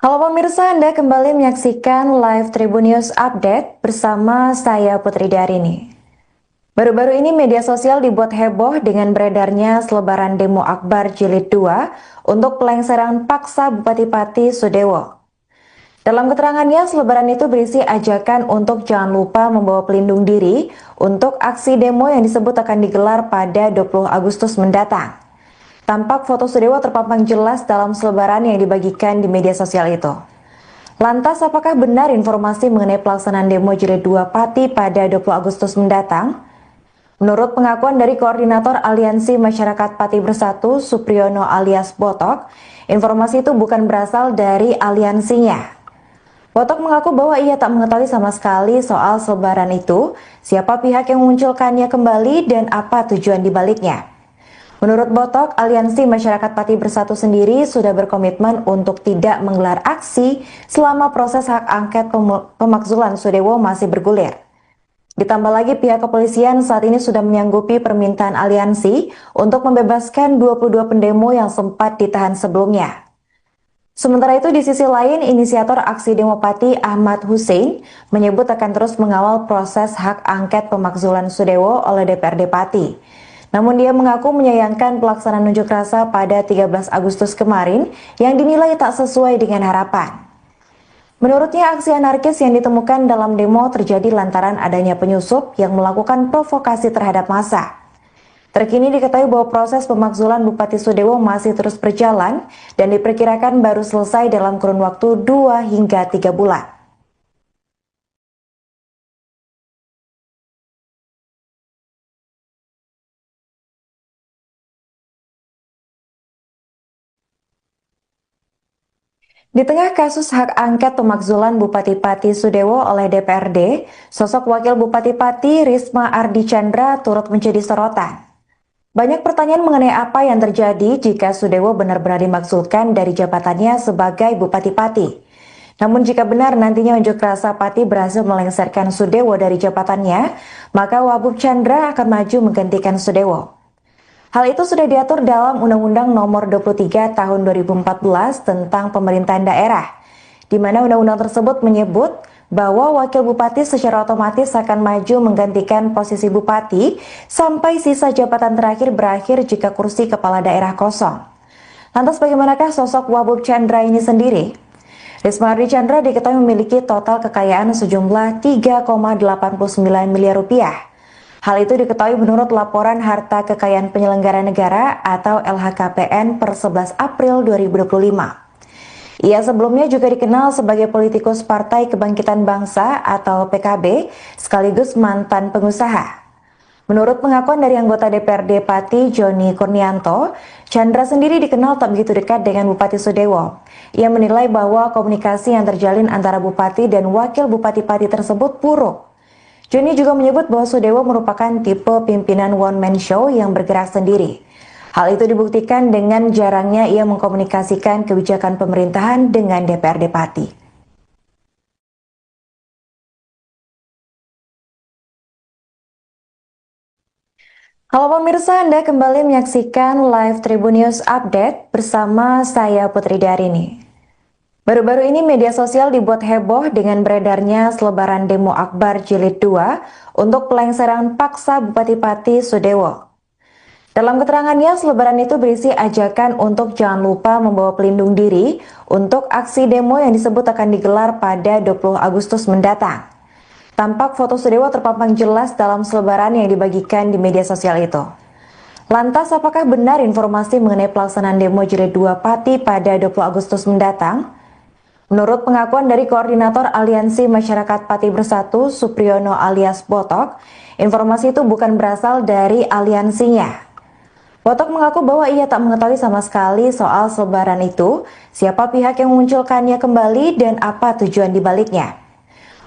Halo pemirsa, Anda kembali menyaksikan live Tribun News Update bersama saya Putri Darini. Baru-baru ini media sosial dibuat heboh dengan beredarnya selebaran demo Akbar Jilid 2 untuk pelengseran paksa Bupati Pati Sudewo. Dalam keterangannya, selebaran itu berisi ajakan untuk jangan lupa membawa pelindung diri untuk aksi demo yang disebut akan digelar pada 20 Agustus mendatang. Tampak foto Sudewo terpampang jelas dalam selebaran yang dibagikan di media sosial itu. Lantas, apakah benar informasi mengenai pelaksanaan demo Jilid 2 Pati pada 20 Agustus mendatang? Menurut pengakuan dari Koordinator Aliansi Masyarakat Pati Bersatu, Supriyono alias Botok, informasi itu bukan berasal dari aliansinya. Botok mengaku bahwa ia tak mengetahui sama sekali soal selebaran itu, siapa pihak yang memunculkannya kembali, dan apa tujuan dibaliknya. Menurut Botok, Aliansi Masyarakat Pati Bersatu sendiri sudah berkomitmen untuk tidak menggelar aksi selama proses hak angket pemakzulan Sudewo masih bergulir. Ditambah lagi pihak kepolisian saat ini sudah menyanggupi permintaan aliansi untuk membebaskan 22 pendemo yang sempat ditahan sebelumnya. Sementara itu di sisi lain, inisiator aksi demo Pati Ahmad Hussein menyebut akan terus mengawal proses hak angket pemakzulan Sudewo oleh DPRD Pati. Namun dia mengaku menyayangkan pelaksanaan unjuk rasa pada 13 Agustus kemarin yang dinilai tak sesuai dengan harapan. Menurutnya, aksi anarkis yang ditemukan dalam demo terjadi lantaran adanya penyusup yang melakukan provokasi terhadap massa. Terkini diketahui bahwa proses pemakzulan Bupati Sudewo masih terus berjalan dan diperkirakan baru selesai dalam kurun waktu 2 hingga 3 bulan. Di tengah kasus hak angket pemakzulan Bupati Pati Sudewo oleh DPRD, sosok Wakil Bupati Pati Risma Ardi Chandra turut menjadi sorotan. Banyak pertanyaan mengenai apa yang terjadi jika Sudewo benar-benar dimaksudkan dari jabatannya sebagai Bupati Pati. Namun jika benar nantinya unjuk rasa Pati berhasil melengsarkan Sudewo dari jabatannya, maka Wabub Chandra akan maju menggantikan Sudewo. Hal itu sudah diatur dalam Undang-Undang Nomor 23 Tahun 2014 tentang Pemerintahan Daerah, di mana undang-undang tersebut menyebut bahwa wakil bupati secara otomatis akan maju menggantikan posisi bupati sampai sisa jabatan terakhir berakhir jika kursi kepala daerah kosong. Lantas bagaimanakah sosok Wabub Chandra ini sendiri? Risma Ardi Chandra diketahui memiliki total kekayaan sejumlah 3,89 miliar rupiah. Hal itu diketahui menurut laporan harta kekayaan penyelenggara negara atau LHKPN per 11 April 2025. Ia sebelumnya juga dikenal sebagai politikus Partai Kebangkitan Bangsa atau PKB, sekaligus mantan pengusaha. Menurut pengakuan dari anggota DPRD Pati Joni Kurnianto, Chandra sendiri dikenal tak begitu dekat dengan Bupati Sudewo. Ia menilai bahwa komunikasi yang terjalin antara Bupati dan Wakil Bupati Pati tersebut buruk. Joni juga menyebut bahwa Sudewo merupakan tipe pimpinan one-man show yang bergerak sendiri. Hal itu dibuktikan dengan jarangnya ia mengkomunikasikan kebijakan pemerintahan dengan DPRD Pati. Halo pemirsa, Anda kembali menyaksikan live Tribun News Update bersama saya Putri Darini. Baru-baru ini media sosial dibuat heboh dengan beredarnya selebaran demo Akbar Jilid 2 untuk pelengseran paksa Bupati Pati Sudewo. Dalam keterangannya, selebaran itu berisi ajakan untuk jangan lupa membawa pelindung diri untuk aksi demo yang disebut akan digelar pada 20 Agustus mendatang. Tampak foto Sudewo terpampang jelas dalam selebaran yang dibagikan di media sosial itu. Lantas, apakah benar informasi mengenai pelaksanaan demo Jilid 2 Pati pada 20 Agustus mendatang? Menurut pengakuan dari Koordinator Aliansi Masyarakat Pati Bersatu, Supriyono alias Botok, informasi itu bukan berasal dari aliansinya. Botok mengaku bahwa ia tak mengetahui sama sekali soal selebaran itu, siapa pihak yang memunculkannya kembali, dan apa tujuan dibaliknya.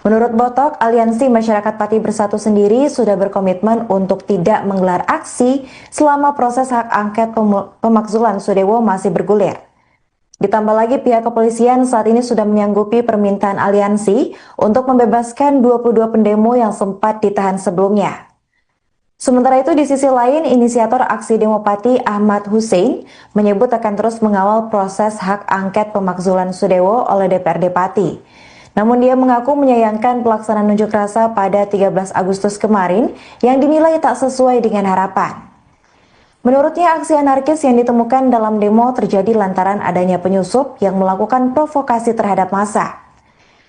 Menurut Botok, Aliansi Masyarakat Pati Bersatu sendiri sudah berkomitmen untuk tidak menggelar aksi selama proses hak angket pemakzulan Sudewo masih bergulir. Ditambah lagi pihak kepolisian saat ini sudah menyanggupi permintaan aliansi untuk membebaskan 22 pendemo yang sempat ditahan sebelumnya. Sementara itu, di sisi lain, inisiator aksi demo Pati Ahmad Hussein menyebut akan terus mengawal proses hak angket pemakzulan Sudewo oleh DPRD Pati. Namun dia mengaku menyayangkan pelaksanaan unjuk rasa pada 13 Agustus kemarin yang dinilai tak sesuai dengan harapan. Menurutnya, aksi anarkis yang ditemukan dalam demo terjadi lantaran adanya penyusup yang melakukan provokasi terhadap massa.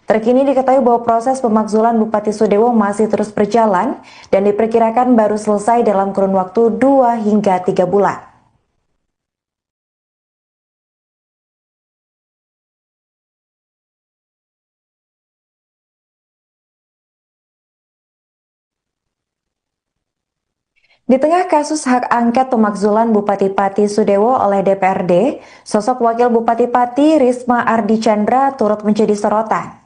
Terkini diketahui bahwa proses pemakzulan Bupati Sudewo masih terus berjalan dan diperkirakan baru selesai dalam kurun waktu 2 hingga 3 bulan. Di tengah kasus hak angket pemakzulan Bupati Pati Sudewo oleh DPRD, sosok Wakil Bupati Pati Risma Ardi Chandra turut menjadi sorotan.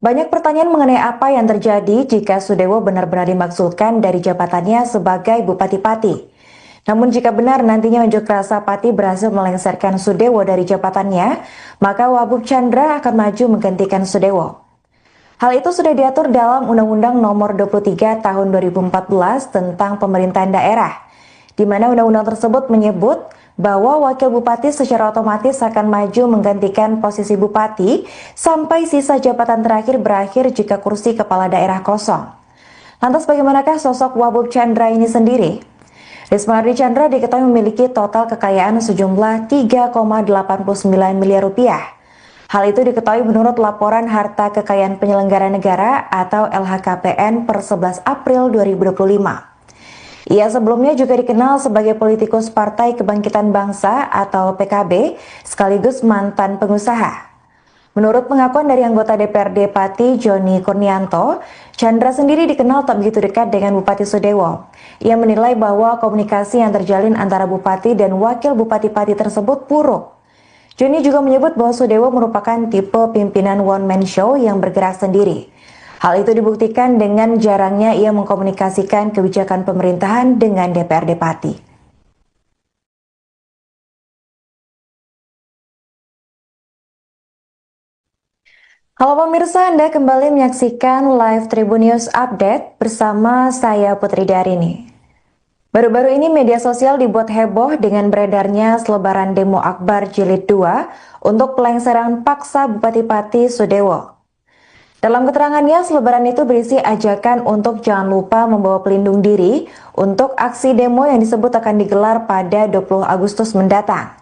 Banyak pertanyaan mengenai apa yang terjadi jika Sudewo benar-benar dimaksudkan dari jabatannya sebagai Bupati Pati. Namun jika benar nantinya unjuk rasa Pati berhasil melengsarkan Sudewo dari jabatannya, maka Wabub Chandra akan maju menggantikan Sudewo. Hal itu sudah diatur dalam Undang-Undang Nomor 23 Tahun 2014 tentang Pemerintahan Daerah, di mana undang-undang tersebut menyebut bahwa wakil bupati secara otomatis akan maju menggantikan posisi bupati sampai sisa jabatan terakhir berakhir jika kursi kepala daerah kosong. Lantas bagaimanakah sosok Wabub Chandra ini sendiri? Risma Ardi Chandra diketahui memiliki total kekayaan sejumlah 3,89 miliar rupiah. Hal itu diketahui menurut laporan harta kekayaan penyelenggara negara atau LHKPN per 11 April 2025. Ia sebelumnya juga dikenal sebagai politikus Partai Kebangkitan Bangsa atau PKB, sekaligus mantan pengusaha. Menurut pengakuan dari anggota DPRD Pati Joni Kurnianto, Chandra sendiri dikenal tak begitu dekat dengan Bupati Sudewo. Ia menilai bahwa komunikasi yang terjalin antara Bupati dan Wakil Bupati Pati tersebut buruk. Joni juga menyebut bahwa Sudewo merupakan tipe pimpinan one-man show yang bergerak sendiri. Hal itu dibuktikan dengan jarangnya ia mengkomunikasikan kebijakan pemerintahan dengan DPRD Pati. Halo pemirsa, Anda kembali menyaksikan live Tribun News Update bersama saya Putri Darini. Baru-baru ini media sosial dibuat heboh dengan beredarnya selebaran demo Akbar Jilid 2 untuk pelengseran paksa Bupati Pati Sudewo. Dalam keterangannya, selebaran itu berisi ajakan untuk jangan lupa membawa pelindung diri untuk aksi demo yang disebut akan digelar pada 20 Agustus mendatang.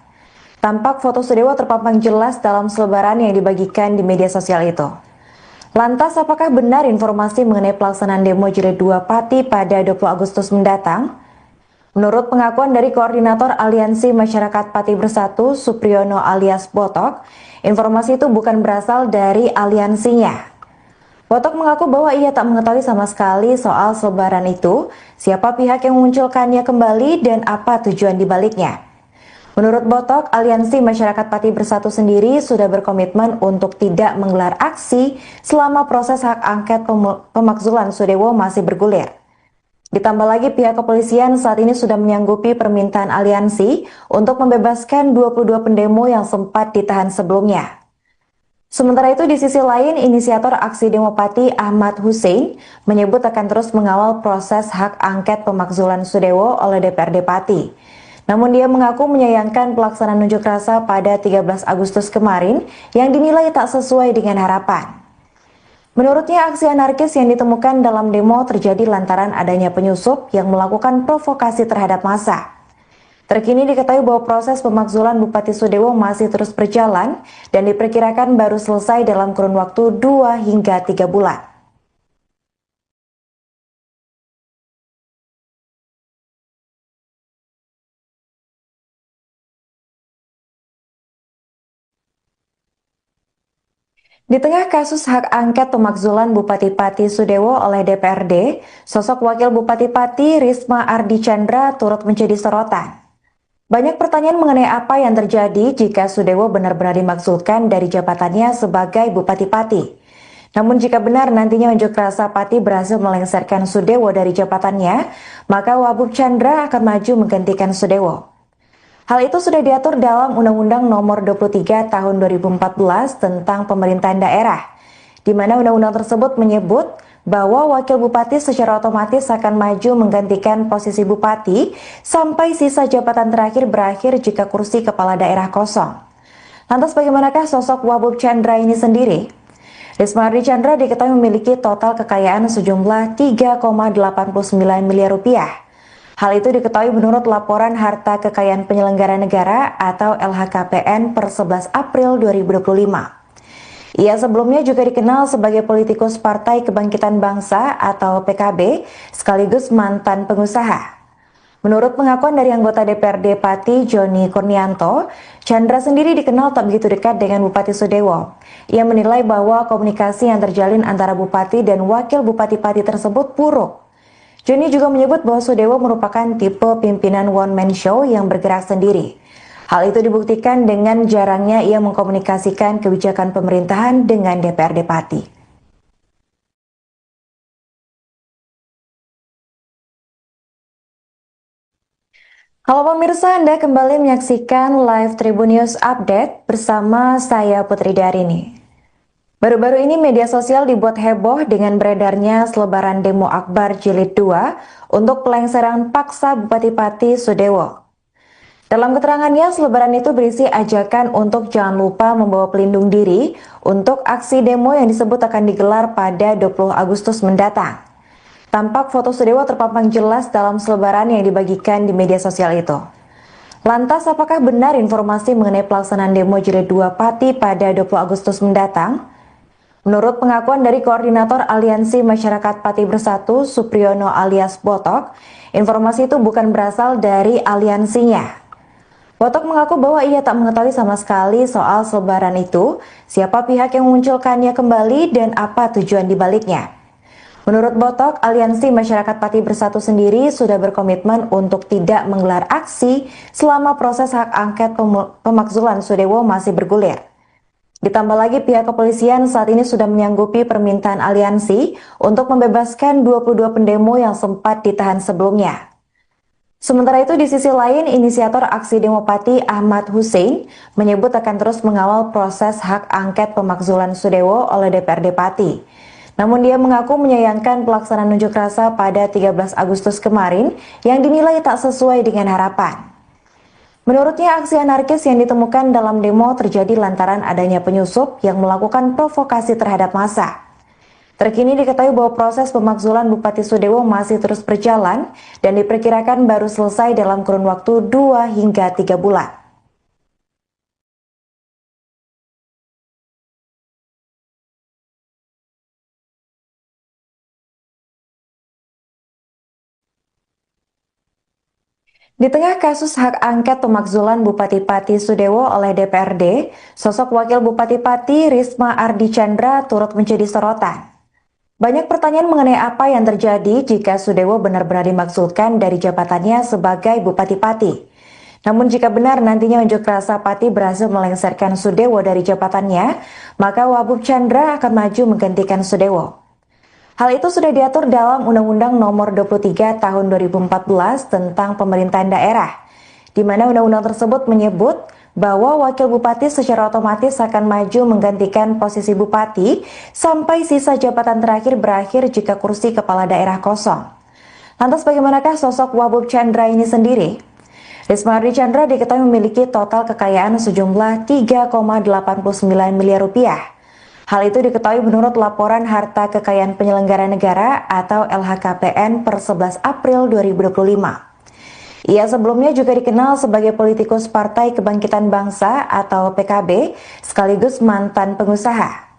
Tampak foto Sudewo terpampang jelas dalam selebaran yang dibagikan di media sosial itu. Lantas, apakah benar informasi mengenai pelaksanaan demo Jilid 2 Pati pada 20 Agustus mendatang? Menurut pengakuan dari Koordinator Aliansi Masyarakat Pati Bersatu, Supriyono alias Botok, informasi itu bukan berasal dari aliansinya. Botok mengaku bahwa ia tak mengetahui sama sekali soal selebaran itu, siapa pihak yang memunculkannya kembali, dan apa tujuan dibaliknya. Menurut Botok, Aliansi Masyarakat Pati Bersatu sendiri sudah berkomitmen untuk tidak menggelar aksi selama proses hak angket pemakzulan Sudewo masih bergulir. Ditambah lagi pihak kepolisian saat ini sudah menyanggupi permintaan aliansi untuk membebaskan 22 pendemo yang sempat ditahan sebelumnya. Sementara itu di sisi lain, inisiator aksi demo Pati Ahmad Hussein menyebut akan terus mengawal proses hak angket pemakzulan Sudewo oleh DPRD Pati. Namun dia mengaku menyayangkan pelaksanaan unjuk rasa pada 13 Agustus kemarin yang dinilai tak sesuai dengan harapan. Menurutnya, aksi anarkis yang ditemukan dalam demo terjadi lantaran adanya penyusup yang melakukan provokasi terhadap massa. Terkini diketahui bahwa proses pemakzulan Bupati Sudewo masih terus berjalan dan diperkirakan baru selesai dalam kurun waktu 2 hingga 3 bulan. Di tengah kasus hak angket pemakzulan Bupati Pati Sudewo oleh DPRD, sosok Wakil Bupati Pati Risma Ardi Chandra turut menjadi sorotan. Banyak pertanyaan mengenai apa yang terjadi jika Sudewo benar-benar dimaksudkan dari jabatannya sebagai Bupati Pati. Namun jika benar nantinya unjuk rasa Pati berhasil melengsarkan Sudewo dari jabatannya, maka Wabub Chandra akan maju menggantikan Sudewo. Hal itu sudah diatur dalam Undang-Undang Nomor 23 Tahun 2014 tentang Pemerintahan Daerah, di mana undang-undang tersebut menyebut bahwa wakil bupati secara otomatis akan maju menggantikan posisi bupati sampai sisa jabatan terakhir berakhir jika kursi kepala daerah kosong. Lantas bagaimanakah sosok Wabub Chandra ini sendiri? Risma Ardi Chandra diketahui memiliki total kekayaan sejumlah 3,89 miliar rupiah. Hal itu diketahui menurut laporan harta kekayaan penyelenggara negara atau LHKPN per 11 April 2025. Ia sebelumnya juga dikenal sebagai politikus Partai Kebangkitan Bangsa atau PKB sekaligus mantan pengusaha. Menurut pengakuan dari anggota DPRD Pati Joni Kurnianto, Chandra sendiri dikenal tak begitu dekat dengan Bupati Sudewo. Ia menilai bahwa komunikasi yang terjalin antara Bupati dan Wakil Bupati Pati tersebut buruk. Joni juga menyebut bahwa Sudewo merupakan tipe pimpinan one-man show yang bergerak sendiri. Hal itu dibuktikan dengan jarangnya ia mengkomunikasikan kebijakan pemerintahan dengan DPRD Pati. Halo pemirsa, Anda kembali menyaksikan live Tribun News Update bersama saya Putri Darini. Baru-baru ini media sosial dibuat heboh dengan beredarnya selebaran demo Akbar Jilid 2 untuk pelengseran paksa Bupati Pati Sudewo. Dalam keterangannya, selebaran itu berisi ajakan untuk jangan lupa membawa pelindung diri untuk aksi demo yang disebut akan digelar pada 20 Agustus mendatang. Tampak foto Sudewo terpampang jelas dalam selebaran yang dibagikan di media sosial itu. Lantas, apakah benar informasi mengenai pelaksanaan demo Jilid 2 Pati pada 20 Agustus mendatang? Menurut pengakuan dari Koordinator Aliansi Masyarakat Pati Bersatu, Supriyono alias Botok, informasi itu bukan berasal dari aliansinya. Botok mengaku bahwa ia tak mengetahui sama sekali soal selebaran itu, siapa pihak yang memunculkannya kembali, dan apa tujuan dibaliknya. Menurut Botok, Aliansi Masyarakat Pati Bersatu sendiri sudah berkomitmen untuk tidak menggelar aksi selama proses hak angket pemakzulan Sudewo masih bergulir. Ditambah lagi pihak kepolisian saat ini sudah menyanggupi permintaan aliansi untuk membebaskan 22 pendemo yang sempat ditahan sebelumnya. Sementara itu di sisi lain, inisiator aksi demo Pati Ahmad Hussein menyebut akan terus mengawal proses hak angket pemakzulan Sudewo oleh DPRD Pati. Namun dia mengaku menyayangkan pelaksanaan unjuk rasa pada 13 Agustus kemarin yang dinilai tak sesuai dengan harapan. Menurutnya, aksi anarkis yang ditemukan dalam demo terjadi lantaran adanya penyusup yang melakukan provokasi terhadap massa. Terkini diketahui bahwa proses pemakzulan Bupati Sudewo masih terus berjalan dan diperkirakan baru selesai dalam kurun waktu 2 hingga 3 bulan. Di tengah kasus hak angket pemakzulan Bupati Pati Sudewo oleh DPRD, sosok Wakil Bupati Pati Risma Ardi Chandra turut menjadi sorotan. Banyak pertanyaan mengenai apa yang terjadi jika Sudewo benar-benar dimaksudkan dari jabatannya sebagai Bupati Pati. Namun jika benar nantinya unjuk rasa Pati berhasil melengsarkan Sudewo dari jabatannya, maka Wabub Chandra akan maju menggantikan Sudewo. Hal itu sudah diatur dalam Undang-Undang Nomor 23 Tahun 2014 tentang Pemerintahan Daerah, di mana undang-undang tersebut menyebut bahwa wakil bupati secara otomatis akan maju menggantikan posisi bupati sampai sisa jabatan terakhir berakhir jika kursi kepala daerah kosong. Lantas bagaimanakah sosok Wabub Chandra ini sendiri? Risma Ardi Chandra diketahui memiliki total kekayaan sejumlah 3,89 miliar rupiah. Hal itu diketahui menurut laporan harta kekayaan penyelenggara negara atau LHKPN per 11 April 2025. Ia sebelumnya juga dikenal sebagai politikus Partai Kebangkitan Bangsa atau PKB sekaligus mantan pengusaha.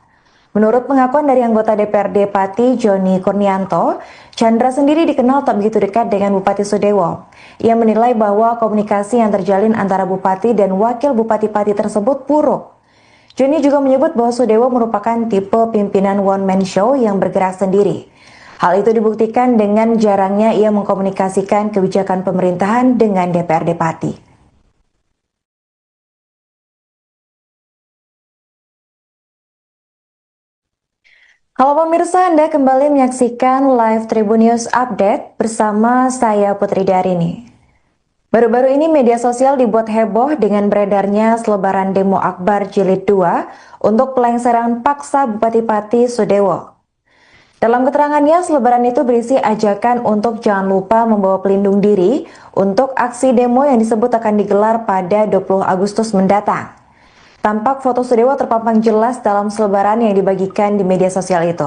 Menurut pengakuan dari anggota DPRD Pati Joni Kurnianto, Chandra sendiri dikenal tak begitu dekat dengan Bupati Sudewo. Ia menilai bahwa komunikasi yang terjalin antara Bupati dan Wakil Bupati Pati tersebut buruk. Joni juga menyebut bahwa Sudewo merupakan tipe pimpinan one-man show yang bergerak sendiri. Hal itu dibuktikan dengan jarangnya ia mengkomunikasikan kebijakan pemerintahan dengan DPRD Pati. Halo pemirsa, Anda kembali menyaksikan live Tribun News Update bersama saya Putri Darini. Baru-baru ini media sosial dibuat heboh dengan beredarnya selebaran demo Akbar Jilid 2 untuk pelengseran paksa Bupati Pati Sudewo. Dalam keterangannya, selebaran itu berisi ajakan untuk jangan lupa membawa pelindung diri untuk aksi demo yang disebut akan digelar pada 20 Agustus mendatang. Tampak foto Sudewo terpampang jelas dalam selebaran yang dibagikan di media sosial itu.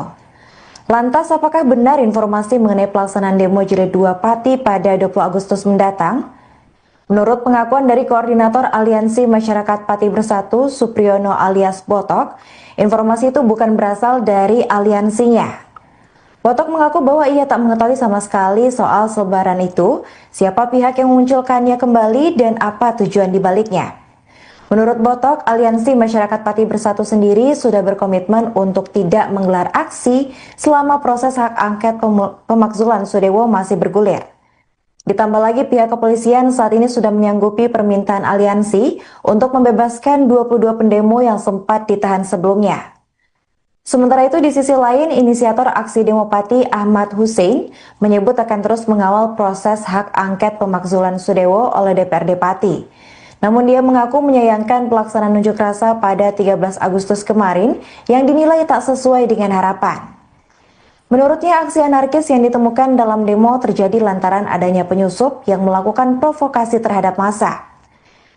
Lantas, apakah benar informasi mengenai pelaksanaan demo Jilid 2 Pati pada 20 Agustus mendatang? Menurut pengakuan dari Koordinator Aliansi Masyarakat Pati Bersatu, Supriyono alias Botok, informasi itu bukan berasal dari aliansinya. Botok mengaku bahwa ia tak mengetahui sama sekali soal selebaran itu, siapa pihak yang memunculkannya kembali, dan apa tujuan dibaliknya. Menurut Botok, Aliansi Masyarakat Pati Bersatu sendiri sudah berkomitmen untuk tidak menggelar aksi selama proses hak angket pemakzulan Sudewo masih bergulir. Ditambah lagi pihak kepolisian saat ini sudah menyanggupi permintaan aliansi untuk membebaskan 22 pendemo yang sempat ditahan sebelumnya. Sementara itu di sisi lain, inisiator aksi demo Pati Ahmad Hussein menyebut akan terus mengawal proses hak angket pemakzulan Sudewo oleh DPRD Pati. Namun dia mengaku menyayangkan pelaksanaan unjuk rasa pada 13 Agustus kemarin yang dinilai tak sesuai dengan harapan. Menurutnya, aksi anarkis yang ditemukan dalam demo terjadi lantaran adanya penyusup yang melakukan provokasi terhadap massa.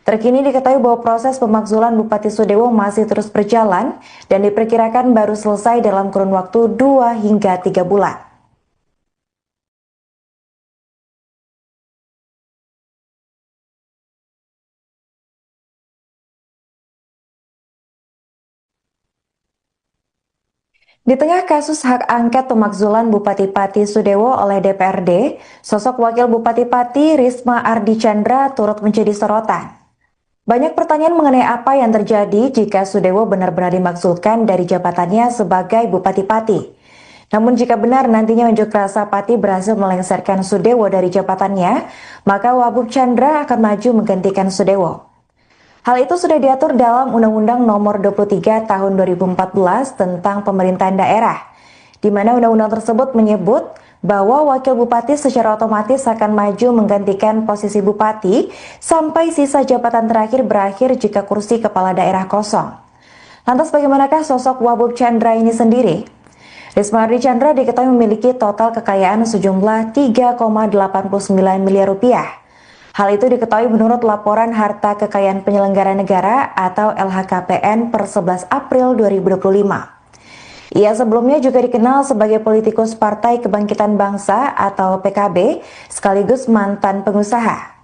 Terkini diketahui bahwa proses pemakzulan Bupati Sudewo masih terus berjalan dan diperkirakan baru selesai dalam kurun waktu 2 hingga 3 bulan. Di tengah kasus hak angket pemakzulan Bupati Pati Sudewo oleh DPRD, sosok Wakil Bupati Pati Risma Ardi Chandra turut menjadi sorotan. Banyak pertanyaan mengenai apa yang terjadi jika Sudewo benar-benar dimaksudkan dari jabatannya sebagai Bupati Pati. Namun jika benar nantinya unjuk rasa Pati berhasil melengsarkan Sudewo dari jabatannya, maka Wabub Chandra akan maju menggantikan Sudewo. Hal itu sudah diatur dalam Undang-Undang Nomor 23 Tahun 2014 tentang Pemerintahan Daerah, di mana undang-undang tersebut menyebut bahwa wakil bupati secara otomatis akan maju menggantikan posisi bupati sampai sisa jabatan terakhir berakhir jika kursi kepala daerah kosong. Lantas bagaimanakah sosok Wabub Chandra ini sendiri? Risma Ardi Chandra diketahui memiliki total kekayaan sejumlah 3,89 miliar rupiah. Hal itu diketahui menurut laporan harta kekayaan penyelenggara negara atau LHKPN per 11 April 2025. Ia sebelumnya juga dikenal sebagai politikus Partai Kebangkitan Bangsa atau PKB sekaligus mantan pengusaha.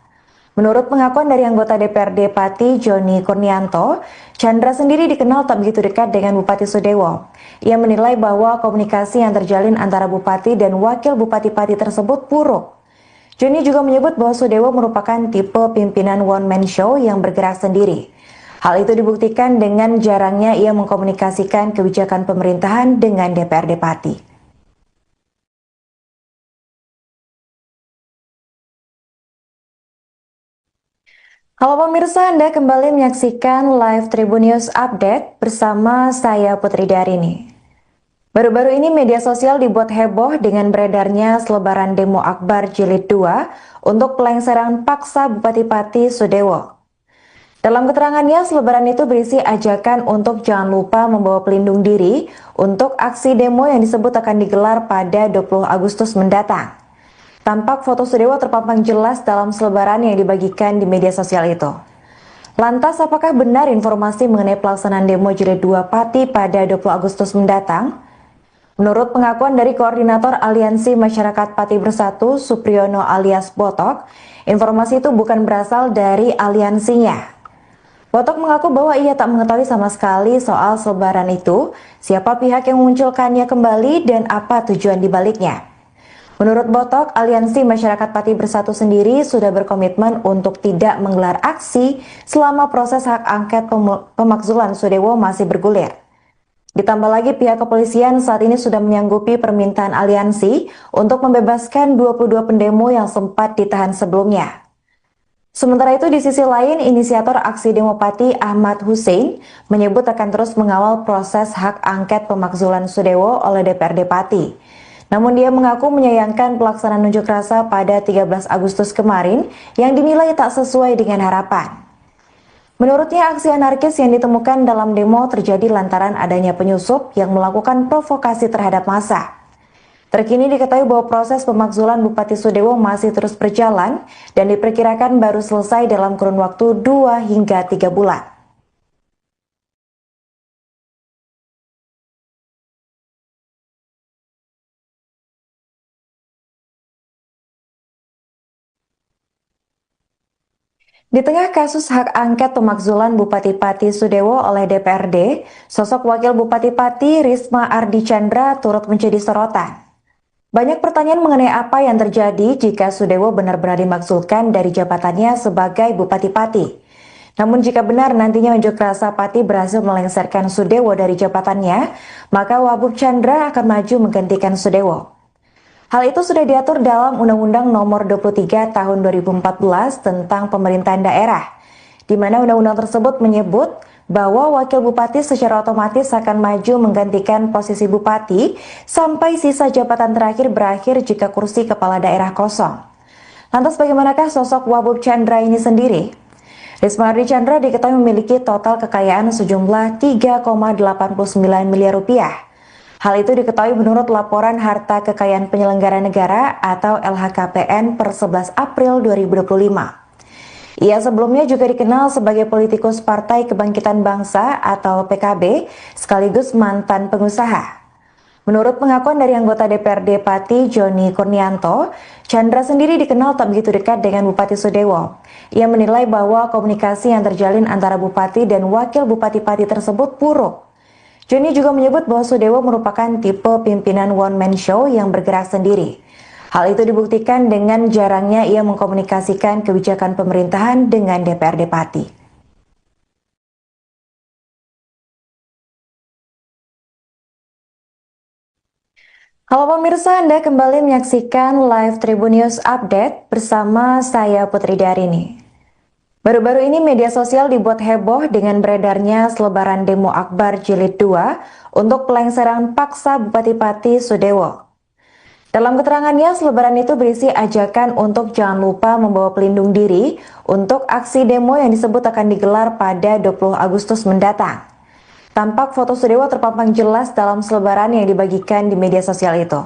Menurut pengakuan dari anggota DPRD Pati Joni Kurnianto, Chandra sendiri dikenal tak begitu dekat dengan Bupati Sudewo. Ia menilai bahwa komunikasi yang terjalin antara Bupati dan Wakil Bupati Pati tersebut buruk. Joni juga menyebut bahwa Sudewo merupakan tipe pimpinan one-man show yang bergerak sendiri. Hal itu dibuktikan dengan jarangnya ia mengkomunikasikan kebijakan pemerintahan dengan DPRD Pati. Halo pemirsa, Anda kembali menyaksikan live Tribun News Update bersama saya Putri Darini. Baru-baru ini media sosial dibuat heboh dengan beredarnya selebaran demo Akbar Jilid 2 untuk pelengseran paksa Bupati Pati Sudewo. Dalam keterangannya, selebaran itu berisi ajakan untuk jangan lupa membawa pelindung diri untuk aksi demo yang disebut akan digelar pada 20 Agustus mendatang. Tampak foto Sudewo terpampang jelas dalam selebaran yang dibagikan di media sosial itu. Lantas, apakah benar informasi mengenai pelaksanaan demo Jilid 2 Pati pada 20 Agustus mendatang? Menurut pengakuan dari Koordinator Aliansi Masyarakat Pati Bersatu, Supriyono alias Botok, informasi itu bukan berasal dari aliansinya. Botok mengaku bahwa ia tak mengetahui sama sekali soal selebaran itu, siapa pihak yang memunculkannya kembali, dan apa tujuan dibaliknya. Menurut Botok, Aliansi Masyarakat Pati Bersatu sendiri sudah berkomitmen untuk tidak menggelar aksi selama proses hak angket pemakzulan Sudewo masih bergulir. Ditambah lagi pihak kepolisian saat ini sudah menyanggupi permintaan aliansi untuk membebaskan 22 pendemo yang sempat ditahan sebelumnya. Sementara itu di sisi lain, inisiator aksi demo Pati Ahmad Hussein menyebut akan terus mengawal proses hak angket pemakzulan Sudewo oleh DPRD Pati. Namun dia mengaku menyayangkan pelaksanaan unjuk rasa pada 13 Agustus kemarin yang dinilai tak sesuai dengan harapan. Menurutnya aksi anarkis yang ditemukan dalam demo terjadi lantaran adanya penyusup yang melakukan provokasi terhadap massa. Terkini diketahui bahwa proses pemakzulan Bupati Sudewo masih terus berjalan dan diperkirakan baru selesai dalam kurun waktu 2 hingga 3 bulan. Di tengah kasus hak angket pemakzulan Bupati Pati Sudewo oleh DPRD, sosok Wakil Bupati Pati Risma Ardi Chandra turut menjadi sorotan. Banyak pertanyaan mengenai apa yang terjadi jika Sudewo benar-benar dimaksudkan dari jabatannya sebagai Bupati Pati. Namun jika benar nantinya unjuk rasa Pati berhasil melengsarkan Sudewo dari jabatannya, maka Wabub Chandra akan maju menggantikan Sudewo. Hal itu sudah diatur dalam Undang-Undang Nomor 23 Tahun 2014 tentang Pemerintahan Daerah, di mana undang-undang tersebut menyebut bahwa wakil bupati secara otomatis akan maju menggantikan posisi bupati sampai sisa jabatan terakhir berakhir jika kursi kepala daerah kosong. Lantas bagaimanakah sosok Wabub Chandra ini sendiri? Risma Ardi Chandra diketahui memiliki total kekayaan sejumlah 3,89 miliar rupiah. Hal itu diketahui menurut laporan harta kekayaan penyelenggara negara atau LHKPN per 11 April 2025. Ia sebelumnya juga dikenal sebagai politikus Partai Kebangkitan Bangsa atau PKB sekaligus mantan pengusaha. Menurut pengakuan dari anggota DPRD Pati Joni Kurnianto, Chandra sendiri dikenal tak begitu dekat dengan Bupati Sudewo. Ia menilai bahwa komunikasi yang terjalin antara Bupati dan Wakil Bupati Pati tersebut buruk. Joni juga menyebut bahwa Sudewo merupakan tipe pimpinan one-man show yang bergerak sendiri. Hal itu dibuktikan dengan jarangnya ia mengkomunikasikan kebijakan pemerintahan dengan DPRD Pati. Halo pemirsa, Anda kembali menyaksikan live Tribun News Update bersama saya Putri Darini. Baru-baru ini media sosial dibuat heboh dengan beredarnya selebaran demo Akbar Jilid 2 untuk pelengseran paksa Bupati Pati Sudewo. Dalam keterangannya, selebaran itu berisi ajakan untuk jangan lupa membawa pelindung diri untuk aksi demo yang disebut akan digelar pada 20 Agustus mendatang. Tampak foto Sudewo terpampang jelas dalam selebaran yang dibagikan di media sosial itu.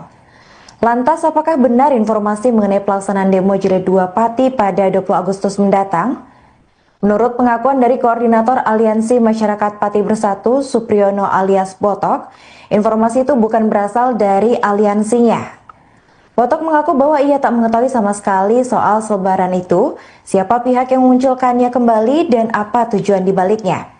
Lantas, apakah benar informasi mengenai pelaksanaan demo Jilid 2 Pati pada 20 Agustus mendatang? Menurut pengakuan dari Koordinator Aliansi Masyarakat Pati Bersatu, Supriyono alias Botok, informasi itu bukan berasal dari aliansinya. Botok mengaku bahwa ia tak mengetahui sama sekali soal selebaran itu, siapa pihak yang memunculkannya kembali, dan apa tujuan dibaliknya.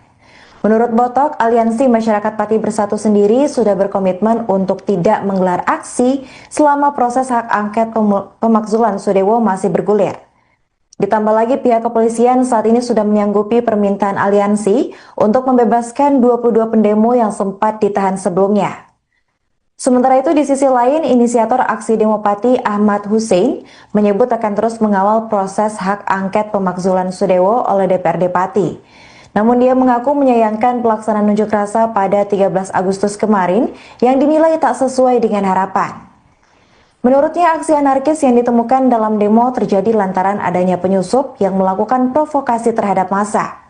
Menurut Botok, Aliansi Masyarakat Pati Bersatu sendiri sudah berkomitmen untuk tidak menggelar aksi selama proses hak angket pemakzulan Sudewo masih bergulir. Ditambah lagi pihak kepolisian saat ini sudah menyanggupi permintaan aliansi untuk membebaskan 22 pendemo yang sempat ditahan sebelumnya. Sementara itu di sisi lain, inisiator aksi demo Pati Ahmad Hussein menyebut akan terus mengawal proses hak angket pemakzulan Sudewo oleh DPRD Pati. Namun dia mengaku menyayangkan pelaksanaan unjuk rasa pada 13 Agustus kemarin yang dinilai tak sesuai dengan harapan. Menurutnya aksi anarkis yang ditemukan dalam demo terjadi lantaran adanya penyusup yang melakukan provokasi terhadap massa.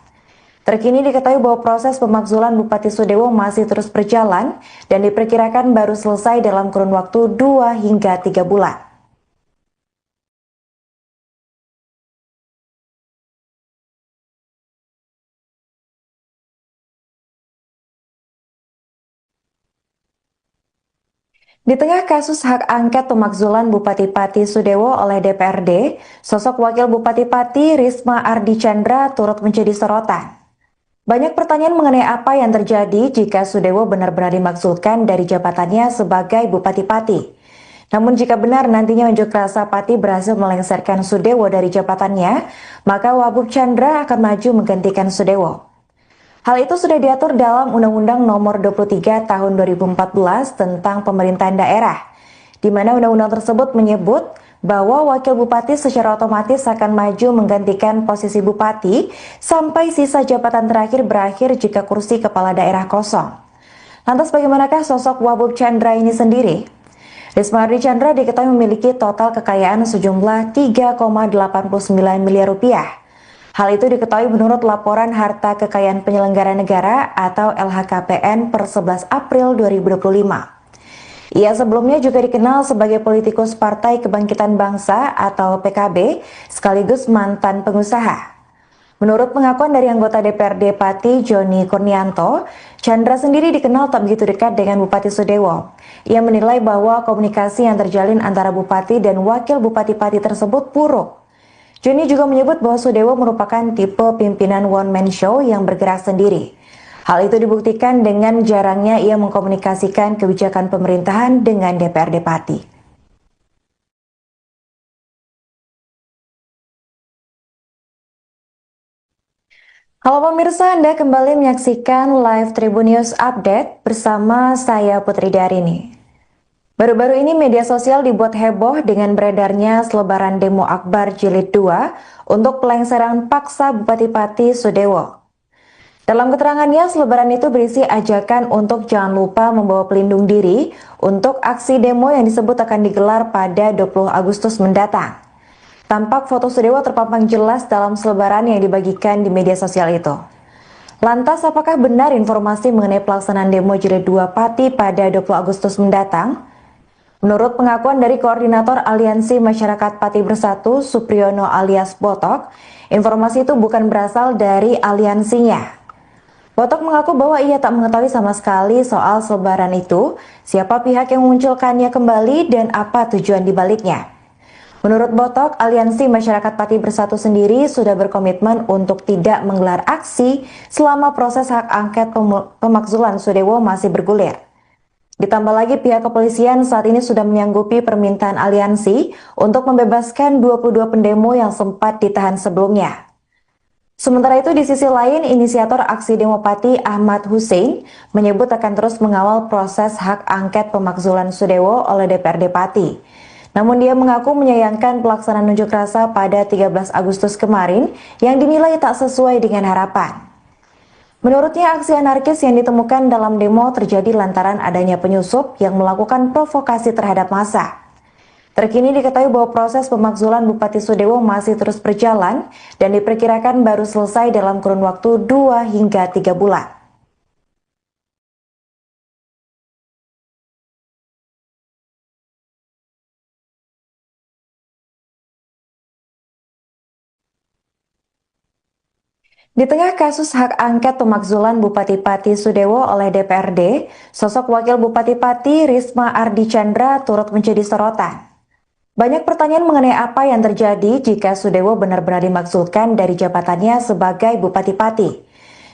Terkini diketahui bahwa proses pemakzulan Bupati Sudewo masih terus berjalan dan diperkirakan baru selesai dalam kurun waktu 2 hingga 3 bulan. Di tengah kasus hak angket pemakzulan Bupati Pati Sudewo oleh DPRD, sosok Wakil Bupati Pati Risma Ardi Chandra turut menjadi sorotan. Banyak pertanyaan mengenai apa yang terjadi jika Sudewo benar-benar dimaksudkan dari jabatannya sebagai Bupati Pati. Namun jika benar nantinya unjuk rasa Pati berhasil melengsarkan Sudewo dari jabatannya, maka Wabub Chandra akan maju menggantikan Sudewo. Hal itu sudah diatur dalam Undang-Undang Nomor 23 Tahun 2014 tentang Pemerintahan Daerah, di mana undang-undang tersebut menyebut bahwa wakil bupati secara otomatis akan maju menggantikan posisi bupati sampai sisa jabatan terakhir berakhir jika kursi kepala daerah kosong. Lantas bagaimanakah sosok Wabub Chandra ini sendiri? Risma Ardi Chandra diketahui memiliki total kekayaan sejumlah 3,89 miliar rupiah. Hal itu diketahui menurut laporan harta kekayaan penyelenggara negara atau LHKPN per 11 April 2025. Ia sebelumnya juga dikenal sebagai politikus Partai Kebangkitan Bangsa atau PKB sekaligus mantan pengusaha. Menurut pengakuan dari anggota DPRD Pati Joni Kurnianto, Chandra sendiri dikenal tak begitu dekat dengan Bupati Sudewo. Ia menilai bahwa komunikasi yang terjalin antara Bupati dan Wakil Bupati Pati tersebut buruk. Joni juga menyebut bahwa Sudewo merupakan tipe pimpinan one-man show yang bergerak sendiri. Hal itu dibuktikan dengan jarangnya ia mengkomunikasikan kebijakan pemerintahan dengan DPRD Pati. Halo pemirsa, Anda kembali menyaksikan live Tribun News Update bersama saya Putri Darini. Baru-baru ini media sosial dibuat heboh dengan beredarnya selebaran demo Akbar Jilid 2 untuk pelengseran paksa Bupati Pati Sudewo. Dalam keterangannya, selebaran itu berisi ajakan untuk jangan lupa membawa pelindung diri untuk aksi demo yang disebut akan digelar pada 20 Agustus mendatang. Tampak foto Sudewo terpampang jelas dalam selebaran yang dibagikan di media sosial itu. Lantas, apakah benar informasi mengenai pelaksanaan demo Jilid 2 Pati pada 20 Agustus mendatang? Menurut pengakuan dari Koordinator Aliansi Masyarakat Pati Bersatu, Supriyono alias Botok, informasi itu bukan berasal dari aliansinya. Botok mengaku bahwa ia tak mengetahui sama sekali soal selebaran itu, siapa pihak yang memunculkannya kembali, dan apa tujuan dibaliknya. Menurut Botok, Aliansi Masyarakat Pati Bersatu sendiri sudah berkomitmen untuk tidak menggelar aksi selama proses hak angket pemakzulan Sudewo masih bergulir. Ditambah lagi pihak kepolisian saat ini sudah menyanggupi permintaan aliansi untuk membebaskan 22 pendemo yang sempat ditahan sebelumnya. Sementara itu di sisi lain, inisiator aksi demo Pati Ahmad Hussein menyebut akan terus mengawal proses hak angket pemakzulan Sudewo oleh DPRD Pati. Namun dia mengaku menyayangkan pelaksanaan unjuk rasa pada 13 Agustus kemarin yang dinilai tak sesuai dengan harapan. Menurutnya aksi anarkis yang ditemukan dalam demo terjadi lantaran adanya penyusup yang melakukan provokasi terhadap massa. Terkini diketahui bahwa proses pemakzulan Bupati Sudewo masih terus berjalan dan diperkirakan baru selesai dalam kurun waktu 2 hingga 3 bulan. Di tengah kasus hak angket pemakzulan Bupati Pati Sudewo oleh DPRD, sosok Wakil Bupati Pati Risma Ardi Chandra turut menjadi sorotan. Banyak pertanyaan mengenai apa yang terjadi jika Sudewo benar-benar dimaksudkan dari jabatannya sebagai Bupati Pati.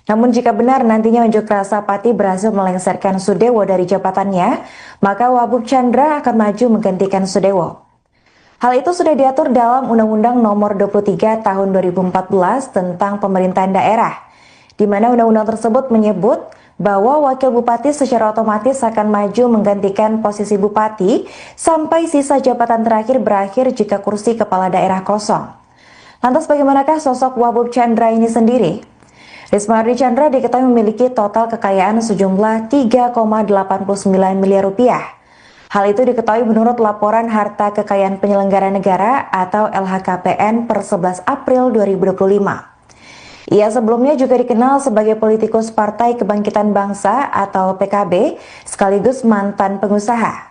Namun jika benar nantinya unjuk rasa Pati berhasil melengsarkan Sudewo dari jabatannya, maka Wabub Chandra akan maju menggantikan Sudewo. Hal itu sudah diatur dalam Undang-Undang Nomor 23 Tahun 2014 tentang Pemerintahan Daerah, di mana undang-undang tersebut menyebut bahwa wakil bupati secara otomatis akan maju menggantikan posisi bupati sampai sisa jabatan terakhir berakhir jika kursi kepala daerah kosong. Lantas bagaimanakah sosok Wabub Chandra ini sendiri? Risma Ardi Chandra diketahui memiliki total kekayaan sejumlah 3,89 miliar rupiah. Hal itu diketahui menurut laporan harta kekayaan penyelenggara negara atau LHKPN per 11 April 2025. Ia sebelumnya juga dikenal sebagai politikus Partai Kebangkitan Bangsa atau PKB sekaligus mantan pengusaha.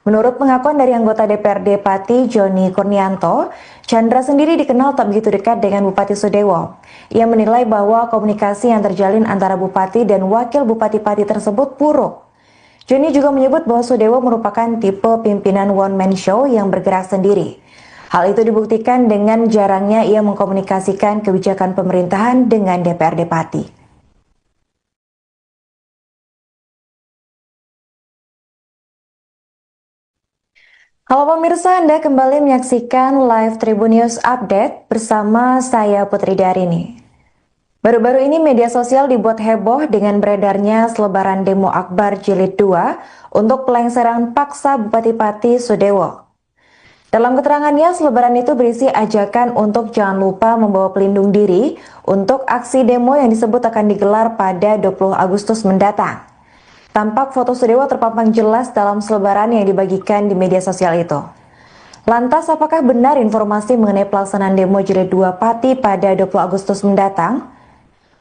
Menurut pengakuan dari anggota DPRD Pati Joni Kurnianto, Chandra sendiri dikenal tak begitu dekat dengan Bupati Sudewo. Ia menilai bahwa komunikasi yang terjalin antara Bupati dan Wakil Bupati Pati tersebut buruk. Joni juga menyebut bahwa Sudewo merupakan tipe pimpinan one-man show yang bergerak sendiri. Hal itu dibuktikan dengan jarangnya ia mengkomunikasikan kebijakan pemerintahan dengan DPRD Pati. Halo pemirsa, Anda kembali menyaksikan live Tribun News Update bersama saya Putri Darini. Baru-baru ini media sosial dibuat heboh dengan beredarnya selebaran demo Akbar Jilid 2 untuk pelengseran paksa Bupati Pati Sudewo. Dalam keterangannya, selebaran itu berisi ajakan untuk jangan lupa membawa pelindung diri untuk aksi demo yang disebut akan digelar pada 20 Agustus mendatang. Tampak foto Sudewo terpampang jelas dalam selebaran yang dibagikan di media sosial itu. Lantas, apakah benar informasi mengenai pelaksanaan demo Jilid 2 Pati pada 20 Agustus mendatang?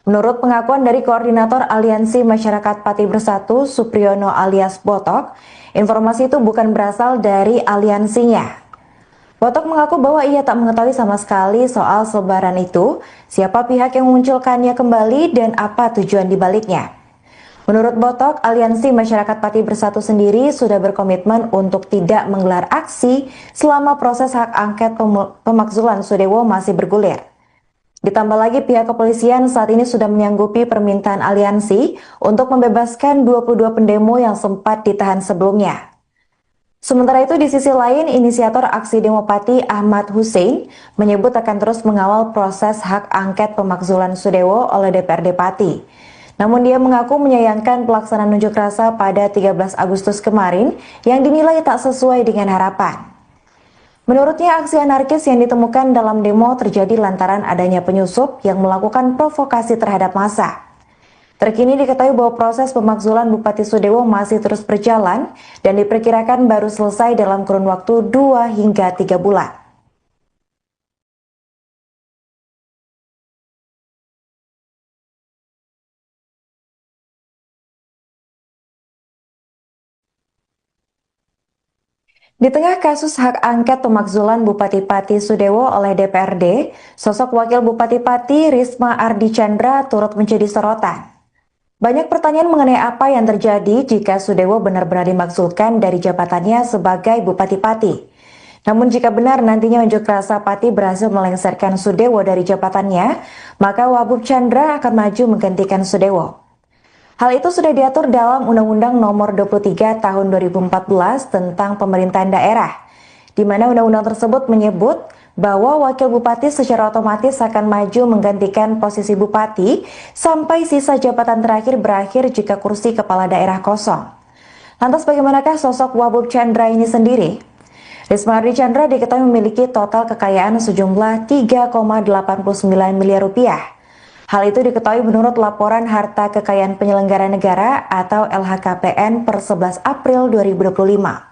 Menurut pengakuan dari Koordinator Aliansi Masyarakat Pati Bersatu, Supriyono alias Botok, informasi itu bukan berasal dari aliansinya. Botok mengaku bahwa ia tak mengetahui sama sekali soal selebaran itu, siapa pihak yang memunculkannya kembali, dan apa tujuan dibaliknya. Menurut Botok, Aliansi Masyarakat Pati Bersatu sendiri sudah berkomitmen untuk tidak menggelar aksi selama proses hak angket pemakzulan Sudewo masih bergulir. Ditambah lagi pihak kepolisian saat ini sudah menyanggupi permintaan aliansi untuk membebaskan 22 pendemo yang sempat ditahan sebelumnya. Sementara itu di sisi lain, inisiator aksi demo Pati Ahmad Hussein menyebut akan terus mengawal proses hak angket pemakzulan Sudewo oleh DPRD Pati. Namun dia mengaku menyayangkan pelaksanaan unjuk rasa pada 13 Agustus kemarin yang dinilai tak sesuai dengan harapan. Menurutnya, aksi anarkis yang ditemukan dalam demo terjadi lantaran adanya penyusup yang melakukan provokasi terhadap massa. Terkini diketahui bahwa proses pemakzulan Bupati Sudewo masih terus berjalan dan diperkirakan baru selesai dalam kurun waktu 2 hingga 3 bulan. Di tengah kasus hak angket pemakzulan Bupati Pati Sudewo oleh DPRD, sosok Wakil Bupati Pati Risma Ardi Chandra turut menjadi sorotan. Banyak pertanyaan mengenai apa yang terjadi jika Sudewo benar-benar dimaksudkan dari jabatannya sebagai Bupati Pati. Namun jika benar nantinya unjuk rasa Pati berhasil melengsarkan Sudewo dari jabatannya, maka Wabub Chandra akan maju menggantikan Sudewo. Hal itu sudah diatur dalam Undang-Undang Nomor 23 Tahun 2014 tentang Pemerintahan Daerah, di mana undang-undang tersebut menyebut bahwa wakil bupati secara otomatis akan maju menggantikan posisi bupati sampai sisa jabatan terakhir berakhir jika kursi kepala daerah kosong. Lantas bagaimanakah sosok Wabub Chandra ini sendiri? Risma Ardi Chandra diketahui memiliki total kekayaan sejumlah 3,89 miliar rupiah. Hal itu diketahui menurut laporan harta kekayaan penyelenggara negara atau LHKPN per 11 April 2025.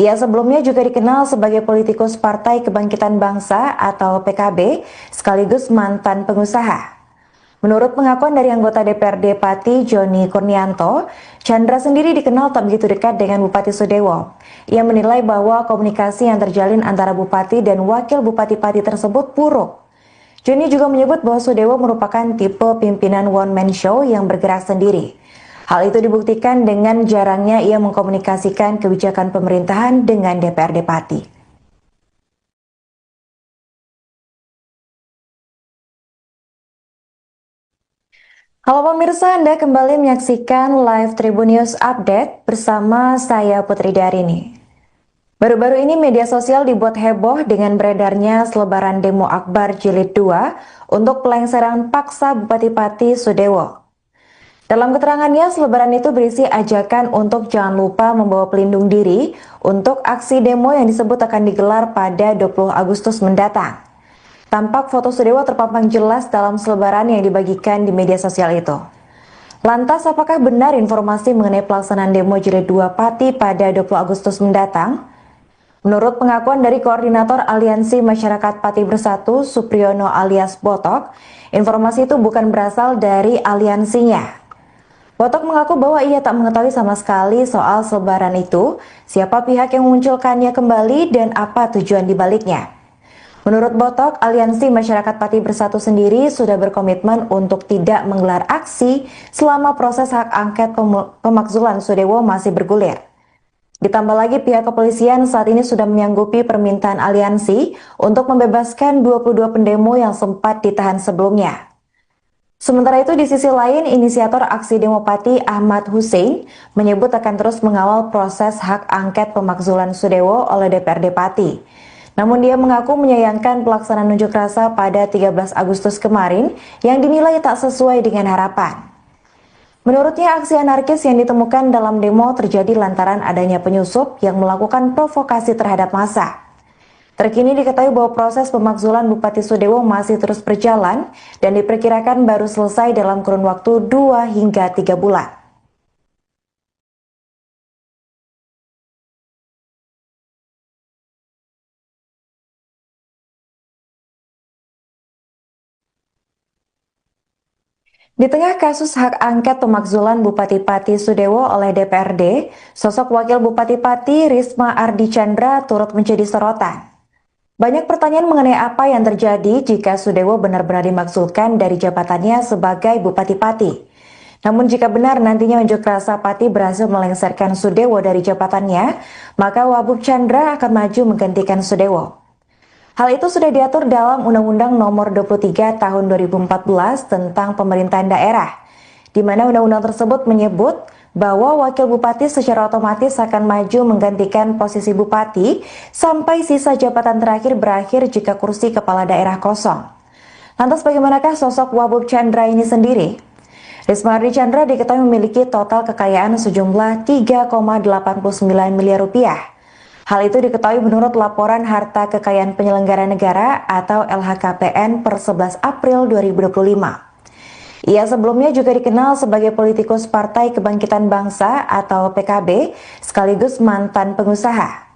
Ia sebelumnya juga dikenal sebagai politikus Partai Kebangkitan Bangsa atau PKB sekaligus mantan pengusaha. Menurut pengakuan dari anggota DPRD Pati Joni Kurnianto, Chandra sendiri dikenal tak begitu dekat dengan Bupati Sudewo. Ia menilai bahwa komunikasi yang terjalin antara Bupati dan Wakil Bupati Pati tersebut buruk. Joni juga menyebut bahwa Sudewo merupakan tipe pimpinan one-man show yang bergerak sendiri. Hal itu dibuktikan dengan jarangnya ia mengkomunikasikan kebijakan pemerintahan dengan DPRD Pati. Halo pemirsa, Anda kembali menyaksikan live Tribun News Update bersama saya Putri Darini. Baru-baru ini media sosial dibuat heboh dengan beredarnya selebaran demo Akbar Jilid 2 untuk pelengseran paksa Bupati Pati Sudewo. Dalam keterangannya, selebaran itu berisi ajakan untuk jangan lupa membawa pelindung diri untuk aksi demo yang disebut akan digelar pada 20 Agustus mendatang. Tampak foto Sudewo terpampang jelas dalam selebaran yang dibagikan di media sosial itu. Lantas, apakah benar informasi mengenai pelaksanaan demo Jilid 2 Pati pada 20 Agustus mendatang? Menurut pengakuan dari Koordinator Aliansi Masyarakat Pati Bersatu, Supriyono alias Botok, informasi itu bukan berasal dari aliansinya. Botok mengaku bahwa ia tak mengetahui sama sekali soal selebaran itu, siapa pihak yang memunculkannya kembali, dan apa tujuan dibaliknya. Menurut Botok, Aliansi Masyarakat Pati Bersatu sendiri sudah berkomitmen untuk tidak menggelar aksi selama proses hak angket pemakzulan Sudewo masih bergulir. Ditambah lagi pihak kepolisian saat ini sudah menyanggupi permintaan aliansi untuk membebaskan 22 pendemo yang sempat ditahan sebelumnya. Sementara itu di sisi lain, inisiator aksi demo Pati Ahmad Hussein menyebut akan terus mengawal proses hak angket pemakzulan Sudewo oleh DPRD Pati. Namun dia mengaku menyayangkan pelaksanaan unjuk rasa pada 13 Agustus kemarin yang dinilai tak sesuai dengan harapan. Menurutnya aksi anarkis yang ditemukan dalam demo terjadi lantaran adanya penyusup yang melakukan provokasi terhadap massa. Terkini diketahui bahwa proses pemakzulan Bupati Sudewo masih terus berjalan dan diperkirakan baru selesai dalam kurun waktu 2 hingga 3 bulan. Di tengah kasus hak angket pemakzulan Bupati Pati Sudewo oleh DPRD, sosok Wakil Bupati Pati Risma Ardi Chandra turut menjadi sorotan. Banyak pertanyaan mengenai apa yang terjadi jika Sudewo benar-benar dimaksudkan dari jabatannya sebagai Bupati Pati. Namun jika benar nantinya unjuk rasa Pati berhasil melengsarkan Sudewo dari jabatannya, maka Wabub Chandra akan maju menggantikan Sudewo. Hal itu sudah diatur dalam Undang-Undang Nomor 23 Tahun 2014 tentang Pemerintahan Daerah, di mana undang-undang tersebut menyebut bahwa wakil bupati secara otomatis akan maju menggantikan posisi bupati sampai sisa jabatan terakhir berakhir jika kursi kepala daerah kosong. Lantas bagaimanakah sosok Wabub Chandra ini sendiri? Risma Ardi Chandra diketahui memiliki total kekayaan sejumlah 3,89 miliar rupiah. Hal itu diketahui menurut laporan harta kekayaan penyelenggara negara atau LHKPN per 11 April 2025. Ia sebelumnya juga dikenal sebagai politikus Partai Kebangkitan Bangsa atau PKB sekaligus mantan pengusaha.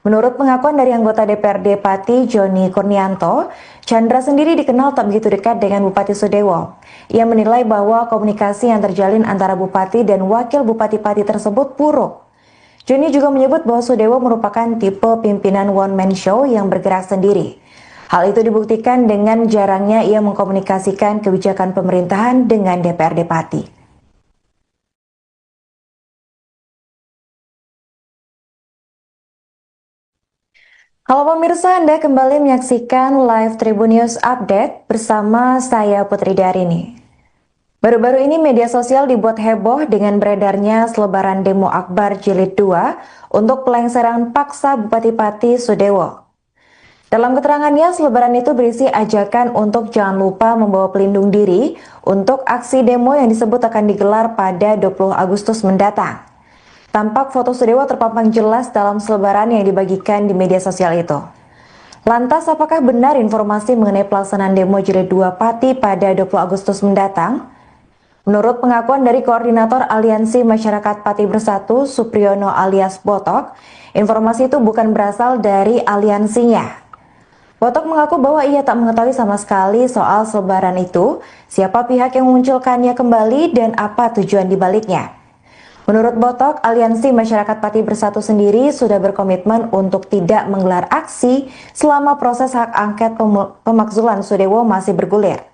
Menurut pengakuan dari anggota DPRD Pati Joni Kurnianto, Chandra sendiri dikenal tak begitu dekat dengan Bupati Sudewo. Ia menilai bahwa komunikasi yang terjalin antara Bupati dan Wakil Bupati Pati tersebut buruk. Joni juga menyebut bahwa Sudewo merupakan tipe pimpinan one-man show yang bergerak sendiri. Hal itu dibuktikan dengan jarangnya ia mengkomunikasikan kebijakan pemerintahan dengan DPRD Pati. Halo pemirsa, Anda kembali menyaksikan live Tribun News Update bersama saya Putri Darini. Baru-baru ini media sosial dibuat heboh dengan beredarnya selebaran demo Akbar Jilid 2 untuk pelengseran paksa Bupati Pati Sudewo. Dalam keterangannya, selebaran itu berisi ajakan untuk jangan lupa membawa pelindung diri untuk aksi demo yang disebut akan digelar pada 20 Agustus mendatang. Tampak foto Sudewo terpampang jelas dalam selebaran yang dibagikan di media sosial itu. Lantas, apakah benar informasi mengenai pelaksanaan demo Jilid 2 Pati pada 20 Agustus mendatang? Menurut pengakuan dari Koordinator Aliansi Masyarakat Pati Bersatu, Supriyono alias Botok, informasi itu bukan berasal dari aliansinya. Botok mengaku bahwa ia tak mengetahui sama sekali soal selebaran itu, siapa pihak yang memunculkannya kembali, dan apa tujuan dibaliknya. Menurut Botok, Aliansi Masyarakat Pati Bersatu sendiri sudah berkomitmen untuk tidak menggelar aksi selama proses hak angket pemakzulan Sudewo masih bergulir.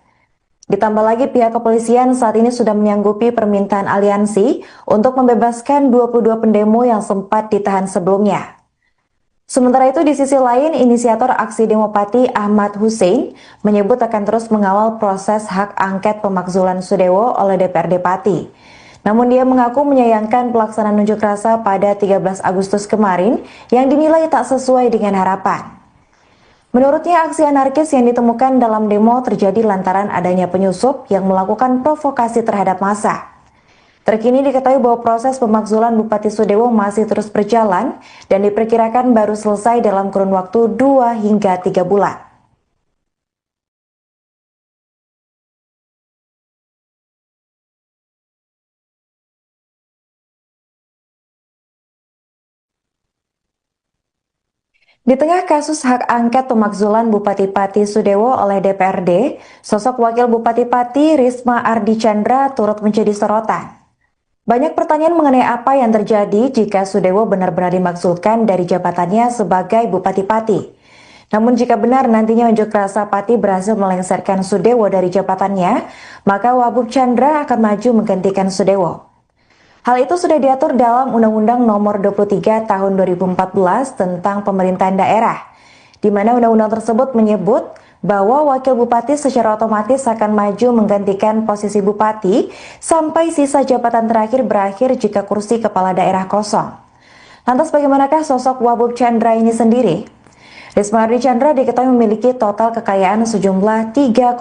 Ditambah lagi pihak kepolisian saat ini sudah menyanggupi permintaan aliansi untuk membebaskan 22 pendemo yang sempat ditahan sebelumnya. Sementara itu di sisi lain, inisiator aksi demo Pati Ahmad Hussein menyebut akan terus mengawal proses hak angket pemakzulan Sudewo oleh DPRD Pati. Namun dia mengaku menyayangkan pelaksanaan unjuk rasa pada 13 Agustus kemarin yang dinilai tak sesuai dengan harapan. Menurutnya aksi anarkis yang ditemukan dalam demo terjadi lantaran adanya penyusup yang melakukan provokasi terhadap massa. Terkini diketahui bahwa proses pemakzulan Bupati Sudewo masih terus berjalan dan diperkirakan baru selesai dalam kurun waktu 2 hingga 3 bulan. Di tengah kasus hak angket pemakzulan Bupati Pati Sudewo oleh DPRD, sosok Wakil Bupati Pati Risma Ardi Chandra turut menjadi sorotan. Banyak pertanyaan mengenai apa yang terjadi jika Sudewo benar-benar dimaksudkan dari jabatannya sebagai Bupati Pati. Namun jika benar nantinya unjuk rasa Pati berhasil melengsarkan Sudewo dari jabatannya, maka Wabub Chandra akan maju menggantikan Sudewo. Hal itu sudah diatur dalam Undang-Undang Nomor 23 Tahun 2014 tentang Pemerintahan Daerah, di mana undang-undang tersebut menyebut bahwa wakil bupati secara otomatis akan maju menggantikan posisi bupati sampai sisa jabatan terakhir berakhir jika kursi kepala daerah kosong. Lantas bagaimanakah sosok Wabub Chandra ini sendiri? Risma Ardi Chandra diketahui memiliki total kekayaan sejumlah 3,89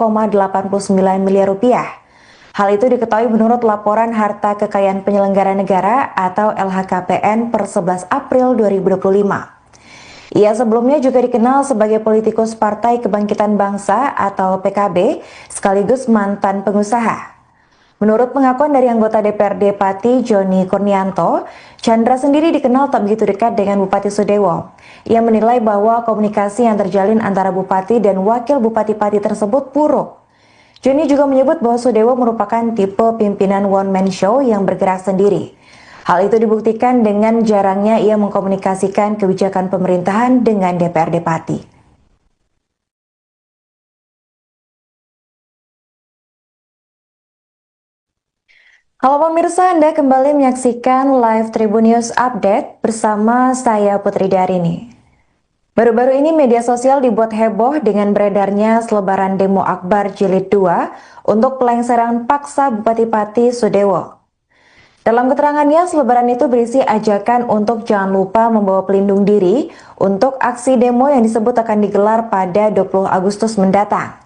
miliar rupiah. Hal itu diketahui menurut laporan harta kekayaan penyelenggara negara atau LHKPN per 11 April 2025. Ia sebelumnya juga dikenal sebagai politikus Partai Kebangkitan Bangsa atau PKB sekaligus mantan pengusaha. Menurut pengakuan dari anggota DPRD Pati Joni Kurnianto, Chandra sendiri dikenal tak begitu dekat dengan Bupati Sudewo. Ia menilai bahwa komunikasi yang terjalin antara Bupati dan Wakil Bupati Pati tersebut buruk. Joni juga menyebut bahwa Sudewo merupakan tipe pimpinan one-man show yang bergerak sendiri. Hal itu dibuktikan dengan jarangnya ia mengkomunikasikan kebijakan pemerintahan dengan DPRD Pati. Halo pemirsa, Anda kembali menyaksikan live Tribun News Update bersama saya Putri Darini. Baru-baru ini media sosial dibuat heboh dengan beredarnya selebaran demo Akbar Jilid 2 untuk pelengseran paksa Bupati Pati Sudewo. Dalam keterangannya, selebaran itu berisi ajakan untuk jangan lupa membawa pelindung diri untuk aksi demo yang disebut akan digelar pada 20 Agustus mendatang.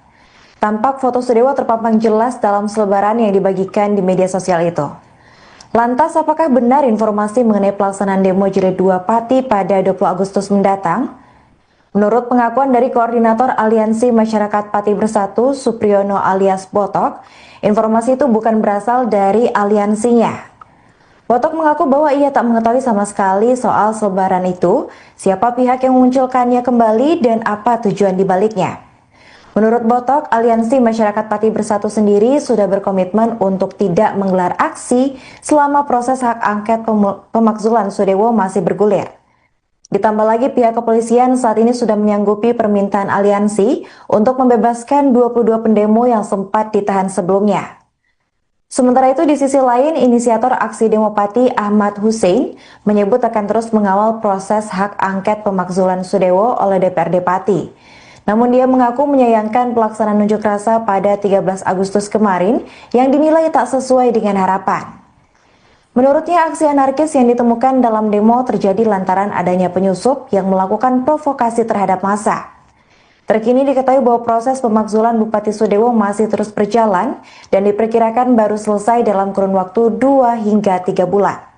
Tampak foto Sudewo terpampang jelas dalam selebaran yang dibagikan di media sosial itu. Lantas, apakah benar informasi mengenai pelaksanaan demo Jilid 2 Pati pada 20 Agustus mendatang? Menurut pengakuan dari Koordinator Aliansi Masyarakat Pati Bersatu, Supriyono alias Botok, informasi itu bukan berasal dari aliansinya. Botok mengaku bahwa ia tak mengetahui sama sekali soal selebaran itu, siapa pihak yang memunculkannya kembali, dan apa tujuan dibaliknya. Menurut Botok, Aliansi Masyarakat Pati Bersatu sendiri sudah berkomitmen untuk tidak menggelar aksi selama proses hak angket pemakzulan Sudewo masih bergulir. Ditambah lagi pihak kepolisian saat ini sudah menyanggupi permintaan aliansi untuk membebaskan 22 pendemo yang sempat ditahan sebelumnya. Sementara itu di sisi lain, inisiator aksi demo Pati Ahmad Hussein menyebut akan terus mengawal proses hak angket pemakzulan Sudewo oleh DPRD Pati. Namun dia mengaku menyayangkan pelaksanaan unjuk rasa pada 13 Agustus kemarin yang dinilai tak sesuai dengan harapan. Menurutnya aksi anarkis yang ditemukan dalam demo terjadi lantaran adanya penyusup yang melakukan provokasi terhadap massa. Terkini diketahui bahwa proses pemakzulan Bupati Sudewo masih terus berjalan dan diperkirakan baru selesai dalam kurun waktu 2 hingga 3 bulan.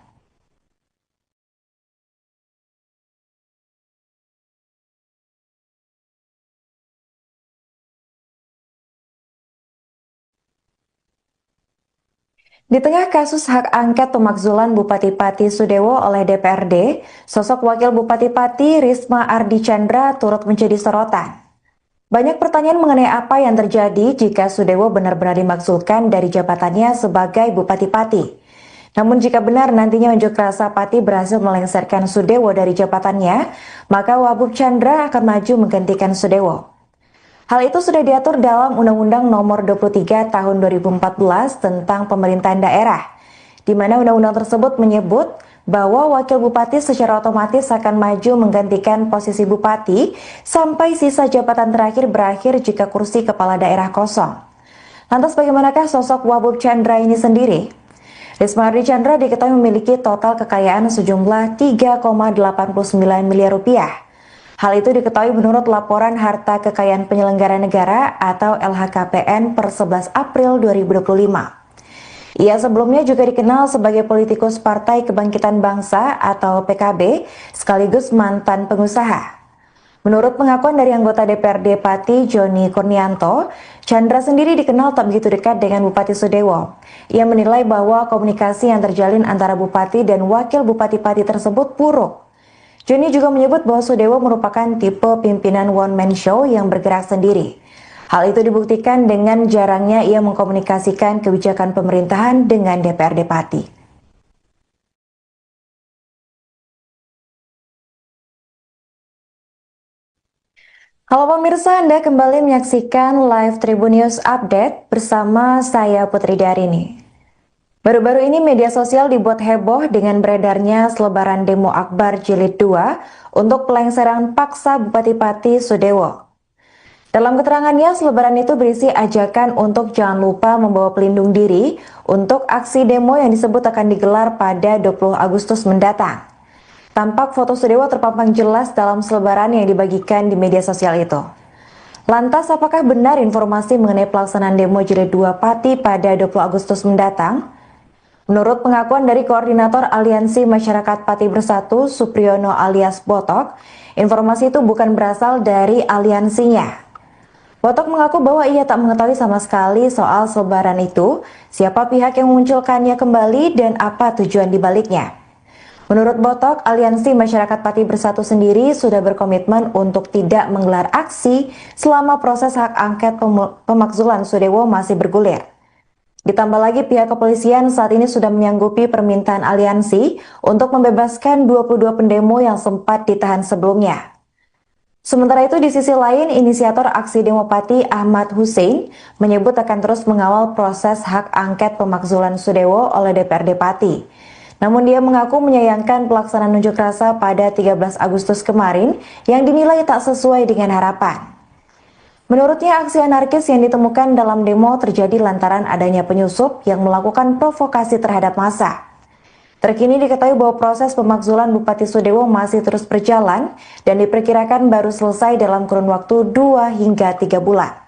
Di tengah kasus hak angket pemakzulan Bupati Pati Sudewo oleh DPRD, sosok Wakil Bupati Pati Risma Ardi Chandra turut menjadi sorotan. Banyak pertanyaan mengenai apa yang terjadi jika Sudewo benar-benar dimaksudkan dari jabatannya sebagai Bupati Pati. Namun jika benar nantinya unjuk rasa Pati berhasil melengsarkan Sudewo dari jabatannya, maka Wabub Chandra akan maju menggantikan Sudewo. Hal itu sudah diatur dalam Undang-Undang Nomor 23 Tahun 2014 tentang Pemerintahan Daerah, di mana undang-undang tersebut menyebut bahwa wakil bupati secara otomatis akan maju menggantikan posisi bupati sampai sisa jabatan terakhir berakhir jika kursi kepala daerah kosong. Lantas bagaimanakah sosok Wahbub Chandra ini sendiri? Risma Ardi Chandra diketahui memiliki total kekayaan sejumlah 3,89 miliar rupiah. Hal itu diketahui menurut laporan harta kekayaan penyelenggara negara atau LHKPN per 11 April 2025. Ia sebelumnya juga dikenal sebagai politikus Partai Kebangkitan Bangsa atau PKB, sekaligus mantan pengusaha. Menurut pengakuan dari anggota DPRD Pati Joni Kurnianto, Chandra sendiri dikenal tak begitu dekat dengan Bupati Sudewo. Ia menilai bahwa komunikasi yang terjalin antara Bupati dan Wakil Bupati Pati tersebut buruk. Joni juga menyebut bahwa Sudewo merupakan tipe pimpinan one-man show yang bergerak sendiri. Hal itu dibuktikan dengan jarangnya ia mengkomunikasikan kebijakan pemerintahan dengan DPRD Pati. Halo pemirsa, Anda kembali menyaksikan live Tribun News Update bersama saya Putri Darini. Baru-baru ini media sosial dibuat heboh dengan beredarnya selebaran demo Akbar Jilid 2 untuk pelengseran paksa Bupati Pati Sudewo. Dalam keterangannya, selebaran itu berisi ajakan untuk jangan lupa membawa pelindung diri untuk aksi demo yang disebut akan digelar pada 20 Agustus mendatang. Tampak foto Sudewo terpampang jelas dalam selebaran yang dibagikan di media sosial itu. Lantas, apakah benar informasi mengenai pelaksanaan demo Jilid 2 Pati pada 20 Agustus mendatang? Menurut pengakuan dari Koordinator Aliansi Masyarakat Pati Bersatu, Supriyono alias Botok, informasi itu bukan berasal dari aliansinya. Botok mengaku bahwa ia tak mengetahui sama sekali soal selebaran itu, siapa pihak yang memunculkannya kembali, dan apa tujuan dibaliknya. Menurut Botok, Aliansi Masyarakat Pati Bersatu sendiri sudah berkomitmen untuk tidak menggelar aksi selama proses hak angket pemakzulan Sudewo masih bergulir. Ditambah lagi pihak kepolisian saat ini sudah menyanggupi permintaan aliansi untuk membebaskan 22 pendemo yang sempat ditahan sebelumnya. Sementara itu di sisi lain, inisiator aksi demo Pati Ahmad Hussein menyebut akan terus mengawal proses hak angket pemakzulan Sudewo oleh DPRD Pati. Namun dia mengaku menyayangkan pelaksanaan unjuk rasa pada 13 Agustus kemarin yang dinilai tak sesuai dengan harapan. Menurutnya aksi anarkis yang ditemukan dalam demo terjadi lantaran adanya penyusup yang melakukan provokasi terhadap massa. Terkini diketahui bahwa proses pemakzulan Bupati Sudewo masih terus berjalan dan diperkirakan baru selesai dalam kurun waktu 2 hingga 3 bulan.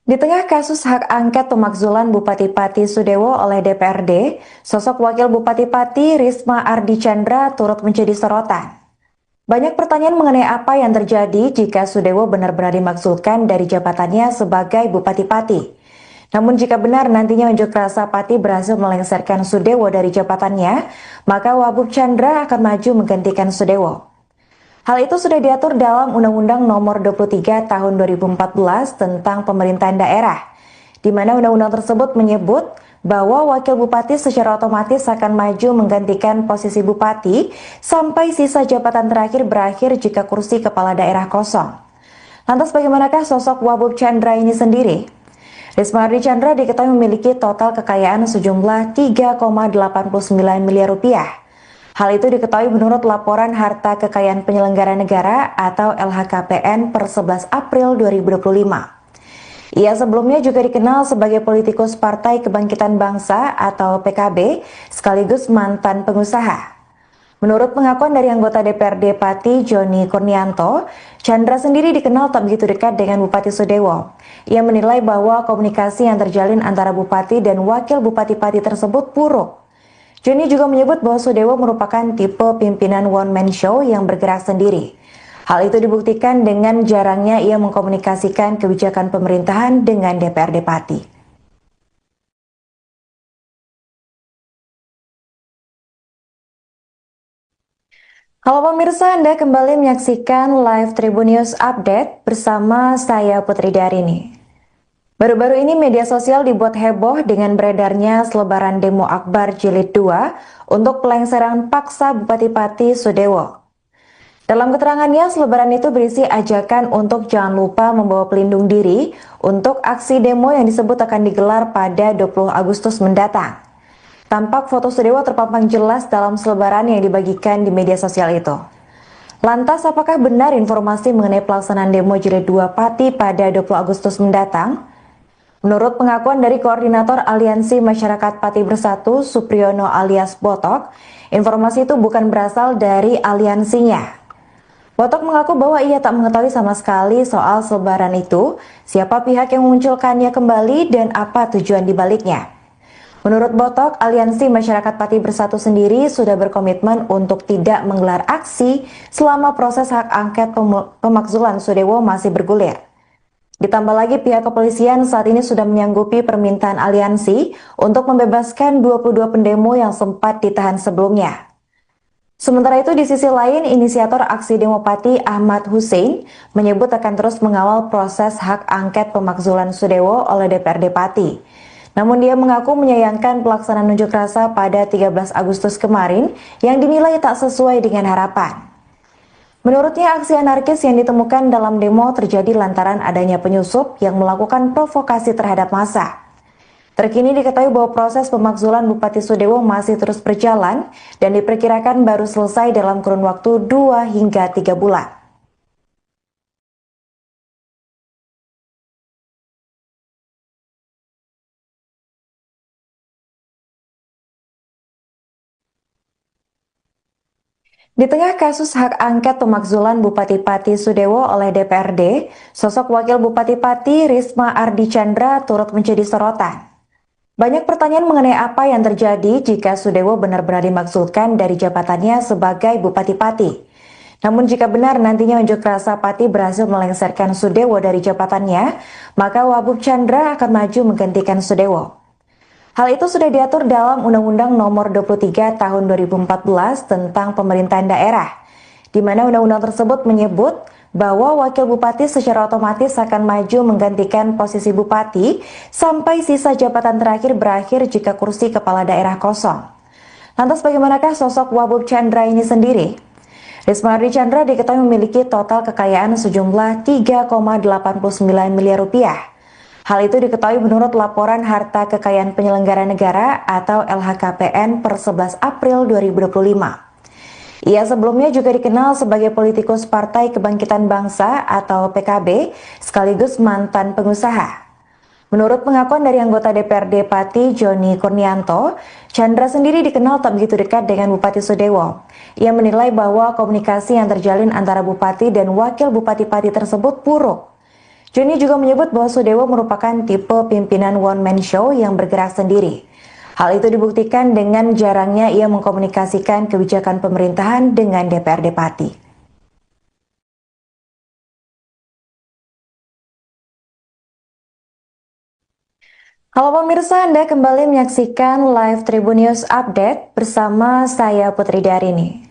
Di tengah kasus hak angket pemakzulan Bupati Pati Sudewo oleh DPRD, sosok Wakil Bupati Pati Risma Ardi Chandra turut menjadi sorotan. Banyak pertanyaan mengenai apa yang terjadi jika Sudewo benar-benar dimaksudkan dari jabatannya sebagai Bupati Pati. Namun jika benar nantinya unjuk rasa Pati berhasil melengsarkan Sudewo dari jabatannya, maka Wahbub Chandra akan maju menggantikan Sudewo. Hal itu sudah diatur dalam Undang-Undang Nomor 23 Tahun 2014 tentang Pemerintahan Daerah, di mana undang-undang tersebut menyebut bahwa wakil bupati secara otomatis akan maju menggantikan posisi bupati sampai sisa jabatan terakhir berakhir jika kursi kepala daerah kosong. Lantas bagaimanakah sosok Wahbub Chandra ini sendiri? Risma Ardi Chandra diketahui memiliki total kekayaan sejumlah 3,89 miliar rupiah. Hal itu diketahui menurut laporan harta kekayaan penyelenggara negara atau LHKPN per 11 April 2025. Ia sebelumnya juga dikenal sebagai politikus Partai Kebangkitan Bangsa atau PKB, sekaligus mantan pengusaha. Menurut pengakuan dari anggota DPRD Pati Joni Kurnianto, Chandra sendiri dikenal tak begitu dekat dengan Bupati Sudewo. Ia menilai bahwa komunikasi yang terjalin antara Bupati dan Wakil Bupati Pati tersebut buruk. Joni juga menyebut bahwa Sudewo merupakan tipe pimpinan one-man show yang bergerak sendiri. Hal itu dibuktikan dengan jarangnya ia mengkomunikasikan kebijakan pemerintahan dengan DPRD Pati. Halo pemirsa, Anda kembali menyaksikan live Tribun News Update bersama saya Putri Darini. Baru-baru ini media sosial dibuat heboh dengan beredarnya selebaran demo Akbar Jilid 2 untuk pelengseran paksa Bupati Pati Sudewo. Dalam keterangannya, selebaran itu berisi ajakan untuk jangan lupa membawa pelindung diri untuk aksi demo yang disebut akan digelar pada 20 Agustus mendatang. Tampak foto Sudewo terpampang jelas dalam selebaran yang dibagikan di media sosial itu. Lantas, apakah benar informasi mengenai pelaksanaan demo Jilid 2 Pati pada 20 Agustus mendatang? Menurut pengakuan dari Koordinator Aliansi Masyarakat Pati Bersatu, Supriyono alias Botok, informasi itu bukan berasal dari aliansinya. Botok mengaku bahwa ia tak mengetahui sama sekali soal selebaran itu, siapa pihak yang memunculkannya kembali, dan apa tujuan dibaliknya. Menurut Botok, Aliansi Masyarakat Pati Bersatu sendiri sudah berkomitmen untuk tidak menggelar aksi selama proses hak angket pemakzulan Sudewo masih bergulir. Ditambah lagi pihak kepolisian saat ini sudah menyanggupi permintaan aliansi untuk membebaskan 22 pendemo yang sempat ditahan sebelumnya. Sementara itu, di sisi lain, inisiator aksi demo Pati Ahmad Hussein menyebut akan terus mengawal proses hak angket pemakzulan Sudewo oleh DPRD Pati. Namun dia mengaku menyayangkan pelaksanaan unjuk rasa pada 13 Agustus kemarin yang dinilai tak sesuai dengan harapan. Menurutnya, aksi anarkis yang ditemukan dalam demo terjadi lantaran adanya penyusup yang melakukan provokasi terhadap massa. Terkini diketahui bahwa proses pemakzulan Bupati Sudewo masih terus berjalan dan diperkirakan baru selesai dalam kurun waktu 2 hingga 3 bulan. Di tengah kasus hak angket pemakzulan Bupati Pati Sudewo oleh DPRD, sosok Wakil Bupati Pati Risma Ardi Chandra turut menjadi sorotan. Banyak pertanyaan mengenai apa yang terjadi jika Sudewo benar-benar dimaksudkan dari jabatannya sebagai Bupati Pati. Namun jika benar nantinya unjuk rasa Pati berhasil melengsarkan Sudewo dari jabatannya, maka Wabub Chandra akan maju menggantikan Sudewo. Hal itu sudah diatur dalam Undang-Undang Nomor 23 Tahun 2014 tentang Pemerintahan Daerah, di mana undang-undang tersebut menyebut bahwa wakil bupati secara otomatis akan maju menggantikan posisi bupati sampai sisa jabatan terakhir berakhir jika kursi kepala daerah kosong. Lantas bagaimanakah sosok Wabub Chandra ini sendiri? Risma Ardi Chandra diketahui memiliki total kekayaan sejumlah 3,89 miliar rupiah. Hal itu diketahui menurut laporan harta kekayaan penyelenggara negara atau LHKPN per 11 April 2025. Ia sebelumnya juga dikenal sebagai politikus Partai Kebangkitan Bangsa atau PKB, sekaligus mantan pengusaha. Menurut pengakuan dari anggota DPRD Pati Joni Kurnianto, Chandra sendiri dikenal tak begitu dekat dengan Bupati Sudewo. Ia menilai bahwa komunikasi yang terjalin antara Bupati dan Wakil Bupati Pati tersebut buruk. Joni juga menyebut bahwa Sudewo merupakan tipe pimpinan one-man show yang bergerak sendiri. Hal itu dibuktikan dengan jarangnya ia mengkomunikasikan kebijakan pemerintahan dengan DPRD Pati. Halo pemirsa, Anda kembali menyaksikan live Tribun News Update bersama saya Putri Darini.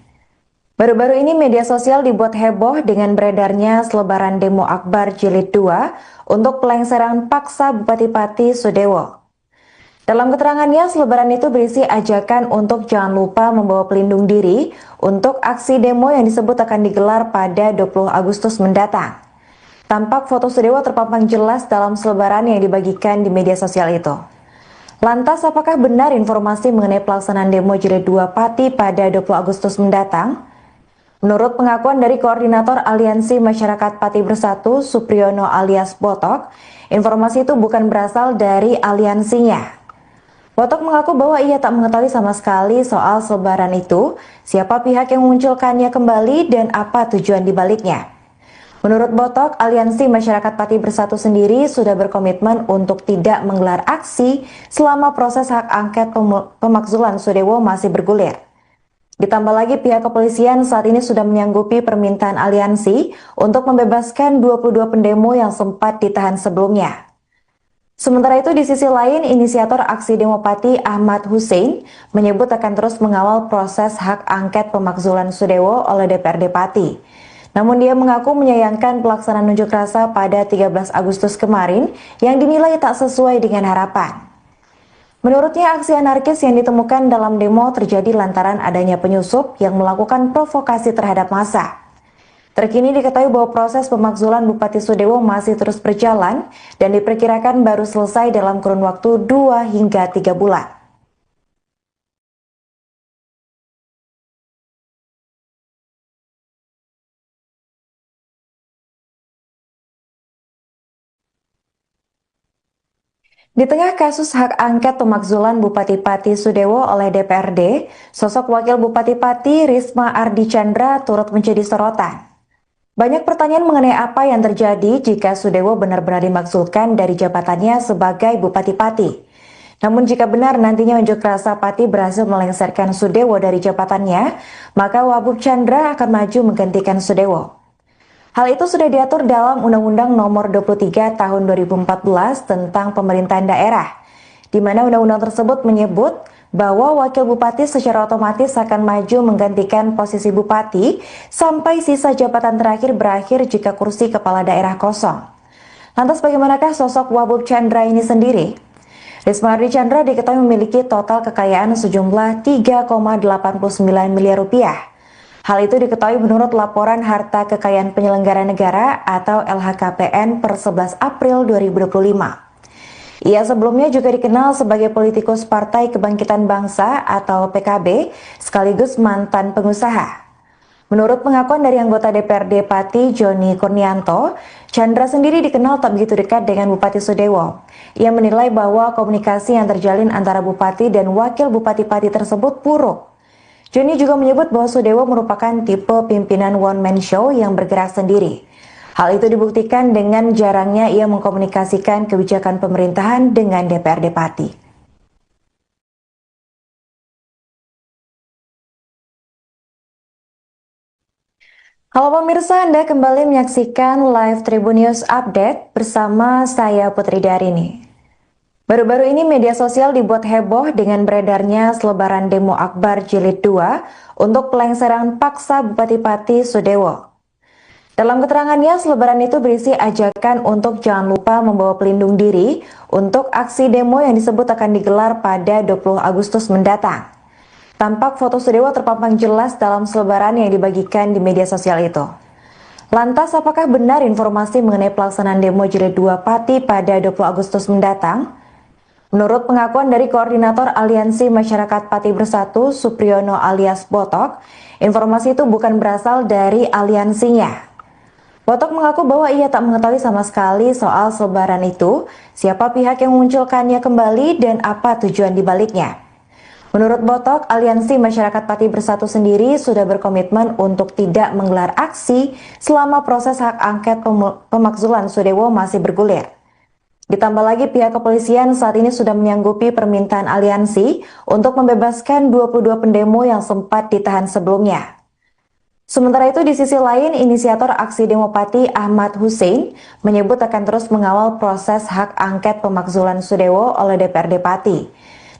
Baru-baru ini media sosial dibuat heboh dengan beredarnya selebaran demo Akbar Jilid 2 untuk pelengseran paksa Bupati Pati Sudewo. Dalam keterangannya, selebaran itu berisi ajakan untuk jangan lupa membawa pelindung diri untuk aksi demo yang disebut akan digelar pada 20 Agustus mendatang. Tampak foto Sudewo terpampang jelas dalam selebaran yang dibagikan di media sosial itu. Lantas, apakah benar informasi mengenai pelaksanaan demo Jilid 2 Pati pada 20 Agustus mendatang? Menurut pengakuan dari Koordinator Aliansi Masyarakat Pati Bersatu, Supriyono alias Botok, informasi itu bukan berasal dari aliansinya. Botok mengaku bahwa ia tak mengetahui sama sekali soal selebaran itu, siapa pihak yang memunculkannya kembali, dan apa tujuan dibaliknya. Menurut Botok, Aliansi Masyarakat Pati Bersatu sendiri sudah berkomitmen untuk tidak menggelar aksi selama proses hak angket pemakzulan Sudewo masih bergulir. Ditambah lagi pihak kepolisian saat ini sudah menyanggupi permintaan aliansi untuk membebaskan 22 pendemo yang sempat ditahan sebelumnya. Sementara itu, di sisi lain, inisiator aksi demo Pati Ahmad Hussein menyebut akan terus mengawal proses hak angket pemakzulan Sudewo oleh DPRD Pati. Namun dia mengaku menyayangkan pelaksanaan unjuk rasa pada 13 Agustus kemarin yang dinilai tak sesuai dengan harapan. Menurutnya, aksi anarkis yang ditemukan dalam demo terjadi lantaran adanya penyusup yang melakukan provokasi terhadap massa. Terkini diketahui bahwa proses pemakzulan Bupati Sudewo masih terus berjalan dan diperkirakan baru selesai dalam kurun waktu 2 hingga 3 bulan. Di tengah kasus hak angket pemakzulan Bupati Pati Sudewo oleh DPRD, sosok Wakil Bupati Pati Risma Ardi Chandra turut menjadi sorotan. Banyak pertanyaan mengenai apa yang terjadi jika Sudewo benar-benar dimaksudkan dari jabatannya sebagai Bupati Pati. Namun jika benar nantinya unjuk rasa Pati berhasil melengsarkan Sudewo dari jabatannya, maka Wabub Chandra akan maju menggantikan Sudewo. Hal itu sudah diatur dalam Undang-Undang Nomor 23 Tahun 2014 tentang Pemerintahan Daerah, di mana undang-undang tersebut menyebut bahwa wakil bupati secara otomatis akan maju menggantikan posisi bupati sampai sisa jabatan terakhir berakhir jika kursi kepala daerah kosong. Lantas bagaimanakah sosok Wabub Chandra ini sendiri? Risma Ardi Chandra diketahui memiliki total kekayaan sejumlah 3,89 miliar rupiah. Hal itu diketahui menurut laporan harta kekayaan penyelenggara negara atau LHKPN per 11 April 2025. Ia sebelumnya juga dikenal sebagai politikus Partai Kebangkitan Bangsa atau PKB sekaligus mantan pengusaha. Menurut pengakuan dari anggota DPRD Pati Joni Kurnianto, Chandra sendiri dikenal tak begitu dekat dengan Bupati Sudewo. Ia menilai bahwa komunikasi yang terjalin antara Bupati dan Wakil Bupati Pati tersebut buruk. Joni juga menyebut bahwa Sudewo merupakan tipe pimpinan one-man show yang bergerak sendiri. Hal itu dibuktikan dengan jarangnya ia mengkomunikasikan kebijakan pemerintahan dengan DPRD Pati. Halo pemirsa, Anda kembali menyaksikan live Tribun News Update bersama saya Putri Darini. Baru-baru ini media sosial dibuat heboh dengan beredarnya selebaran demo Akbar Jilid 2 untuk pelengseran paksa Bupati Pati Sudewo. Dalam keterangannya, selebaran itu berisi ajakan untuk jangan lupa membawa pelindung diri untuk aksi demo yang disebut akan digelar pada 20 Agustus mendatang. Tampak foto Sudewo terpampang jelas dalam selebaran yang dibagikan di media sosial itu. Lantas, apakah benar informasi mengenai pelaksanaan demo Jilid 2 Pati pada 20 Agustus mendatang? Menurut pengakuan dari Koordinator Aliansi Masyarakat Pati Bersatu, Supriyono alias Botok, informasi itu bukan berasal dari aliansinya. Botok mengaku bahwa ia tak mengetahui sama sekali soal selebaran itu, siapa pihak yang memunculkannya kembali, dan apa tujuan dibaliknya. Menurut Botok, Aliansi Masyarakat Pati Bersatu sendiri sudah berkomitmen untuk tidak menggelar aksi selama proses hak angket pemakzulan Sudewo masih bergulir. Ditambah lagi pihak kepolisian saat ini sudah menyanggupi permintaan aliansi untuk membebaskan 22 pendemo yang sempat ditahan sebelumnya. Sementara itu di sisi lain, inisiator aksi demo Pati Ahmad Hussein menyebut akan terus mengawal proses hak angket pemakzulan Sudewo oleh DPRD Pati.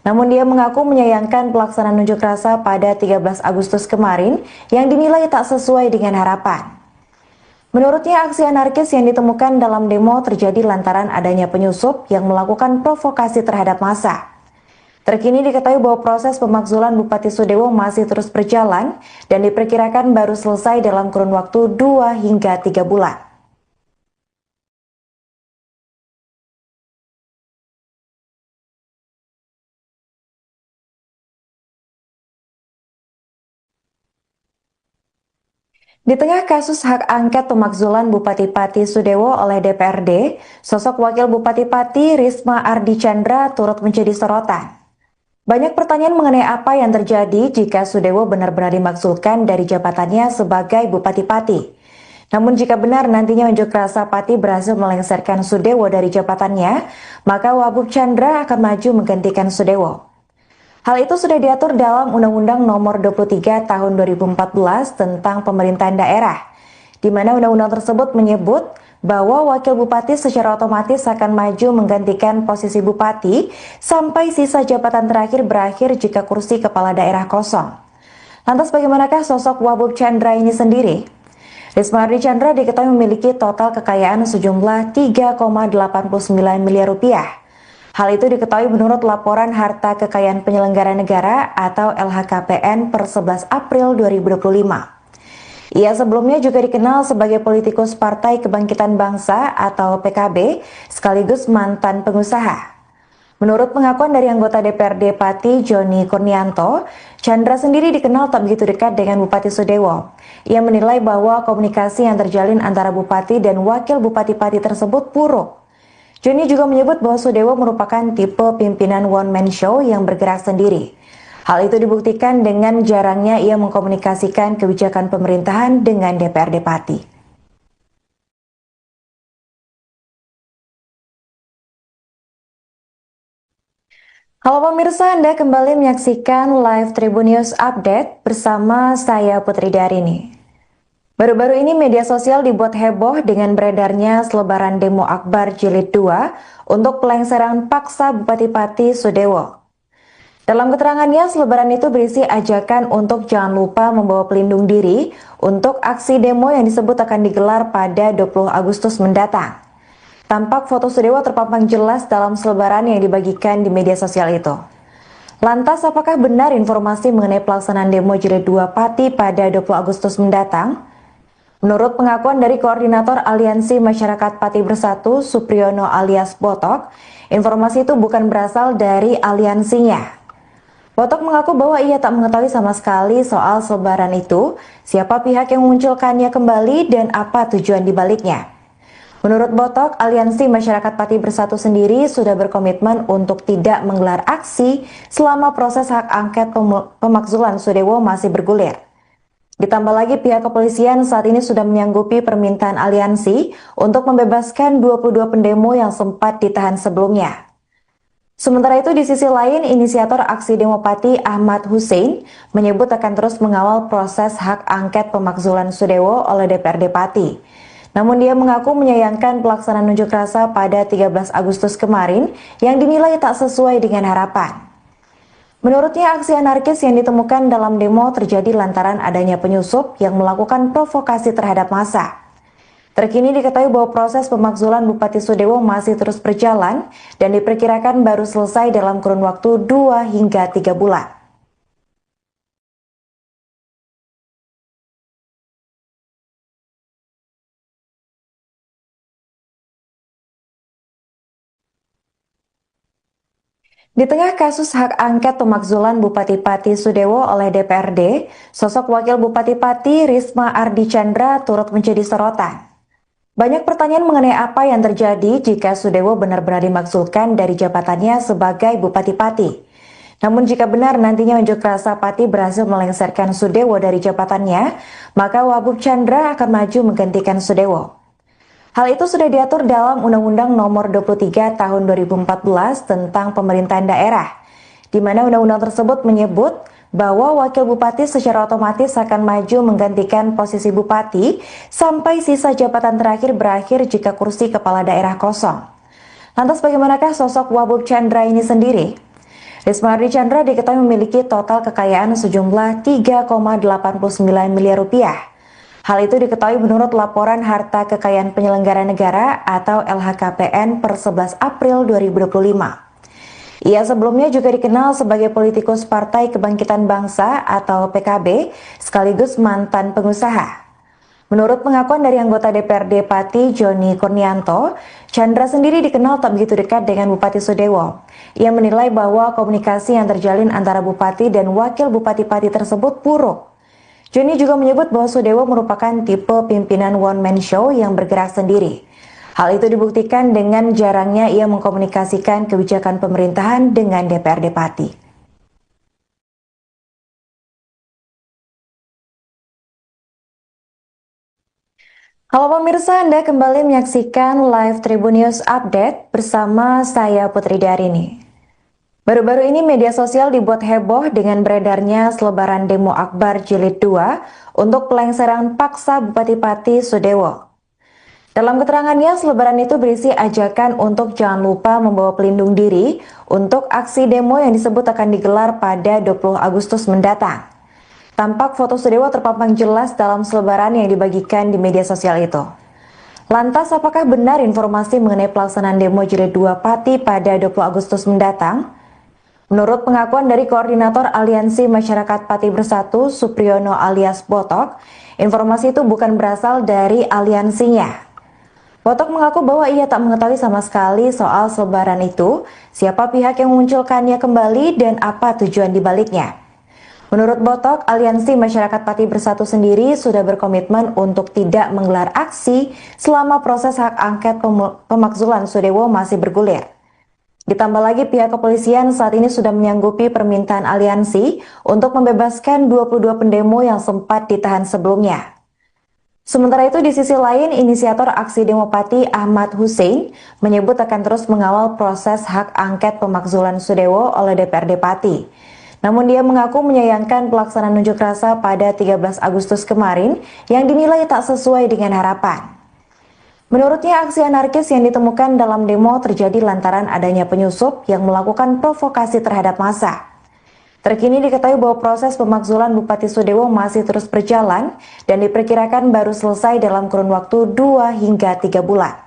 Namun dia mengaku menyayangkan pelaksanaan unjuk rasa pada 13 Agustus kemarin yang dinilai tak sesuai dengan harapan. Menurutnya, aksi anarkis yang ditemukan dalam demo terjadi lantaran adanya penyusup yang melakukan provokasi terhadap massa. Terkini diketahui bahwa proses pemakzulan Bupati Sudewo masih terus berjalan dan diperkirakan baru selesai dalam kurun waktu 2 hingga 3 bulan. Di tengah kasus hak angket pemakzulan Bupati Pati Sudewo oleh DPRD, sosok Wakil Bupati Pati Risma Ardi Chandra turut menjadi sorotan. Banyak pertanyaan mengenai apa yang terjadi jika Sudewo benar-benar dimaksudkan dari jabatannya sebagai Bupati Pati. Namun jika benar nantinya unjuk rasa Pati berhasil melengsarkan Sudewo dari jabatannya, maka Wabub Chandra akan maju menggantikan Sudewo. Hal itu sudah diatur dalam Undang-Undang Nomor 23 Tahun 2014 tentang Pemerintahan Daerah, di mana undang-undang tersebut menyebut bahwa wakil bupati secara otomatis akan maju menggantikan posisi bupati sampai sisa jabatan terakhir berakhir jika kursi kepala daerah kosong. Lantas bagaimanakah sosok Wabub Chandra ini sendiri? Risma Ardi Chandra diketahui memiliki total kekayaan sejumlah 3,89 miliar rupiah. Hal itu diketahui menurut laporan harta kekayaan penyelenggara negara atau LHKPN per 11 April 2025. Ia sebelumnya juga dikenal sebagai politikus Partai Kebangkitan Bangsa atau PKB, sekaligus mantan pengusaha. Menurut pengakuan dari anggota DPRD Pati Joni Kurnianto, Chandra sendiri dikenal tak begitu dekat dengan Bupati Sudewo. Ia menilai bahwa komunikasi yang terjalin antara Bupati dan Wakil Bupati Pati tersebut buruk. Joni juga menyebut bahwa Sudewo merupakan tipe pimpinan one-man show yang bergerak sendiri. Hal itu dibuktikan dengan jarangnya ia mengkomunikasikan kebijakan pemerintahan dengan DPRD Pati. Halo pemirsa, Anda kembali menyaksikan live Tribun News Update bersama saya Putri Darini. Baru-baru ini media sosial dibuat heboh dengan beredarnya selebaran demo Akbar Jilid 2 untuk pelengseran paksa Bupati Pati Sudewo. Dalam keterangannya, selebaran itu berisi ajakan untuk jangan lupa membawa pelindung diri untuk aksi demo yang disebut akan digelar pada 20 Agustus mendatang. Tampak foto Sudewo terpampang jelas dalam selebaran yang dibagikan di media sosial itu. Lantas, apakah benar informasi mengenai pelaksanaan demo Jilid 2 Pati pada 20 Agustus mendatang? Menurut pengakuan dari Koordinator Aliansi Masyarakat Pati Bersatu, Supriyono alias Botok, informasi itu bukan berasal dari aliansinya. Botok mengaku bahwa ia tak mengetahui sama sekali soal selebaran itu, siapa pihak yang memunculkannya kembali, dan apa tujuan dibaliknya. Menurut Botok, Aliansi Masyarakat Pati Bersatu sendiri sudah berkomitmen untuk tidak menggelar aksi selama proses hak angket pemakzulan Sudewo masih bergulir. Ditambah lagi pihak kepolisian saat ini sudah menyanggupi permintaan aliansi untuk membebaskan 22 pendemo yang sempat ditahan sebelumnya. Sementara itu di sisi lain, inisiator aksi demo Pati Ahmad Hussein menyebut akan terus mengawal proses hak angket pemakzulan Sudewo oleh DPRD Pati. Namun dia mengaku menyayangkan pelaksanaan unjuk rasa pada 13 Agustus kemarin yang dinilai tak sesuai dengan harapan. Menurutnya aksi anarkis yang ditemukan dalam demo terjadi lantaran adanya penyusup yang melakukan provokasi terhadap massa. Terkini diketahui bahwa proses pemakzulan Bupati Sudewo masih terus berjalan dan diperkirakan baru selesai dalam kurun waktu 2 hingga 3 bulan. Di tengah kasus hak angket pemakzulan Bupati Pati Sudewo oleh DPRD, sosok Wakil Bupati Pati Risma Ardi Chandra turut menjadi sorotan. Banyak pertanyaan mengenai apa yang terjadi jika Sudewo benar-benar dimaksudkan dari jabatannya sebagai Bupati Pati. Namun jika benar nantinya unjuk rasa Pati berhasil melengsarkan Sudewo dari jabatannya, maka Wagub Chandra akan maju menggantikan Sudewo. Hal itu sudah diatur dalam Undang-Undang Nomor 23 Tahun 2014 tentang Pemerintahan Daerah, di mana undang-undang tersebut menyebut bahwa wakil bupati secara otomatis akan maju menggantikan posisi bupati sampai sisa jabatan terakhir berakhir jika kursi kepala daerah kosong. Lantas bagaimanakah sosok Wagub Chandra ini sendiri? Risma Ardi Chandra diketahui memiliki total kekayaan sejumlah 3,89 miliar rupiah. Hal itu diketahui menurut laporan harta kekayaan penyelenggara negara atau LHKPN per 11 April 2025. Ia sebelumnya juga dikenal sebagai politikus Partai Kebangkitan Bangsa atau PKB, sekaligus mantan pengusaha. Menurut pengakuan dari anggota DPRD Pati Joni Kurnianto, Chandra sendiri dikenal tak begitu dekat dengan Bupati Sudewo. Ia menilai bahwa komunikasi yang terjalin antara Bupati dan Wakil Bupati Pati tersebut buruk. Joni juga menyebut bahwa Sudewo merupakan tipe pimpinan one-man show yang bergerak sendiri. Hal itu dibuktikan dengan jarangnya ia mengkomunikasikan kebijakan pemerintahan dengan DPRD Pati. Halo pemirsa, Anda kembali menyaksikan live Tribun News Update bersama saya Putri Darini. Baru-baru ini media sosial dibuat heboh dengan beredarnya selebaran demo Akbar Jilid 2 untuk pelengseran paksa Bupati Pati Sudewo. Dalam keterangannya, selebaran itu berisi ajakan untuk jangan lupa membawa pelindung diri untuk aksi demo yang disebut akan digelar pada 20 Agustus mendatang. Tampak foto Sudewo terpampang jelas dalam selebaran yang dibagikan di media sosial itu. Lantas, apakah benar informasi mengenai pelaksanaan demo Jilid 2 Pati pada 20 Agustus mendatang? Menurut pengakuan dari Koordinator Aliansi Masyarakat Pati Bersatu, Supriyono alias Botok, informasi itu bukan berasal dari aliansinya. Botok mengaku bahwa ia tak mengetahui sama sekali soal selebaran itu, siapa pihak yang memunculkannya kembali, dan apa tujuan dibaliknya. Menurut Botok, Aliansi Masyarakat Pati Bersatu sendiri sudah berkomitmen untuk tidak menggelar aksi selama proses hak angket pemakzulan Sudewo masih bergulir. Ditambah lagi pihak kepolisian saat ini sudah menyanggupi permintaan aliansi untuk membebaskan 22 pendemo yang sempat ditahan sebelumnya. Sementara itu di sisi lain, inisiator aksi demo Pati Ahmad Hussein menyebut akan terus mengawal proses hak angket pemakzulan Sudewo oleh DPRD Pati. Namun dia mengaku menyayangkan pelaksanaan unjuk rasa pada 13 Agustus kemarin yang dinilai tak sesuai dengan harapan. Menurutnya aksi anarkis yang ditemukan dalam demo terjadi lantaran adanya penyusup yang melakukan provokasi terhadap massa. Terkini diketahui bahwa proses pemakzulan Bupati Sudewo masih terus berjalan dan diperkirakan baru selesai dalam kurun waktu 2 hingga 3 bulan.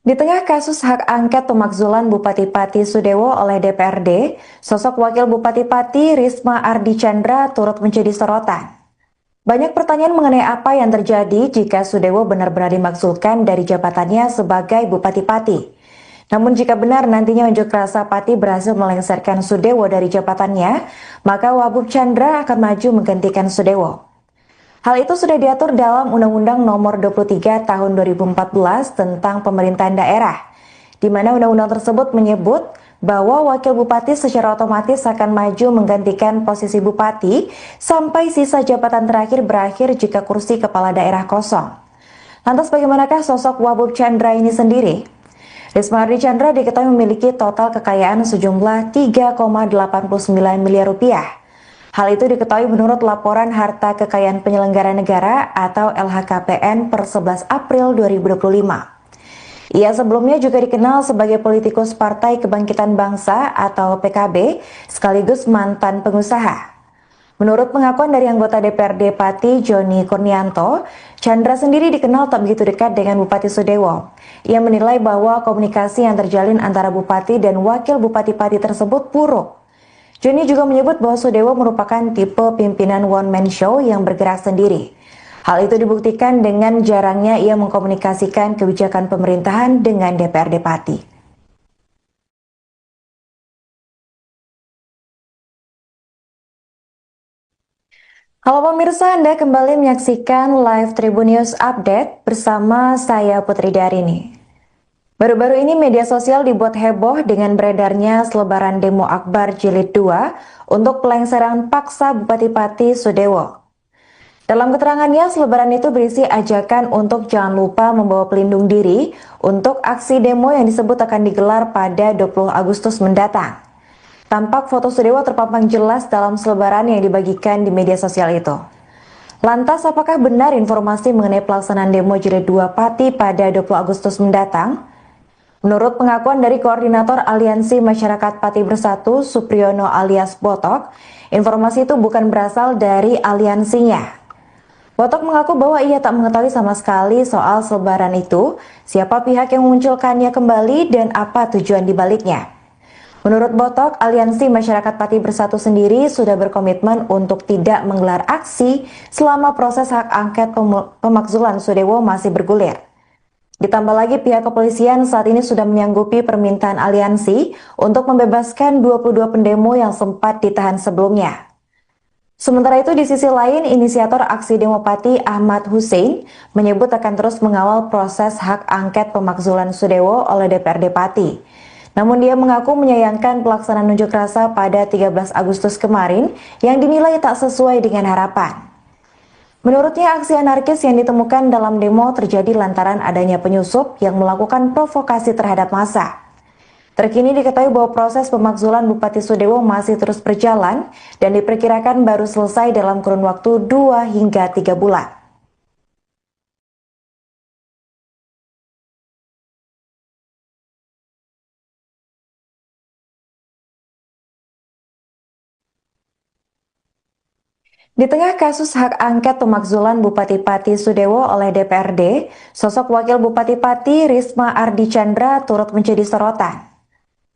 Di tengah kasus hak angket pemakzulan Bupati Pati Sudewo oleh DPRD, sosok Wakil Bupati Pati Risma Ardi Chandra turut menjadi sorotan. Banyak pertanyaan mengenai apa yang terjadi jika Sudewo benar-benar dimaksudkan dari jabatannya sebagai Bupati Pati. Namun jika benar nantinya unjuk rasa Pati berhasil melengsarkan Sudewo dari jabatannya, maka Wabub Chandra akan maju menggantikan Sudewo. Hal itu sudah diatur dalam Undang-Undang Nomor 23 Tahun 2014 tentang Pemerintahan Daerah, di mana undang-undang tersebut menyebut bahwa wakil bupati secara otomatis akan maju menggantikan posisi bupati sampai sisa jabatan terakhir berakhir jika kursi kepala daerah kosong. Lantas bagaimanakah sosok Wabub Chandra ini sendiri? Risma Ardi Chandra diketahui memiliki total kekayaan sejumlah 3,89 miliar rupiah. Hal itu diketahui menurut laporan harta kekayaan penyelenggara negara atau LHKPN per 11 April 2025. Ia sebelumnya juga dikenal sebagai politikus Partai Kebangkitan Bangsa atau PKB, sekaligus mantan pengusaha. Menurut pengakuan dari anggota DPRD Pati Joni Kurnianto, Chandra sendiri dikenal tak begitu dekat dengan Bupati Sudewo. Ia menilai bahwa komunikasi yang terjalin antara Bupati dan Wakil Bupati Pati tersebut buruk. Joni juga menyebut bahwa Sudewo merupakan tipe pimpinan one-man show yang bergerak sendiri. Hal itu dibuktikan dengan jarangnya ia mengkomunikasikan kebijakan pemerintahan dengan DPRD Pati. Halo pemirsa, Anda kembali menyaksikan live Tribun News Update bersama saya Putri Darini. Baru-baru ini media sosial dibuat heboh dengan beredarnya selebaran demo Akbar Jilid 2 untuk pelengseran paksa Bupati Pati Sudewo. Dalam keterangannya, selebaran itu berisi ajakan untuk jangan lupa membawa pelindung diri untuk aksi demo yang disebut akan digelar pada 20 Agustus mendatang. Tampak foto Sudewo terpampang jelas dalam selebaran yang dibagikan di media sosial itu. Lantas, apakah benar informasi mengenai pelaksanaan demo Jilid 2 Pati pada 20 Agustus mendatang? Menurut pengakuan dari Koordinator Aliansi Masyarakat Pati Bersatu, Supriyono alias Botok, informasi itu bukan berasal dari aliansinya. Botok mengaku bahwa ia tak mengetahui sama sekali soal selebaran itu, siapa pihak yang memunculkannya kembali, dan apa tujuan dibaliknya. Menurut Botok, Aliansi Masyarakat Pati Bersatu sendiri sudah berkomitmen untuk tidak menggelar aksi selama proses hak angket pemakzulan Sudewo masih bergulir. Ditambah lagi pihak kepolisian saat ini sudah menyanggupi permintaan aliansi untuk membebaskan 22 pendemo yang sempat ditahan sebelumnya. Sementara itu di sisi lain, inisiator aksi demo Pati Ahmad Hussein menyebut akan terus mengawal proses hak angket pemakzulan Sudewo oleh DPRD Pati. Namun dia mengaku menyayangkan pelaksanaan unjuk rasa pada 13 Agustus kemarin yang dinilai tak sesuai dengan harapan. Menurutnya aksi anarkis yang ditemukan dalam demo terjadi lantaran adanya penyusup yang melakukan provokasi terhadap massa. Terkini diketahui bahwa proses pemakzulan Bupati Sudewo masih terus berjalan dan diperkirakan baru selesai dalam kurun waktu 2 hingga 3 bulan. Di tengah kasus hak angket pemakzulan Bupati Pati Sudewo oleh DPRD, sosok Wakil Bupati Pati Risma Ardi Chandra turut menjadi sorotan.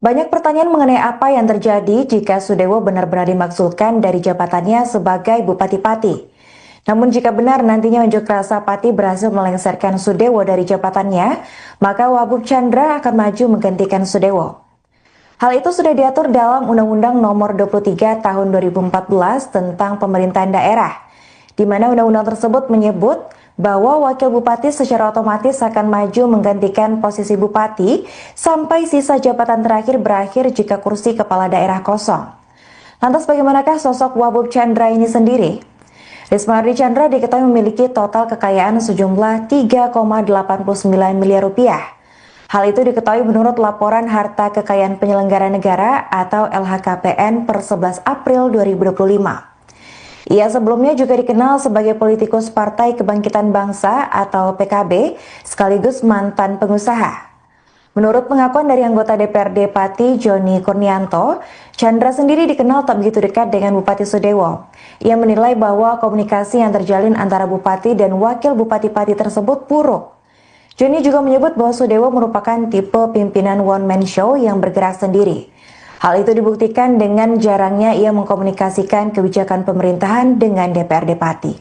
Banyak pertanyaan mengenai apa yang terjadi jika Sudewo benar-benar dimaksudkan dari jabatannya sebagai Bupati Pati. Namun jika benar nantinya unjuk rasa Pati berhasil melengsarkan Sudewo dari jabatannya, maka Wabub Chandra akan maju menggantikan Sudewo. Hal itu sudah diatur dalam Undang-Undang Nomor 23 Tahun 2014 tentang Pemerintahan Daerah, di mana undang-undang tersebut menyebut bahwa wakil bupati secara otomatis akan maju menggantikan posisi bupati sampai sisa jabatan terakhir berakhir jika kursi kepala daerah kosong. Lantas bagaimanakah sosok Wabub Chandra ini sendiri? Risma Ardi Chandra diketahui memiliki total kekayaan sejumlah 3,89 miliar rupiah. Hal itu diketahui menurut laporan harta kekayaan penyelenggara negara atau LHKPN per 11 April 2025. Ia sebelumnya juga dikenal sebagai politikus Partai Kebangkitan Bangsa atau PKB sekaligus mantan pengusaha. Menurut pengakuan dari anggota DPRD Pati Joni Kurnianto, Chandra sendiri dikenal tak begitu dekat dengan Bupati Sudewo. Ia menilai bahwa komunikasi yang terjalin antara Bupati dan Wakil Bupati Pati tersebut buruk. Joni juga menyebut bahwa Sudewo merupakan tipe pimpinan one-man show yang bergerak sendiri. Hal itu dibuktikan dengan jarangnya ia mengkomunikasikan kebijakan pemerintahan dengan DPRD Pati.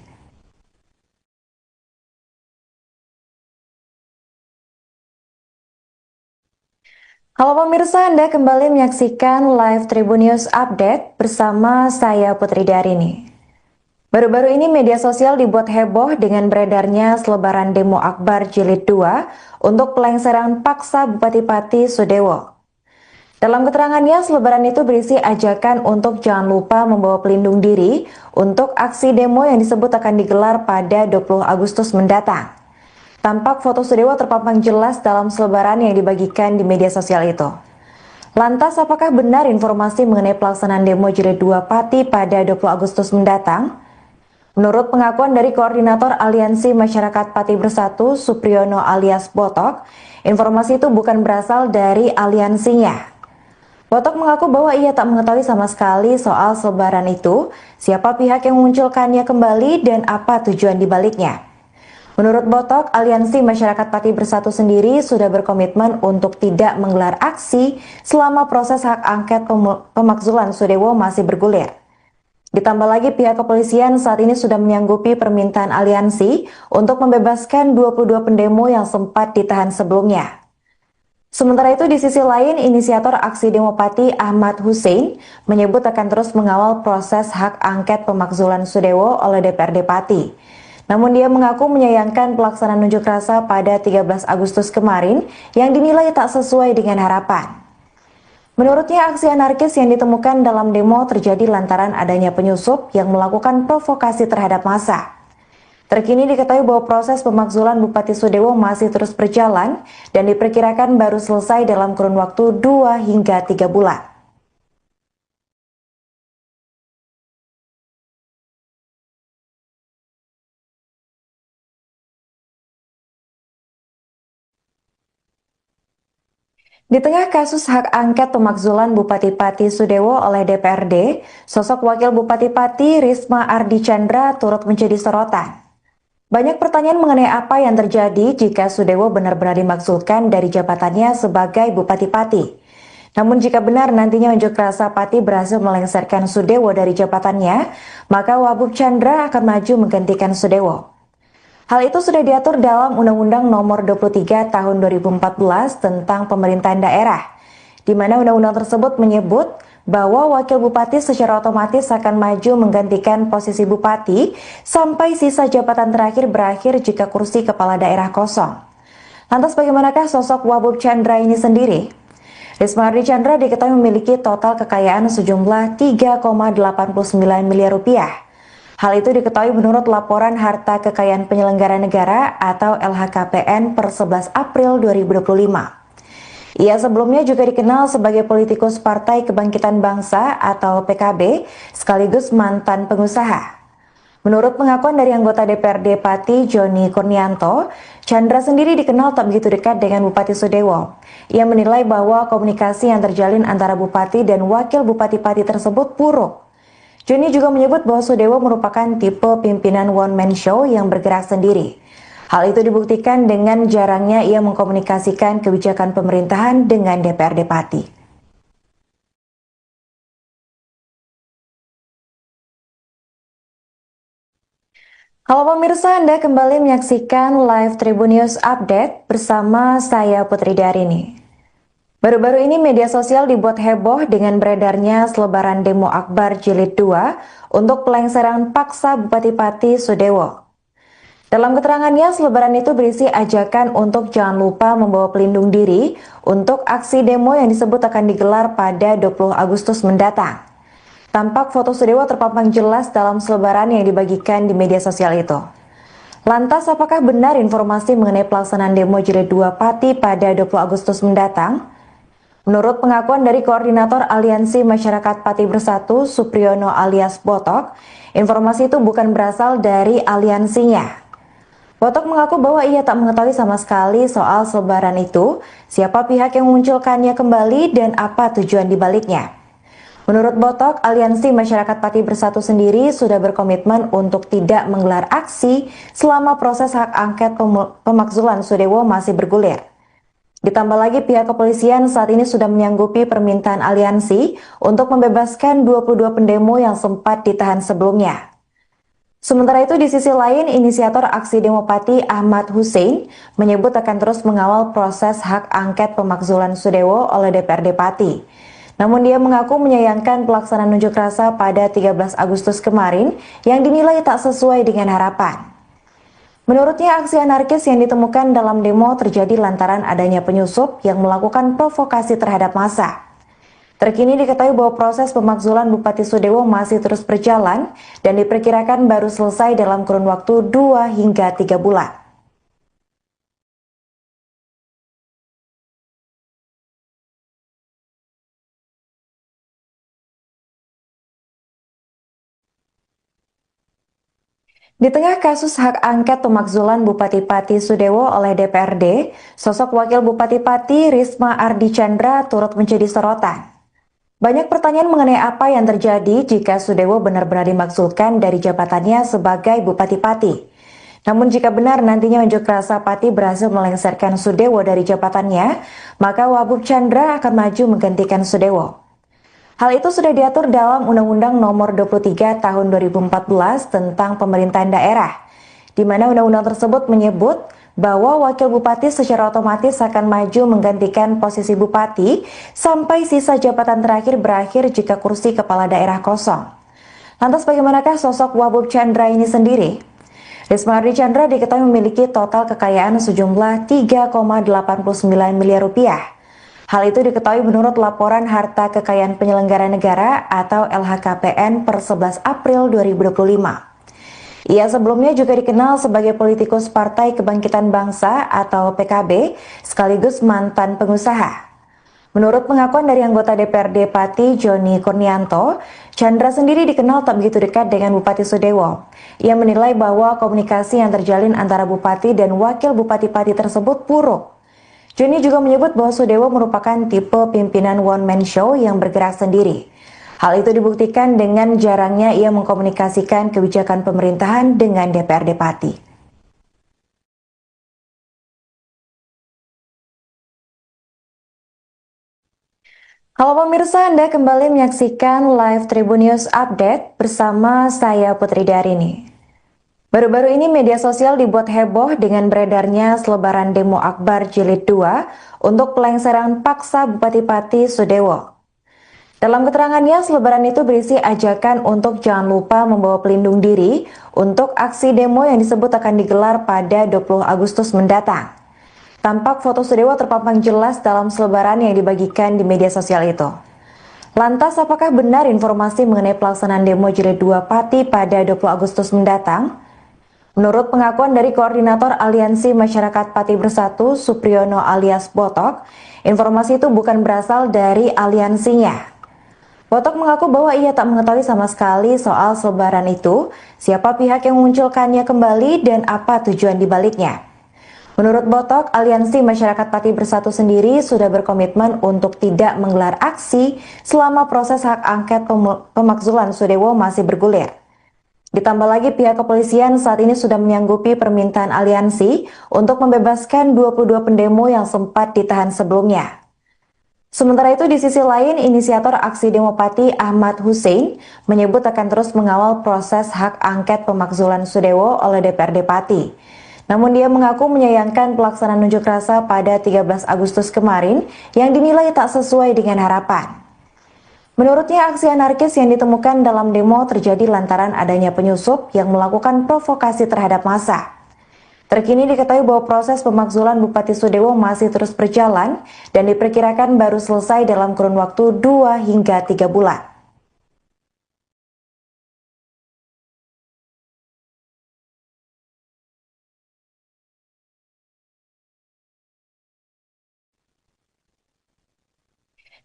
Halo pemirsa, Anda kembali menyaksikan live Tribun News Update bersama saya Putri Darini. Baru-baru ini media sosial dibuat heboh dengan beredarnya selebaran demo Akbar Jilid 2 untuk pelengseran paksa Bupati Pati Sudewo. Dalam keterangannya, selebaran itu berisi ajakan untuk jangan lupa membawa pelindung diri untuk aksi demo yang disebut akan digelar pada 20 Agustus mendatang. Tampak foto Sudewo terpampang jelas dalam selebaran yang dibagikan di media sosial itu. Lantas, apakah benar informasi mengenai pelaksanaan demo Jilid 2 Pati pada 20 Agustus mendatang? Menurut pengakuan dari Koordinator Aliansi Masyarakat Pati Bersatu, Supriyono alias Botok, informasi itu bukan berasal dari aliansinya. Botok mengaku bahwa ia tak mengetahui sama sekali soal selebaran itu, siapa pihak yang memunculkannya kembali, dan apa tujuan dibaliknya. Menurut Botok, Aliansi Masyarakat Pati Bersatu sendiri sudah berkomitmen untuk tidak menggelar aksi selama proses hak angket pemakzulan Sudewo masih bergulir. Ditambah lagi pihak kepolisian saat ini sudah menyanggupi permintaan aliansi untuk membebaskan 22 pendemo yang sempat ditahan sebelumnya. Sementara itu di sisi lain, inisiator aksi demo Pati Ahmad Hussein menyebut akan terus mengawal proses hak angket pemakzulan Sudewo oleh DPRD Pati. Namun dia mengaku menyayangkan pelaksanaan unjuk rasa pada 13 Agustus kemarin yang dinilai tak sesuai dengan harapan. Menurutnya, aksi anarkis yang ditemukan dalam demo terjadi lantaran adanya penyusup yang melakukan provokasi terhadap massa. Terkini diketahui bahwa proses pemakzulan Bupati Sudewo masih terus berjalan dan diperkirakan baru selesai dalam kurun waktu 2 hingga 3 bulan. Di tengah kasus hak angket pemakzulan Bupati Pati Sudewo oleh DPRD, sosok Wakil Bupati Pati Risma Ardi Chandra turut menjadi sorotan. Banyak pertanyaan mengenai apa yang terjadi jika Sudewo benar-benar dimaksudkan dari jabatannya sebagai Bupati Pati. Namun jika benar nantinya unjuk rasa Pati berhasil melengsarkan Sudewo dari jabatannya, maka Wabub Chandra akan maju menggantikan Sudewo. Hal itu sudah diatur dalam Undang-Undang Nomor 23 Tahun 2014 tentang Pemerintahan Daerah, di mana undang-undang tersebut menyebut bahwa wakil bupati secara otomatis akan maju menggantikan posisi bupati sampai sisa jabatan terakhir berakhir jika kursi kepala daerah kosong. Lantas bagaimanakah sosok Wabub Chandra ini sendiri? Risma Ardi Chandra diketahui memiliki total kekayaan sejumlah 3,89 miliar rupiah. Hal itu diketahui menurut laporan harta kekayaan penyelenggara negara atau LHKPN per 11 April 2025. Ia sebelumnya juga dikenal sebagai politikus Partai Kebangkitan Bangsa atau PKB sekaligus mantan pengusaha. Menurut pengakuan dari anggota DPRD Pati Joni Kurnianto, Chandra sendiri dikenal tak begitu dekat dengan Bupati Sudewo. Ia menilai bahwa komunikasi yang terjalin antara Bupati dan Wakil Bupati Pati tersebut buruk. Joni juga menyebut bahwa Sudewo merupakan tipe pimpinan one-man show yang bergerak sendiri. Hal itu dibuktikan dengan jarangnya ia mengkomunikasikan kebijakan pemerintahan dengan DPRD Pati. Halo pemirsa, Anda kembali menyaksikan live Tribun News Update bersama saya Putri Darini. Baru-baru ini media sosial dibuat heboh dengan beredarnya selebaran demo Akbar Jilid 2 untuk pelengseran paksa Bupati Pati Sudewo. Dalam keterangannya, selebaran itu berisi ajakan untuk jangan lupa membawa pelindung diri untuk aksi demo yang disebut akan digelar pada 20 Agustus mendatang. Tampak foto Sudewo terpampang jelas dalam selebaran yang dibagikan di media sosial itu. Lantas, apakah benar informasi mengenai pelaksanaan demo Jilid 2 Pati pada 20 Agustus mendatang? Menurut pengakuan dari Koordinator Aliansi Masyarakat Pati Bersatu, Supriyono alias Botok, informasi itu bukan berasal dari aliansinya. Botok mengaku bahwa ia tak mengetahui sama sekali soal selebaran itu, siapa pihak yang memunculkannya kembali, dan apa tujuan dibaliknya. Menurut Botok, Aliansi Masyarakat Pati Bersatu sendiri sudah berkomitmen untuk tidak menggelar aksi selama proses hak angket pemakzulan Sudewo masih bergulir. Ditambah lagi pihak kepolisian saat ini sudah menyanggupi permintaan aliansi untuk membebaskan 22 pendemo yang sempat ditahan sebelumnya. Sementara itu di sisi lain, inisiator aksi demo Pati Ahmad Hussein menyebut akan terus mengawal proses hak angket pemakzulan Sudewo oleh DPRD Pati. Namun dia mengaku menyayangkan pelaksanaan unjuk rasa pada 13 Agustus kemarin yang dinilai tak sesuai dengan harapan. Menurutnya aksi anarkis yang ditemukan dalam demo terjadi lantaran adanya penyusup yang melakukan provokasi terhadap massa. Terkini diketahui bahwa proses pemakzulan Bupati Sudewo masih terus berjalan dan diperkirakan baru selesai dalam kurun waktu 2 hingga 3 bulan. Di tengah kasus hak angket pemakzulan Bupati Pati Sudewo oleh DPRD, sosok Wakil Bupati Pati Risma Ardi Chandra turut menjadi sorotan. Banyak pertanyaan mengenai apa yang terjadi jika Sudewo benar-benar dimaksudkan dari jabatannya sebagai Bupati Pati. Namun jika benar nantinya unjuk rasa Pati berhasil melengsarkan Sudewo dari jabatannya, maka Wabub Chandra akan maju menggantikan Sudewo. Hal itu sudah diatur dalam Undang-Undang Nomor 23 Tahun 2014 tentang Pemerintahan Daerah, di mana undang-undang tersebut menyebut bahwa wakil bupati secara otomatis akan maju menggantikan posisi bupati sampai sisa jabatan terakhir berakhir jika kursi kepala daerah kosong. Lantas bagaimanakah sosok Wabub Chandra ini sendiri? Risma Ardi Chandra diketahui memiliki total kekayaan sejumlah 3,89 miliar rupiah. Hal itu diketahui menurut laporan harta kekayaan penyelenggara negara atau LHKPN per 11 April 2025. Ia sebelumnya juga dikenal sebagai politikus Partai Kebangkitan Bangsa atau PKB sekaligus mantan pengusaha. Menurut pengakuan dari anggota DPRD Pati Joni Kurnianto, Chandra sendiri dikenal tak begitu dekat dengan Bupati Sudewo. Ia menilai bahwa komunikasi yang terjalin antara Bupati dan Wakil Bupati Pati tersebut buruk. Joni juga menyebut bahwa Sudewo merupakan tipe pimpinan one-man show yang bergerak sendiri. Hal itu dibuktikan dengan jarangnya ia mengkomunikasikan kebijakan pemerintahan dengan DPRD Pati. Halo pemirsa, Anda kembali menyaksikan live Tribun News Update bersama saya Putri Darini. Baru-baru ini media sosial dibuat heboh dengan beredarnya selebaran demo Akbar Jilid 2 untuk pelengseran paksa Bupati Pati Sudewo. Dalam keterangannya, selebaran itu berisi ajakan untuk jangan lupa membawa pelindung diri untuk aksi demo yang disebut akan digelar pada 20 Agustus mendatang. Tampak foto Sudewo terpampang jelas dalam selebaran yang dibagikan di media sosial itu. Lantas, apakah benar informasi mengenai pelaksanaan demo Jilid 2 Pati pada 20 Agustus mendatang? Menurut pengakuan dari Koordinator Aliansi Masyarakat Pati Bersatu, Supriyono alias Botok, informasi itu bukan berasal dari aliansinya. Botok mengaku bahwa ia tak mengetahui sama sekali soal selebaran itu, siapa pihak yang memunculkannya kembali, dan apa tujuan dibaliknya. Menurut Botok, Aliansi Masyarakat Pati Bersatu sendiri sudah berkomitmen untuk tidak menggelar aksi selama proses hak angket pemakzulan Sudewo masih bergulir. Ditambah lagi pihak kepolisian saat ini sudah menyanggupi permintaan aliansi untuk membebaskan 22 pendemo yang sempat ditahan sebelumnya. Sementara itu di sisi lain, inisiator aksi demo Pati Ahmad Hussein menyebut akan terus mengawal proses hak angket pemakzulan Sudewo oleh DPRD Pati. Namun dia mengaku menyayangkan pelaksanaan unjuk rasa pada 13 Agustus kemarin yang dinilai tak sesuai dengan harapan. Menurutnya aksi anarkis yang ditemukan dalam demo terjadi lantaran adanya penyusup yang melakukan provokasi terhadap massa. Terkini diketahui bahwa proses pemakzulan Bupati Sudewo masih terus berjalan dan diperkirakan baru selesai dalam kurun waktu 2 hingga 3 bulan.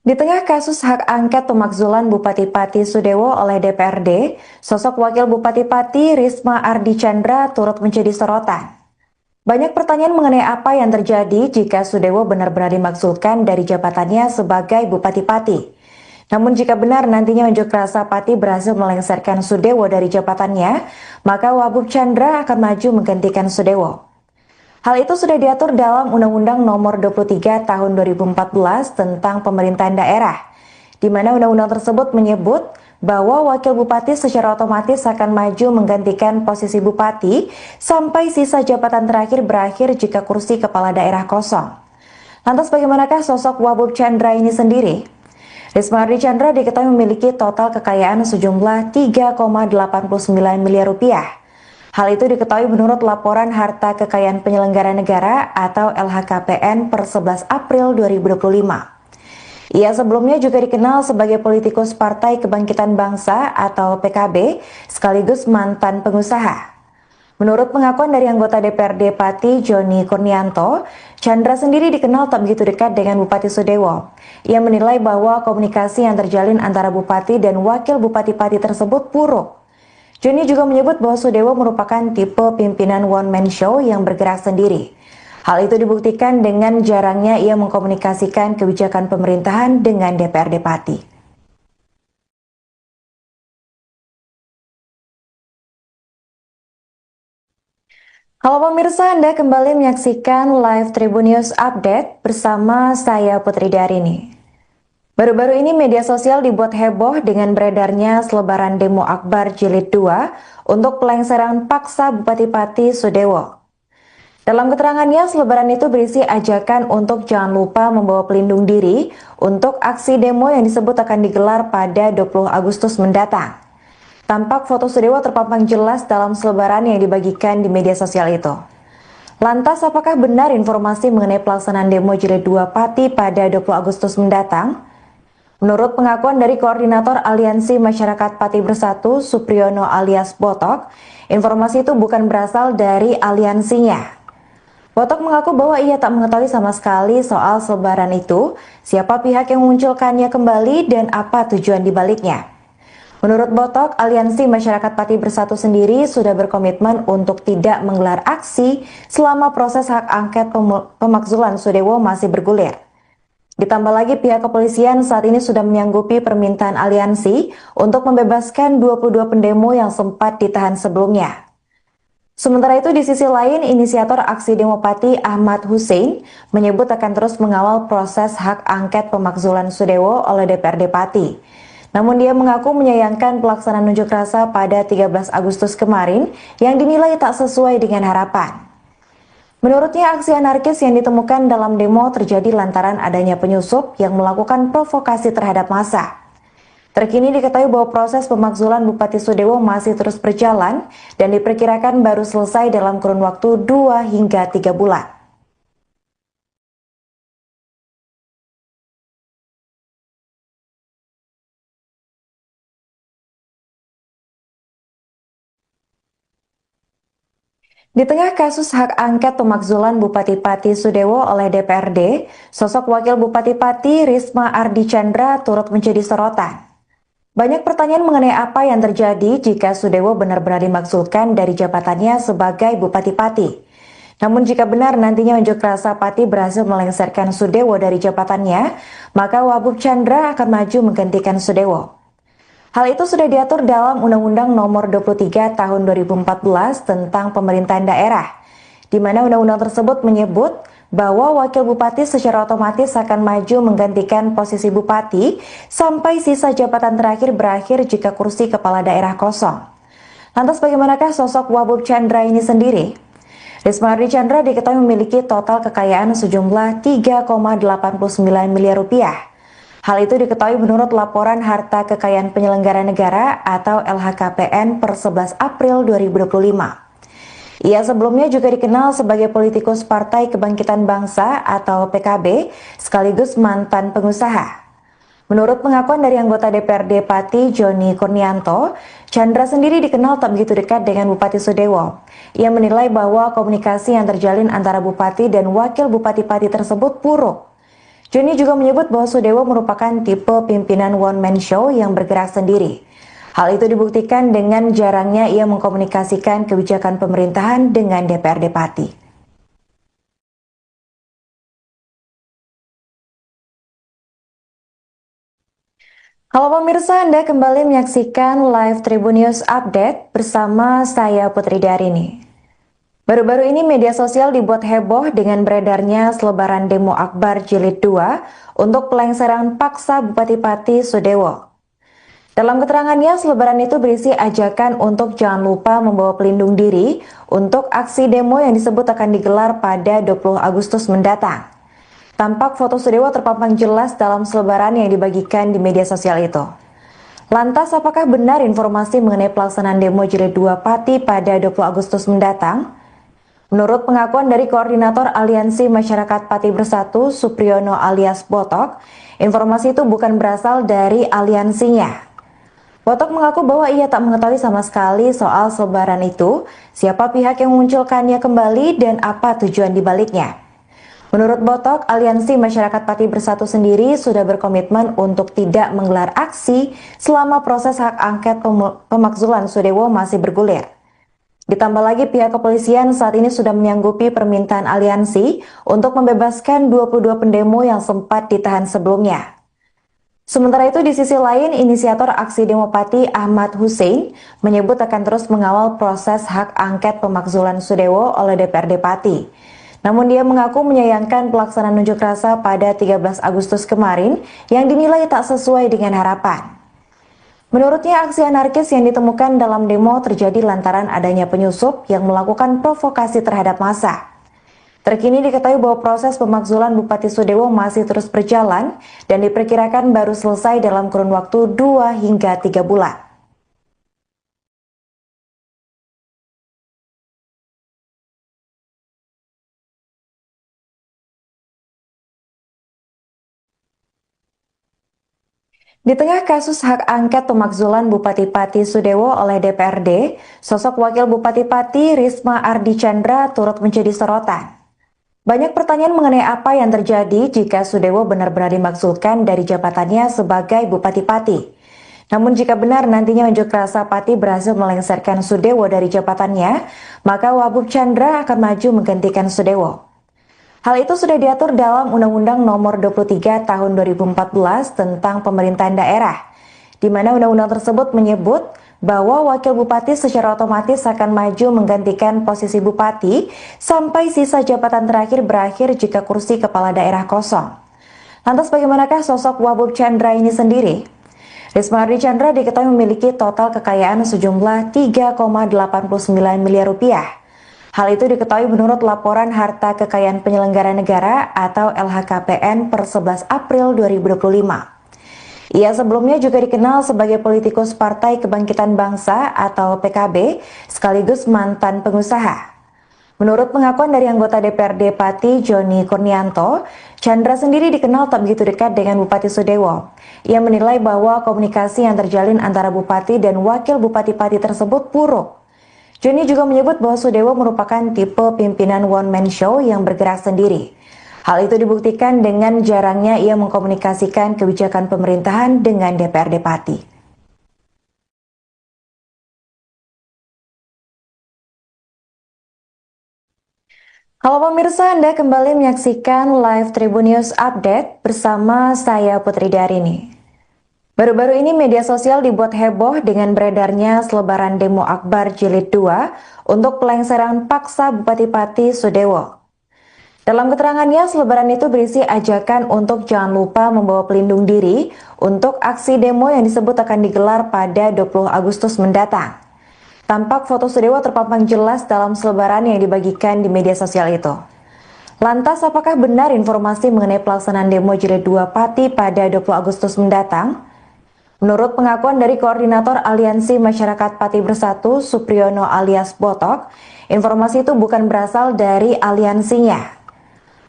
Di tengah kasus hak angket pemakzulan Bupati Pati Sudewo oleh DPRD, sosok Wakil Bupati Pati Risma Ardi Chandra turut menjadi sorotan. Banyak pertanyaan mengenai apa yang terjadi jika Sudewo benar-benar dimaksudkan dari jabatannya sebagai Bupati Pati. Namun jika benar nantinya unjuk rasa Pati berhasil melengsarkan Sudewo dari jabatannya, maka Wabub Chandra akan maju menggantikan Sudewo. Hal itu sudah diatur dalam Undang-Undang Nomor 23 Tahun 2014 tentang Pemerintahan Daerah, di mana undang-undang tersebut menyebut bahwa wakil bupati secara otomatis akan maju menggantikan posisi bupati sampai sisa jabatan terakhir berakhir jika kursi kepala daerah kosong. Lantas bagaimanakah sosok Wabub Chandra ini sendiri? Risma Ardi Chandra diketahui memiliki total kekayaan sejumlah 3,89 miliar rupiah. Hal itu diketahui menurut laporan harta kekayaan penyelenggara negara atau LHKPN per 11 April 2025. Ia sebelumnya juga dikenal sebagai politikus Partai Kebangkitan Bangsa atau PKB sekaligus mantan pengusaha. Menurut pengakuan dari anggota DPRD Pati Joni Kurnianto, Chandra sendiri dikenal tak begitu dekat dengan Bupati Sudewo. Ia menilai bahwa komunikasi yang terjalin antara Bupati dan Wakil Bupati Pati tersebut buruk. Joni juga menyebut bahwa Sudewo merupakan tipe pimpinan one-man show yang bergerak sendiri. Hal itu dibuktikan dengan jarangnya ia mengkomunikasikan kebijakan pemerintahan dengan DPRD Pati. Halo pemirsa, Anda kembali menyaksikan live Tribun News Update bersama saya Putri Darini. Baru-baru ini media sosial dibuat heboh dengan beredarnya selebaran demo Akbar Jilid 2 untuk pelengseran paksa Bupati Pati Sudewo. Dalam keterangannya, selebaran itu berisi ajakan untuk jangan lupa membawa pelindung diri untuk aksi demo yang disebut akan digelar pada 20 Agustus mendatang. Tampak foto Sudewo terpampang jelas dalam selebaran yang dibagikan di media sosial itu. Lantas, apakah benar informasi mengenai pelaksanaan demo Jilid 2 Pati pada 20 Agustus mendatang? Menurut pengakuan dari Koordinator Aliansi Masyarakat Pati Bersatu, Supriyono alias Botok, informasi itu bukan berasal dari aliansinya. Botok mengaku bahwa ia tak mengetahui sama sekali soal selebaran itu, siapa pihak yang memunculkannya kembali, dan apa tujuan dibaliknya. Menurut Botok, Aliansi Masyarakat Pati Bersatu sendiri sudah berkomitmen untuk tidak menggelar aksi selama proses hak angket pemakzulan Sudewo masih bergulir. Ditambah lagi pihak kepolisian saat ini sudah menyanggupi permintaan aliansi untuk membebaskan 22 pendemo yang sempat ditahan sebelumnya. Sementara itu di sisi lain, inisiator aksi demo Pati Ahmad Hussein menyebut akan terus mengawal proses hak angket pemakzulan Sudewo oleh DPRD Pati. Namun dia mengaku menyayangkan pelaksanaan unjuk rasa pada 13 Agustus kemarin yang dinilai tak sesuai dengan harapan. Menurutnya aksi anarkis yang ditemukan dalam demo terjadi lantaran adanya penyusup yang melakukan provokasi terhadap massa. Terkini diketahui bahwa proses pemakzulan Bupati Sudewo masih terus berjalan dan diperkirakan baru selesai dalam kurun waktu 2 hingga 3 bulan. Di tengah kasus hak angket pemakzulan Bupati Pati Sudewo oleh DPRD, sosok Wakil Bupati Pati Risma Ardi Chandra turut menjadi sorotan. Banyak pertanyaan mengenai apa yang terjadi jika Sudewo benar-benar dimaksudkan dari jabatannya sebagai Bupati Pati. Namun jika benar nantinya unjuk rasa Pati berhasil melengsarkan Sudewo dari jabatannya, maka Wabub Chandra akan maju menggantikan Sudewo. Hal itu sudah diatur dalam Undang-Undang Nomor 23 Tahun 2014 tentang Pemerintahan Daerah, di mana undang-undang tersebut menyebut bahwa wakil bupati secara otomatis akan maju menggantikan posisi bupati sampai sisa jabatan terakhir berakhir jika kursi kepala daerah kosong. Lantas bagaimanakah sosok Wabub Chandra ini sendiri? Risma Ardichandra diketahui memiliki total kekayaan sejumlah 3,89 miliar rupiah. Hal itu diketahui menurut laporan harta kekayaan penyelenggara negara atau LHKPN per 11 April 2025. Ia sebelumnya juga dikenal sebagai politikus Partai Kebangkitan Bangsa atau PKB sekaligus mantan pengusaha. Menurut pengakuan dari anggota DPRD Pati Joni Kurnianto, Chandra sendiri dikenal tak begitu dekat dengan Bupati Sudewo. Ia menilai bahwa komunikasi yang terjalin antara Bupati dan Wakil Bupati Pati tersebut buruk. Joni juga menyebut bahwa Sudewo merupakan tipe pimpinan one-man show yang bergerak sendiri. Hal itu dibuktikan dengan jarangnya ia mengkomunikasikan kebijakan pemerintahan dengan DPRD Pati. Halo pemirsa, Anda kembali menyaksikan live Tribun News Update bersama saya Putri Darini. Baru-baru ini media sosial dibuat heboh dengan beredarnya selebaran demo Akbar Jilid 2 untuk pelengseran paksa Bupati Pati Sudewo. Dalam keterangannya, selebaran itu berisi ajakan untuk jangan lupa membawa pelindung diri untuk aksi demo yang disebut akan digelar pada 20 Agustus mendatang. Tampak foto Sudewo terpampang jelas dalam selebaran yang dibagikan di media sosial itu. Lantas, apakah benar informasi mengenai pelaksanaan demo Jilid 2 Pati pada 20 Agustus mendatang? Menurut pengakuan dari Koordinator Aliansi Masyarakat Pati Bersatu, Supriyono alias Botok, informasi itu bukan berasal dari aliansinya. Botok mengaku bahwa ia tak mengetahui sama sekali soal selebaran itu, siapa pihak yang memunculkannya kembali, dan apa tujuan dibaliknya. Menurut Botok, Aliansi Masyarakat Pati Bersatu sendiri sudah berkomitmen untuk tidak menggelar aksi selama proses hak angket pemakzulan Sudewo masih bergulir. Ditambah lagi pihak kepolisian saat ini sudah menyanggupi permintaan aliansi untuk membebaskan 22 pendemo yang sempat ditahan sebelumnya. Sementara itu di sisi lain, inisiator aksi demo Pati Ahmad Hussein menyebut akan terus mengawal proses hak angket pemakzulan Sudewo oleh DPRD Pati. Namun dia mengaku menyayangkan pelaksanaan unjuk rasa pada 13 Agustus kemarin yang dinilai tak sesuai dengan harapan. Menurutnya aksi anarkis yang ditemukan dalam demo terjadi lantaran adanya penyusup yang melakukan provokasi terhadap massa. Terkini diketahui bahwa proses pemakzulan Bupati Sudewo masih terus berjalan dan diperkirakan baru selesai dalam kurun waktu 2 hingga 3 bulan. Di tengah kasus hak angket pemakzulan Bupati Pati Sudewo oleh DPRD, sosok Wakil Bupati Pati Risma Ardichandra turut menjadi sorotan. Banyak pertanyaan mengenai apa yang terjadi jika Sudewo benar-benar dimaksudkan dari jabatannya sebagai Bupati Pati. Namun jika benar nantinya unjuk rasa Pati berhasil melengsarkan Sudewo dari jabatannya, maka Wabub Chandra akan maju menggantikan Sudewo. Hal itu sudah diatur dalam Undang-Undang Nomor 23 Tahun 2014 tentang Pemerintahan Daerah, di mana undang-undang tersebut menyebut bahwa wakil bupati secara otomatis akan maju menggantikan posisi bupati sampai sisa jabatan terakhir berakhir jika kursi kepala daerah kosong. Lantas bagaimanakah sosok Wabub Chandra ini sendiri? Risma Ardichandra diketahui memiliki total kekayaan sejumlah 3,89 miliar rupiah. Hal itu diketahui menurut laporan harta kekayaan penyelenggara negara atau LHKPN per 11 April 2025. Ia sebelumnya juga dikenal sebagai politikus Partai Kebangkitan Bangsa atau PKB sekaligus mantan pengusaha. Menurut pengakuan dari anggota DPRD Pati Joni Kurnianto, Chandra sendiri dikenal tak begitu dekat dengan Bupati Sudewo. Ia menilai bahwa komunikasi yang terjalin antara Bupati dan Wakil Bupati Pati tersebut buruk. Joni juga menyebut bahwa Sudewo merupakan tipe pimpinan one-man show yang bergerak sendiri. Hal itu dibuktikan dengan jarangnya ia mengkomunikasikan kebijakan pemerintahan dengan DPRD Pati. Halo pemirsa, Anda kembali menyaksikan live Tribun News Update bersama saya Putri Darini. Baru-baru ini media sosial dibuat heboh dengan beredarnya selebaran demo Akbar Jilid 2 untuk pelengseran paksa Bupati Pati Sudewo. Dalam keterangannya, selebaran itu berisi ajakan untuk jangan lupa membawa pelindung diri untuk aksi demo yang disebut akan digelar pada 20 Agustus mendatang. Tampak foto Sudewo terpampang jelas dalam selebaran yang dibagikan di media sosial itu. Lantas, apakah benar informasi mengenai pelaksanaan demo Jilid 2 Pati pada 20 Agustus mendatang? Menurut pengakuan dari Koordinator Aliansi Masyarakat Pati Bersatu, Supriyono alias Botok, informasi itu bukan berasal dari aliansinya.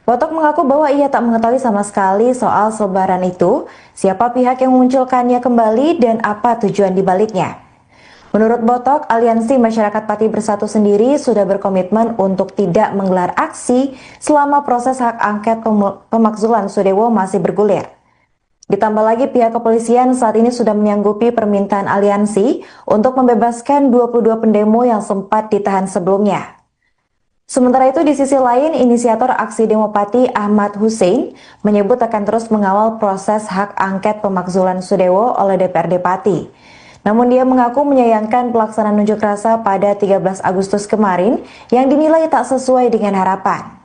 Botok mengaku bahwa ia tak mengetahui sama sekali soal selebaran itu, siapa pihak yang memunculkannya kembali, dan apa tujuan dibaliknya. Menurut Botok, Aliansi Masyarakat Pati Bersatu sendiri sudah berkomitmen untuk tidak menggelar aksi selama proses hak angket pemakzulan Sudewo masih bergulir. Ditambah lagi pihak kepolisian saat ini sudah menyanggupi permintaan aliansi untuk membebaskan 22 pendemo yang sempat ditahan sebelumnya. Sementara itu di sisi lain, inisiator aksi demo Pati Ahmad Hussein menyebut akan terus mengawal proses hak angket pemakzulan Sudewo oleh DPRD Pati. Namun dia mengaku menyayangkan pelaksanaan unjuk rasa pada 13 Agustus kemarin yang dinilai tak sesuai dengan harapan.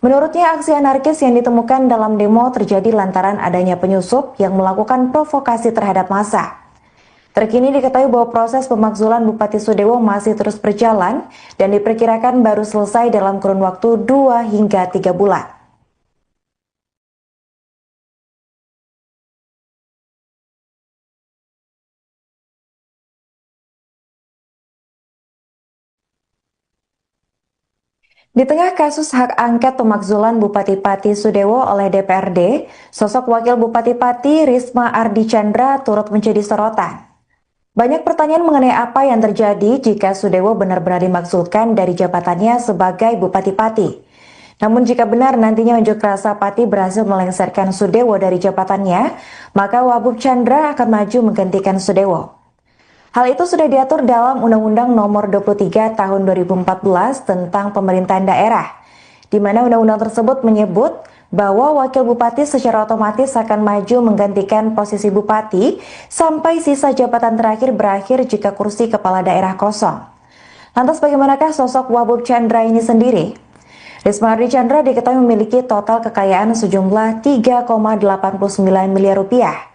Menurutnya aksi anarkis yang ditemukan dalam demo terjadi lantaran adanya penyusup yang melakukan provokasi terhadap massa. Terkini diketahui bahwa proses pemakzulan Bupati Sudewo masih terus berjalan dan diperkirakan baru selesai dalam kurun waktu 2 hingga 3 bulan. Di tengah kasus hak angket pemakzulan Bupati Pati Sudewo oleh DPRD, sosok Wakil Bupati Pati Risma Ardi Chandra turut menjadi sorotan. Banyak pertanyaan mengenai apa yang terjadi jika Sudewo benar-benar dimaksudkan dari jabatannya sebagai Bupati Pati. Namun jika benar nantinya unjuk rasa Pati berhasil melengsarkan Sudewo dari jabatannya, maka Wabub Chandra akan maju menggantikan Sudewo. Hal itu sudah diatur dalam Undang-Undang Nomor 23 Tahun 2014 tentang Pemerintahan Daerah, di mana undang-undang tersebut menyebut bahwa wakil bupati secara otomatis akan maju menggantikan posisi bupati sampai sisa jabatan terakhir berakhir jika kursi kepala daerah kosong. Lantas bagaimanakah sosok Wabub Chandra ini sendiri? Risma Ardi Chandra diketahui memiliki total kekayaan sejumlah 3,89 miliar rupiah.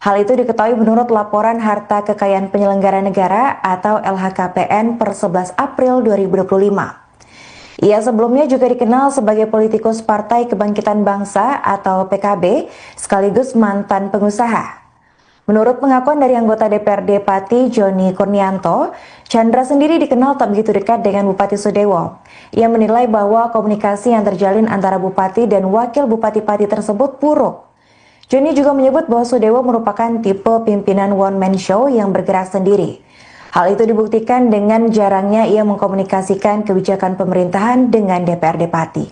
Hal itu diketahui menurut laporan harta kekayaan penyelenggara negara atau LHKPN per 11 April 2025. Ia sebelumnya juga dikenal sebagai politikus Partai Kebangkitan Bangsa atau PKB sekaligus mantan pengusaha. Menurut pengakuan dari anggota DPRD Pati Joni Kurnianto, Chandra sendiri dikenal tak begitu dekat dengan Bupati Sudewo. Ia menilai bahwa komunikasi yang terjalin antara Bupati dan Wakil Bupati Pati tersebut buruk. Joni juga menyebut bahwa Sudewo merupakan tipe pimpinan one-man show yang bergerak sendiri. Hal itu dibuktikan dengan jarangnya ia mengkomunikasikan kebijakan pemerintahan dengan DPRD Pati.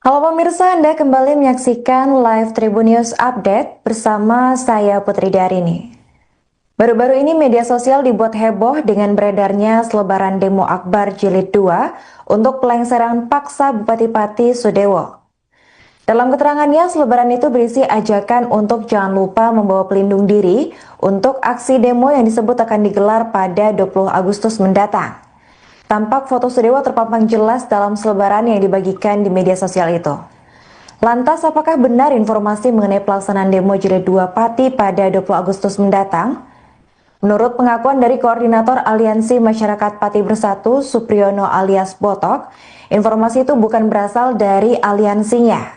Halo pemirsa, Anda kembali menyaksikan live Tribun News Update bersama saya Putri Darini. Baru-baru ini media sosial dibuat heboh dengan beredarnya selebaran demo Akbar Jilid 2 untuk pelengseran paksa Bupati Pati Sudewo. Dalam keterangannya, selebaran itu berisi ajakan untuk jangan lupa membawa pelindung diri untuk aksi demo yang disebut akan digelar pada 20 Agustus mendatang. Tampak foto Sudewo terpampang jelas dalam selebaran yang dibagikan di media sosial itu. Lantas, apakah benar informasi mengenai pelaksanaan demo Jilid 2 Pati pada 20 Agustus mendatang? Menurut pengakuan dari Koordinator Aliansi Masyarakat Pati Bersatu, Supriyono alias Botok, informasi itu bukan berasal dari aliansinya.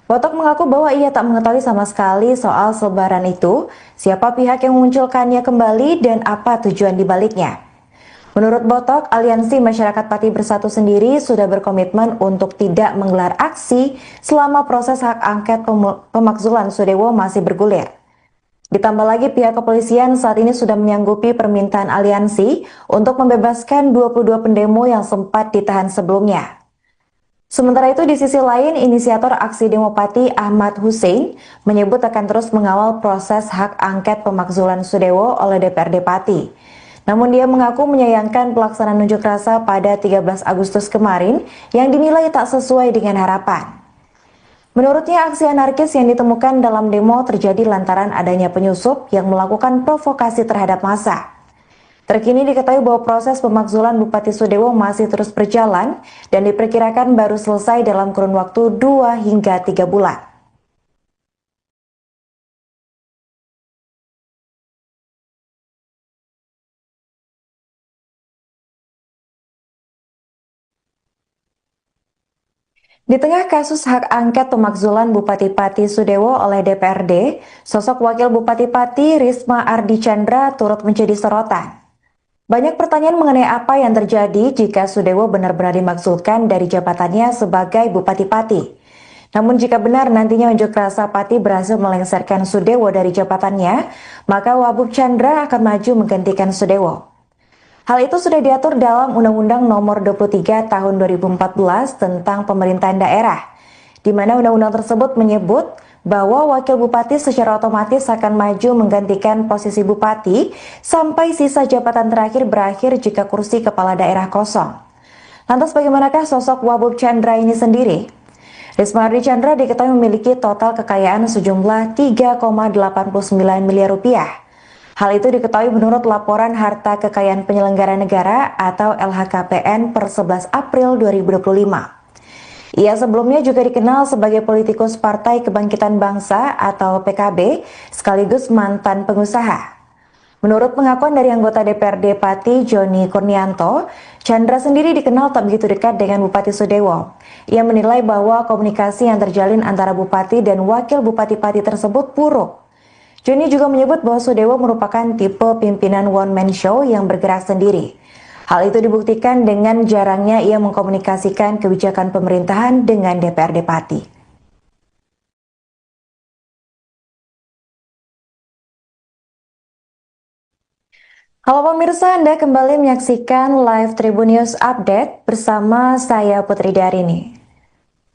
Botok mengaku bahwa ia tak mengetahui sama sekali soal selebaran itu, siapa pihak yang memunculkannya kembali, dan apa tujuan dibaliknya. Menurut Botok, Aliansi Masyarakat Pati Bersatu sendiri sudah berkomitmen untuk tidak menggelar aksi selama proses hak angket pemakzulan Sudewo masih bergulir. Ditambah lagi pihak kepolisian saat ini sudah menyanggupi permintaan aliansi untuk membebaskan 22 pendemo yang sempat ditahan sebelumnya. Sementara itu di sisi lain, inisiator aksi demo Pati Ahmad Hussein menyebut akan terus mengawal proses hak angket pemakzulan Sudewo oleh DPRD Pati. Namun dia mengaku menyayangkan pelaksanaan unjuk rasa pada 13 Agustus kemarin yang dinilai tak sesuai dengan harapan. Menurutnya aksi anarkis yang ditemukan dalam demo terjadi lantaran adanya penyusup yang melakukan provokasi terhadap massa. Terkini diketahui bahwa proses pemakzulan Bupati Sudewo masih terus berjalan dan diperkirakan baru selesai dalam kurun waktu 2 hingga 3 bulan. Di tengah kasus hak angket pemakzulan Bupati Pati Sudewo oleh DPRD, sosok Wakil Bupati Pati Risma Ardi Chandra turut menjadi sorotan. Banyak pertanyaan mengenai apa yang terjadi jika Sudewo benar-benar dimaksudkan dari jabatannya sebagai Bupati Pati. Namun jika benar nantinya unjuk rasa Pati berhasil melengsarkan Sudewo dari jabatannya, maka Wabub Chandra akan maju menggantikan Sudewo. Hal itu sudah diatur dalam Undang-Undang Nomor 23 Tahun 2014 tentang Pemerintahan Daerah, di mana undang-undang tersebut menyebut bahwa wakil bupati secara otomatis akan maju menggantikan posisi bupati sampai sisa jabatan terakhir berakhir jika kursi kepala daerah kosong. Lantas bagaimanakah sosok Wabub Chandra ini sendiri? Risma Ardi Chandra diketahui memiliki total kekayaan sejumlah 3,89 miliar rupiah. Hal itu diketahui menurut laporan harta kekayaan penyelenggara negara atau LHKPN per 11 April 2025. Ia sebelumnya juga dikenal sebagai politikus Partai Kebangkitan Bangsa atau PKB sekaligus mantan pengusaha. Menurut pengakuan dari anggota DPRD Pati Joni Kurnianto, Chandra sendiri dikenal tak begitu dekat dengan Bupati Sudewo. Ia menilai bahwa komunikasi yang terjalin antara Bupati dan Wakil Bupati Pati tersebut buruk. Joni juga menyebut bahwa Sudewo merupakan tipe pimpinan one-man show yang bergerak sendiri. Hal itu dibuktikan dengan jarangnya ia mengkomunikasikan kebijakan pemerintahan dengan DPRD Pati. Halo pemirsa, Anda kembali menyaksikan live Tribun News Update bersama saya Putri Darini.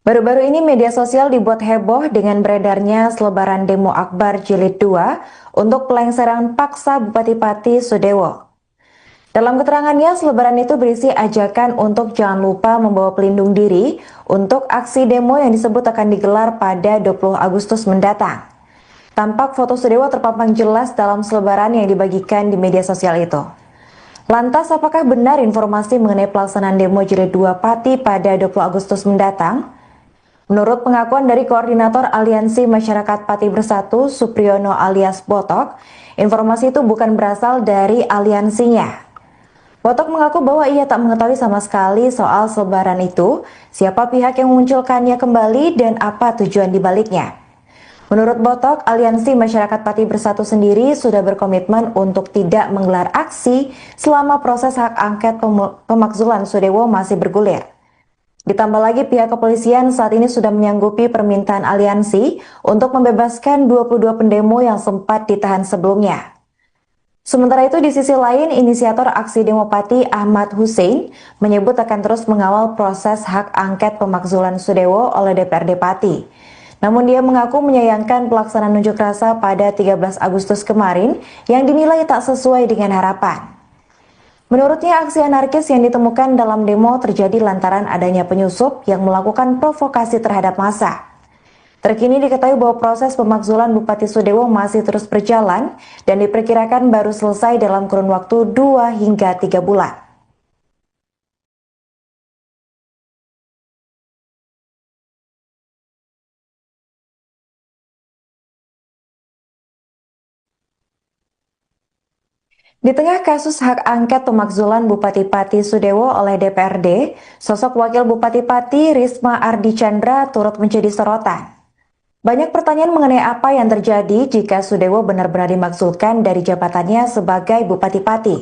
Baru-baru ini media sosial dibuat heboh dengan beredarnya selebaran demo Akbar Jilid 2 untuk pelengseran paksa Bupati Pati Sudewo. Dalam keterangannya, selebaran itu berisi ajakan untuk jangan lupa membawa pelindung diri untuk aksi demo yang disebut akan digelar pada 20 Agustus mendatang. Tampak foto Sudewo terpampang jelas dalam selebaran yang dibagikan di media sosial itu. Lantas, apakah benar informasi mengenai pelaksanaan demo Jilid 2 Pati pada 20 Agustus mendatang? Menurut pengakuan dari Koordinator Aliansi Masyarakat Pati Bersatu, Supriyono alias Botok, informasi itu bukan berasal dari aliansinya. Botok mengaku bahwa ia tak mengetahui sama sekali soal selebaran itu, siapa pihak yang memunculkannya kembali, dan apa tujuan dibaliknya. Menurut Botok, Aliansi Masyarakat Pati Bersatu sendiri sudah berkomitmen untuk tidak menggelar aksi selama proses hak angket pemakzulan Sudewo masih bergulir. Ditambah lagi pihak kepolisian saat ini sudah menyanggupi permintaan aliansi untuk membebaskan 22 pendemo yang sempat ditahan sebelumnya. Sementara itu di sisi lain, inisiator aksi demo Pati Ahmad Hussein menyebut akan terus mengawal proses hak angket pemakzulan Sudewo oleh DPRD Pati. Namun dia mengaku menyayangkan pelaksanaan unjuk rasa pada 13 Agustus kemarin yang dinilai tak sesuai dengan harapan. Menurutnya aksi anarkis yang ditemukan dalam demo terjadi lantaran adanya penyusup yang melakukan provokasi terhadap massa. Terkini diketahui bahwa proses pemakzulan Bupati Sudewo masih terus berjalan dan diperkirakan baru selesai dalam kurun waktu 2 hingga 3 bulan. Di tengah kasus hak angket pemakzulan Bupati Pati Sudewo oleh DPRD, sosok Wakil Bupati Pati Risma Ardi Chandra turut menjadi sorotan. Banyak pertanyaan mengenai apa yang terjadi jika Sudewo benar-benar dimaksudkan dari jabatannya sebagai Bupati Pati.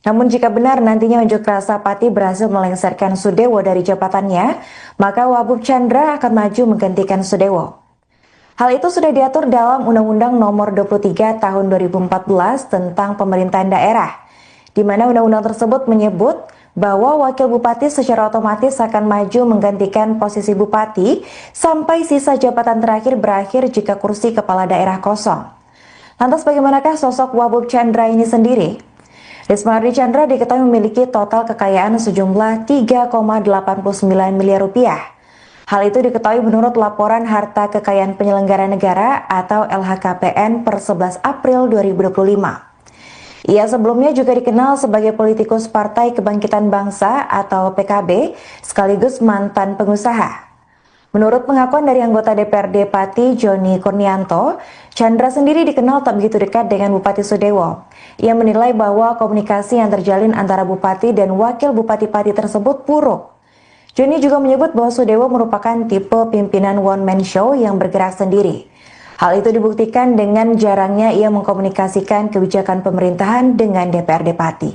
Namun jika benar nantinya unjuk rasa Pati berhasil melengsarkan Sudewo dari jabatannya, maka Wabub Chandra akan maju menggantikan Sudewo. Hal itu sudah diatur dalam Undang-Undang Nomor 23 Tahun 2014 tentang Pemerintahan Daerah, di mana undang-undang tersebut menyebut bahwa wakil bupati secara otomatis akan maju menggantikan posisi bupati sampai sisa jabatan terakhir berakhir jika kursi kepala daerah kosong. Lantas bagaimanakah sosok Wahbub Chandra ini sendiri? Risma Ardi Chandra diketahui memiliki total kekayaan sejumlah 3,89 miliar rupiah. Hal itu diketahui menurut laporan harta kekayaan penyelenggara negara atau LHKPN per 11 April 2025. Ia sebelumnya juga dikenal sebagai politikus Partai Kebangkitan Bangsa atau PKB sekaligus mantan pengusaha. Menurut pengakuan dari anggota DPRD Pati Joni Kurnianto, Chandra sendiri dikenal tak begitu dekat dengan Bupati Sudewo. Ia menilai bahwa komunikasi yang terjalin antara Bupati dan Wakil Bupati Pati tersebut buruk. Joni juga menyebut bahwa Sudewo merupakan tipe pimpinan one-man show yang bergerak sendiri. Hal itu dibuktikan dengan jarangnya ia mengkomunikasikan kebijakan pemerintahan dengan DPRD Pati.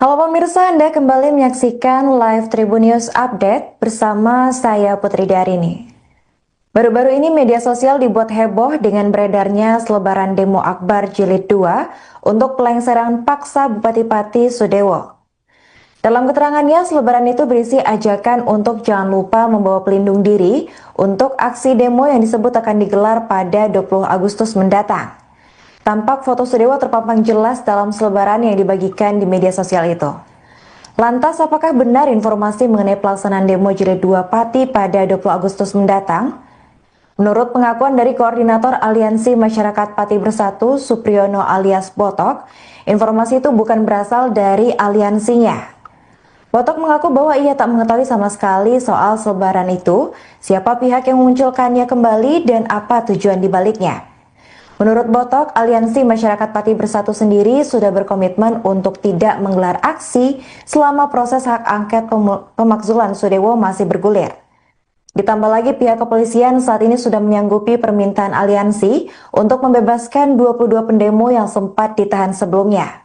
Halo pemirsa, Anda kembali menyaksikan live Tribun News Update bersama saya Putri Darini. Baru-baru ini media sosial dibuat heboh dengan beredarnya selebaran demo Akbar Jilid 2 untuk pelengseran paksa Bupati Pati Sudewo. Dalam keterangannya, selebaran itu berisi ajakan untuk jangan lupa membawa pelindung diri untuk aksi demo yang disebut akan digelar pada 20 Agustus mendatang. Tampak foto Sudewo terpampang jelas dalam selebaran yang dibagikan di media sosial itu. Lantas, apakah benar informasi mengenai pelaksanaan demo Jilid 2 Pati pada 20 Agustus mendatang? Menurut pengakuan dari Koordinator Aliansi Masyarakat Pati Bersatu, Supriyono alias Botok, informasi itu bukan berasal dari aliansinya. Botok mengaku bahwa ia tak mengetahui sama sekali soal selebaran itu, siapa pihak yang memunculkannya kembali, dan apa tujuan dibaliknya. Menurut Botok, Aliansi Masyarakat Pati Bersatu sendiri sudah berkomitmen untuk tidak menggelar aksi selama proses hak angket pemakzulan Sudewo masih bergulir. Ditambah lagi pihak kepolisian saat ini sudah menyanggupi permintaan aliansi untuk membebaskan 22 pendemo yang sempat ditahan sebelumnya.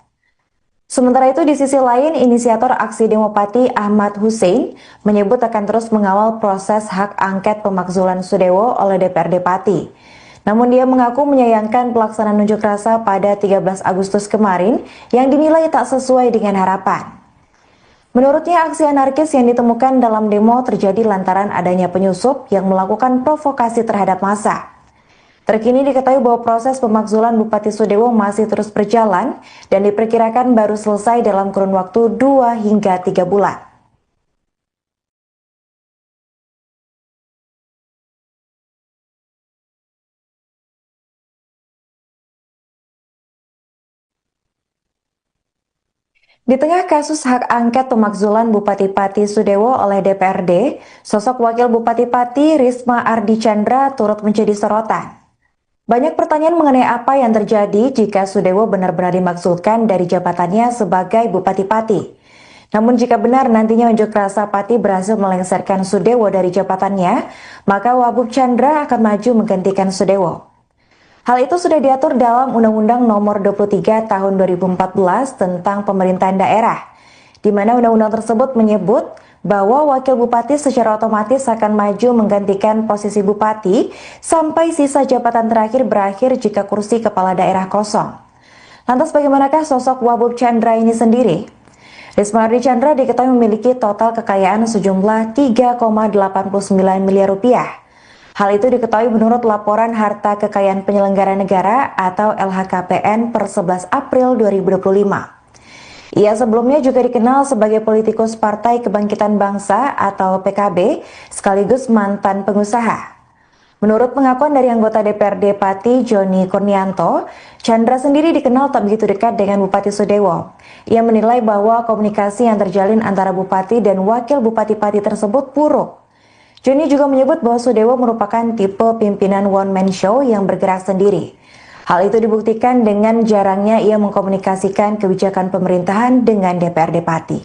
Sementara itu di sisi lain, inisiator aksi demo Pati Ahmad Hussein menyebut akan terus mengawal proses hak angket pemakzulan Sudewo oleh DPRD Pati. Namun dia mengaku menyayangkan pelaksanaan unjuk rasa pada 13 Agustus kemarin yang dinilai tak sesuai dengan harapan. Menurutnya, aksi anarkis yang ditemukan dalam demo terjadi lantaran adanya penyusup yang melakukan provokasi terhadap massa. Terkini diketahui bahwa proses pemakzulan Bupati Sudewo masih terus berjalan dan diperkirakan baru selesai dalam kurun waktu 2 hingga 3 bulan. Di tengah kasus hak angket pemakzulan Bupati Pati Sudewo oleh DPRD, sosok Wakil Bupati Pati Risma Ardi Chandra turut menjadi sorotan. Banyak pertanyaan mengenai apa yang terjadi jika Sudewo benar-benar dimaksudkan dari jabatannya sebagai Bupati Pati. Namun jika benar nantinya unjuk rasa Pati berhasil melengsarkan Sudewo dari jabatannya, maka Wahbub Chandra akan maju menggantikan Sudewo. Hal itu sudah diatur dalam Undang-Undang Nomor 23 Tahun 2014 tentang Pemerintahan Daerah, di mana undang-undang tersebut menyebut bahwa wakil bupati secara otomatis akan maju menggantikan posisi bupati sampai sisa jabatan terakhir berakhir jika kursi kepala daerah kosong. Lantas bagaimanakah sosok Wahbub Chandra ini sendiri? Risma Ardi Chandra diketahui memiliki total kekayaan sejumlah 3,89 miliar rupiah. Hal itu diketahui menurut laporan harta kekayaan penyelenggara negara atau LHKPN per 11 April 2025. Ia sebelumnya juga dikenal sebagai politikus Partai Kebangkitan Bangsa atau PKB sekaligus mantan pengusaha. Menurut pengakuan dari anggota DPRD Pati Joni Kurnianto, Chandra sendiri dikenal tak begitu dekat dengan Bupati Sudewo. Ia menilai bahwa komunikasi yang terjalin antara Bupati dan Wakil Bupati Pati tersebut buruk. Joni juga menyebut bahwa Sudewo merupakan tipe pimpinan one-man show yang bergerak sendiri. Hal itu dibuktikan dengan jarangnya ia mengkomunikasikan kebijakan pemerintahan dengan DPRD Pati.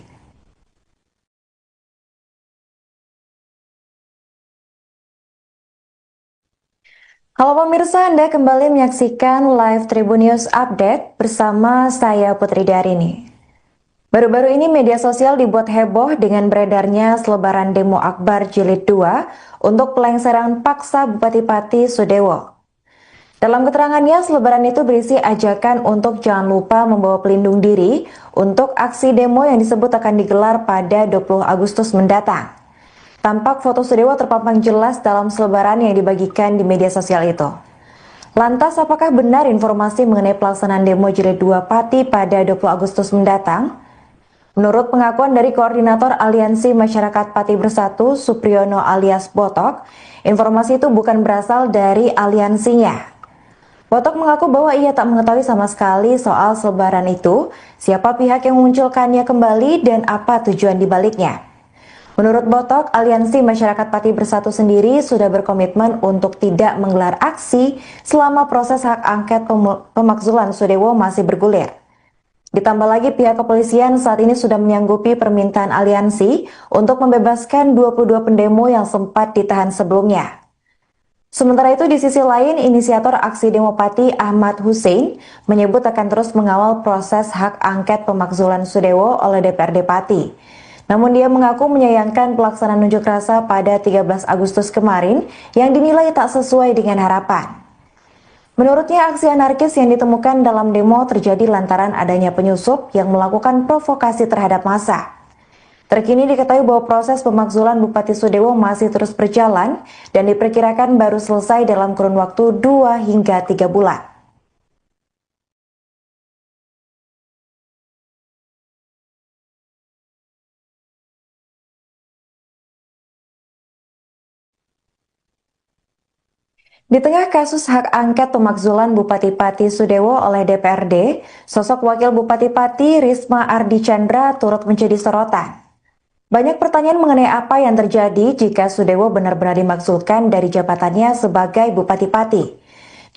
Halo pemirsa, Anda kembali menyaksikan live Tribun News Update bersama saya Putri Darini. Baru-baru ini media sosial dibuat heboh dengan beredarnya selebaran demo Akbar Jilid 2 untuk pelengseran paksa Bupati Pati Sudewo. Dalam keterangannya, selebaran itu berisi ajakan untuk jangan lupa membawa pelindung diri untuk aksi demo yang disebut akan digelar pada 20 Agustus mendatang. Tampak foto Sudewo terpampang jelas dalam selebaran yang dibagikan di media sosial itu. Lantas, apakah benar informasi mengenai pelaksanaan demo Jilid 2 Pati pada 20 Agustus mendatang? Menurut pengakuan dari Koordinator Aliansi Masyarakat Pati Bersatu, Supriyono alias Botok, informasi itu bukan berasal dari aliansinya. Botok mengaku bahwa ia tak mengetahui sama sekali soal selebaran itu, siapa pihak yang memunculkannya kembali, dan apa tujuan dibaliknya. Menurut Botok, Aliansi Masyarakat Pati Bersatu sendiri sudah berkomitmen untuk tidak menggelar aksi selama proses hak angket pemakzulan Sudewo masih bergulir. Ditambah lagi pihak kepolisian saat ini sudah menyanggupi permintaan aliansi untuk membebaskan 22 pendemo yang sempat ditahan sebelumnya. Sementara itu di sisi lain, inisiator aksi demo Pati Ahmad Hussein menyebut akan terus mengawal proses hak angket pemakzulan Sudewo oleh DPRD Pati. Namun dia mengaku menyayangkan pelaksanaan unjuk rasa pada 13 Agustus kemarin yang dinilai tak sesuai dengan harapan. Menurutnya aksi anarkis yang ditemukan dalam demo terjadi lantaran adanya penyusup yang melakukan provokasi terhadap massa. Terkini diketahui bahwa proses pemakzulan Bupati Sudewo masih terus berjalan dan diperkirakan baru selesai dalam kurun waktu 2 hingga 3 bulan. Di tengah kasus hak angket pemakzulan Bupati Pati Sudewo oleh DPRD, sosok Wakil Bupati Pati Risma Ardi Chandra turut menjadi sorotan. Banyak pertanyaan mengenai apa yang terjadi jika Sudewo benar-benar dimaksudkan dari jabatannya sebagai Bupati Pati.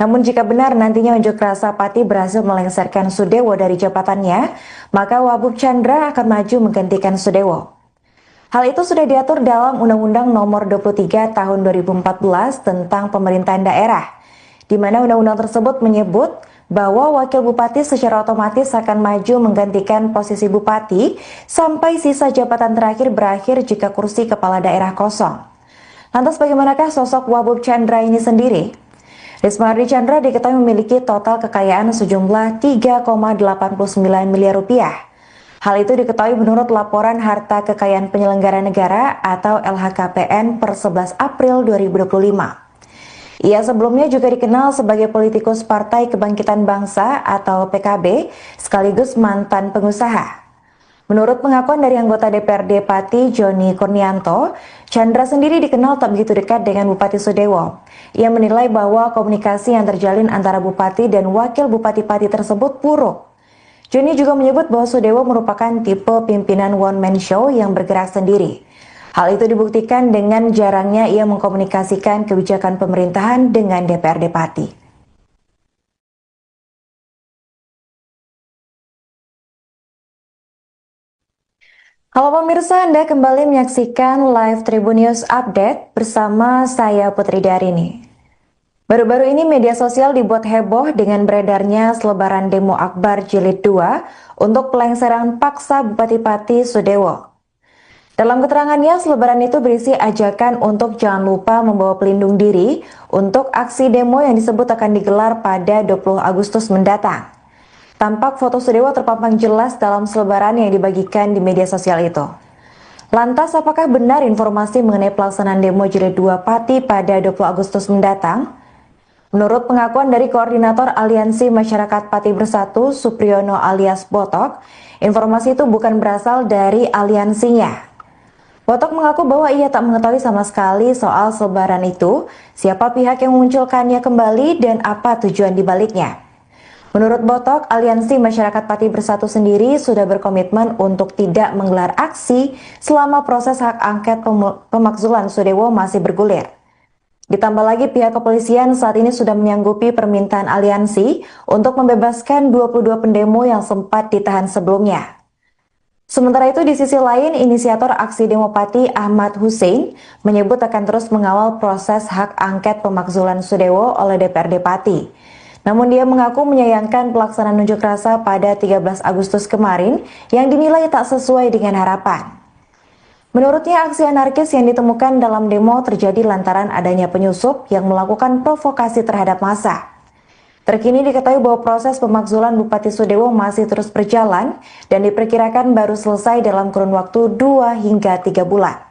Namun jika benar nantinya unjuk rasa Pati berhasil melengsarkan Sudewo dari jabatannya, maka Wabub Chandra akan maju menggantikan Sudewo. Hal itu sudah diatur dalam Undang-Undang Nomor 23 Tahun 2014 tentang Pemerintahan Daerah, di mana undang-undang tersebut menyebut bahwa wakil bupati secara otomatis akan maju menggantikan posisi bupati sampai sisa jabatan terakhir berakhir jika kursi kepala daerah kosong. Lantas bagaimanakah sosok Wabub Chandra ini sendiri? Risma Ardi Chandra diketahui memiliki total kekayaan sejumlah 3,89 miliar rupiah. Hal itu diketahui menurut laporan harta kekayaan penyelenggara negara atau LHKPN per 11 April 2025. Ia sebelumnya juga dikenal sebagai politikus Partai Kebangkitan Bangsa atau PKB, sekaligus mantan pengusaha. Menurut pengakuan dari anggota DPRD Pati Joni Kurnianto, Chandra sendiri dikenal tak begitu dekat dengan Bupati Sudewo. Ia menilai bahwa komunikasi yang terjalin antara Bupati dan Wakil Bupati Pati tersebut buruk. Joni juga menyebut bahwa Sudewo merupakan tipe pimpinan one-man show yang bergerak sendiri. Hal itu dibuktikan dengan jarangnya ia mengkomunikasikan kebijakan pemerintahan dengan DPRD Pati. Halo pemirsa, Anda kembali menyaksikan live Tribun News Update bersama saya Putri Darini. Baru-baru ini media sosial dibuat heboh dengan beredarnya selebaran demo Akbar Jilid 2 untuk pelengseran paksa Bupati Pati Sudewo. Dalam keterangannya, selebaran itu berisi ajakan untuk jangan lupa membawa pelindung diri untuk aksi demo yang disebut akan digelar pada 20 Agustus mendatang. Tampak foto Sudewo terpampang jelas dalam selebaran yang dibagikan di media sosial itu. Lantas, apakah benar informasi mengenai pelaksanaan demo Jilid 2 Pati pada 20 Agustus mendatang? Menurut pengakuan dari Koordinator Aliansi Masyarakat Pati Bersatu, Supriyono alias Botok, informasi itu bukan berasal dari aliansinya. Botok mengaku bahwa ia tak mengetahui sama sekali soal selebaran itu, siapa pihak yang memunculkannya kembali, dan apa tujuan dibaliknya. Menurut Botok, Aliansi Masyarakat Pati Bersatu sendiri sudah berkomitmen untuk tidak menggelar aksi selama proses hak angket pemakzulan Sudewo masih bergulir. Ditambah lagi pihak kepolisian saat ini sudah menyanggupi permintaan aliansi untuk membebaskan 22 pendemo yang sempat ditahan sebelumnya. Sementara itu di sisi lain, inisiator aksi demo Pati Ahmad Hussein menyebut akan terus mengawal proses hak angket pemakzulan Sudewo oleh DPRD Pati. Namun dia mengaku menyayangkan pelaksanaan unjuk rasa pada 13 Agustus kemarin yang dinilai tak sesuai dengan harapan. Menurutnya aksi anarkis yang ditemukan dalam demo terjadi lantaran adanya penyusup yang melakukan provokasi terhadap massa. Terkini diketahui bahwa proses pemakzulan Bupati Sudewo masih terus berjalan dan diperkirakan baru selesai dalam kurun waktu 2 hingga 3 bulan.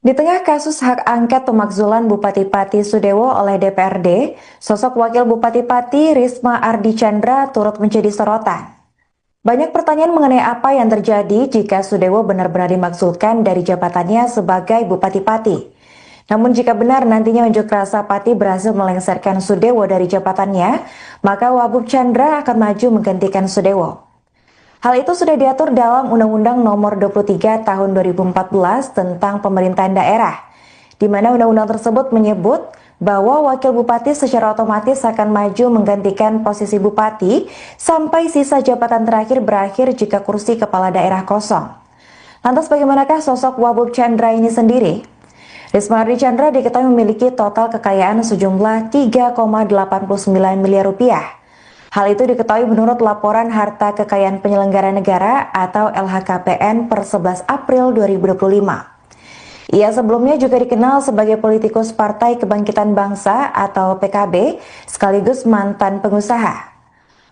Di tengah kasus hak angket pemakzulan Bupati Pati Sudewo oleh DPRD, sosok Wakil Bupati Pati Risma Ardi Chandra turut menjadi sorotan. Banyak pertanyaan mengenai apa yang terjadi jika Sudewo benar-benar dimaksudkan dari jabatannya sebagai Bupati Pati. Namun jika benar nantinya unjuk rasa Pati berhasil melengsarkan Sudewo dari jabatannya, maka Wagub Chandra akan maju menggantikan Sudewo. Hal itu sudah diatur dalam Undang-Undang Nomor 23 Tahun 2014 tentang Pemerintahan Daerah, di mana undang-undang tersebut menyebut bahwa wakil bupati secara otomatis akan maju menggantikan posisi bupati sampai sisa jabatan terakhir berakhir jika kursi kepala daerah kosong. Lantas bagaimanakah sosok Wagub Chandra ini sendiri? Risma Ardi Chandra diketahui memiliki total kekayaan sejumlah 3,89 miliar rupiah. Hal itu diketahui menurut laporan harta kekayaan penyelenggara negara atau LHKPN per 11 April 2025. Ia sebelumnya juga dikenal sebagai politikus Partai Kebangkitan Bangsa atau PKB sekaligus mantan pengusaha.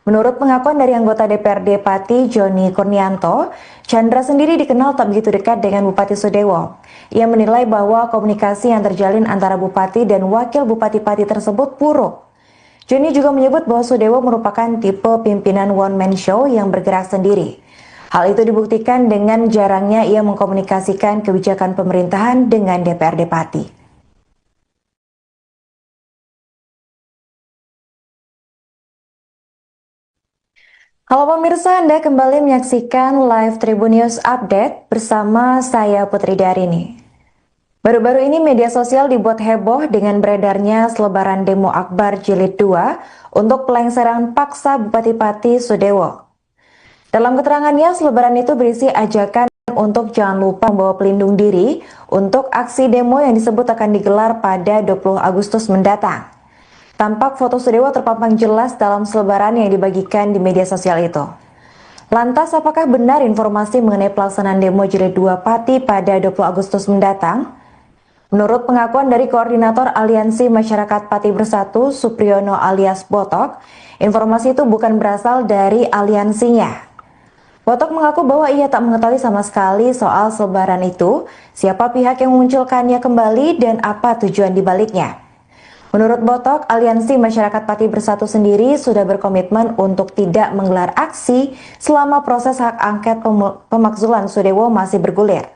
Menurut pengakuan dari anggota DPRD Pati Joni Kurnianto, Chandra sendiri dikenal tak begitu dekat dengan Bupati Sudewo. Ia menilai bahwa komunikasi yang terjalin antara Bupati dan Wakil Bupati Pati tersebut buruk. Joni juga menyebut bahwa Sudewo merupakan tipe pimpinan one-man show yang bergerak sendiri. Hal itu dibuktikan dengan jarangnya ia mengkomunikasikan kebijakan pemerintahan dengan DPRD Pati. Halo pemirsa, Anda kembali menyaksikan live Tribun News Update bersama saya Putri Darini. Baru-baru ini media sosial dibuat heboh dengan beredarnya selebaran demo Akbar Jilid 2 untuk pelengseran paksa Bupati Pati Sudewo. Dalam keterangannya, selebaran itu berisi ajakan untuk jangan lupa membawa pelindung diri untuk aksi demo yang disebut akan digelar pada 20 Agustus mendatang. Tampak foto Sudewo terpampang jelas dalam selebaran yang dibagikan di media sosial itu. Lantas, apakah benar informasi mengenai pelaksanaan demo Jilid 2 Pati pada 20 Agustus mendatang? Menurut pengakuan dari Koordinator Aliansi Masyarakat Pati Bersatu, Supriyono alias Botok, informasi itu bukan berasal dari aliansinya. Botok mengaku bahwa ia tak mengetahui sama sekali soal selebaran itu, siapa pihak yang memunculkannya kembali, dan apa tujuan dibaliknya. Menurut Botok, Aliansi Masyarakat Pati Bersatu sendiri sudah berkomitmen untuk tidak menggelar aksi selama proses hak angket pemakzulan Sudewo masih bergulir.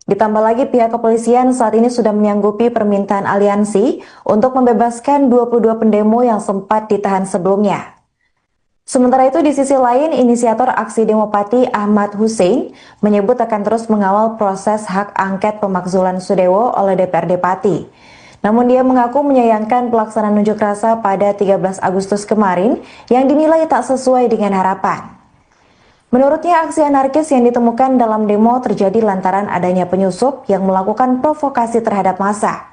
Ditambah lagi pihak kepolisian saat ini sudah menyanggupi permintaan aliansi untuk membebaskan 22 pendemo yang sempat ditahan sebelumnya. Sementara itu di sisi lain, inisiator aksi demo Pati Ahmad Hussein menyebut akan terus mengawal proses hak angket pemakzulan Sudewo oleh DPRD Pati. Namun dia mengaku menyayangkan pelaksanaan unjuk rasa pada 13 Agustus kemarin yang dinilai tak sesuai dengan harapan. Menurutnya, aksi anarkis yang ditemukan dalam demo terjadi lantaran adanya penyusup yang melakukan provokasi terhadap massa.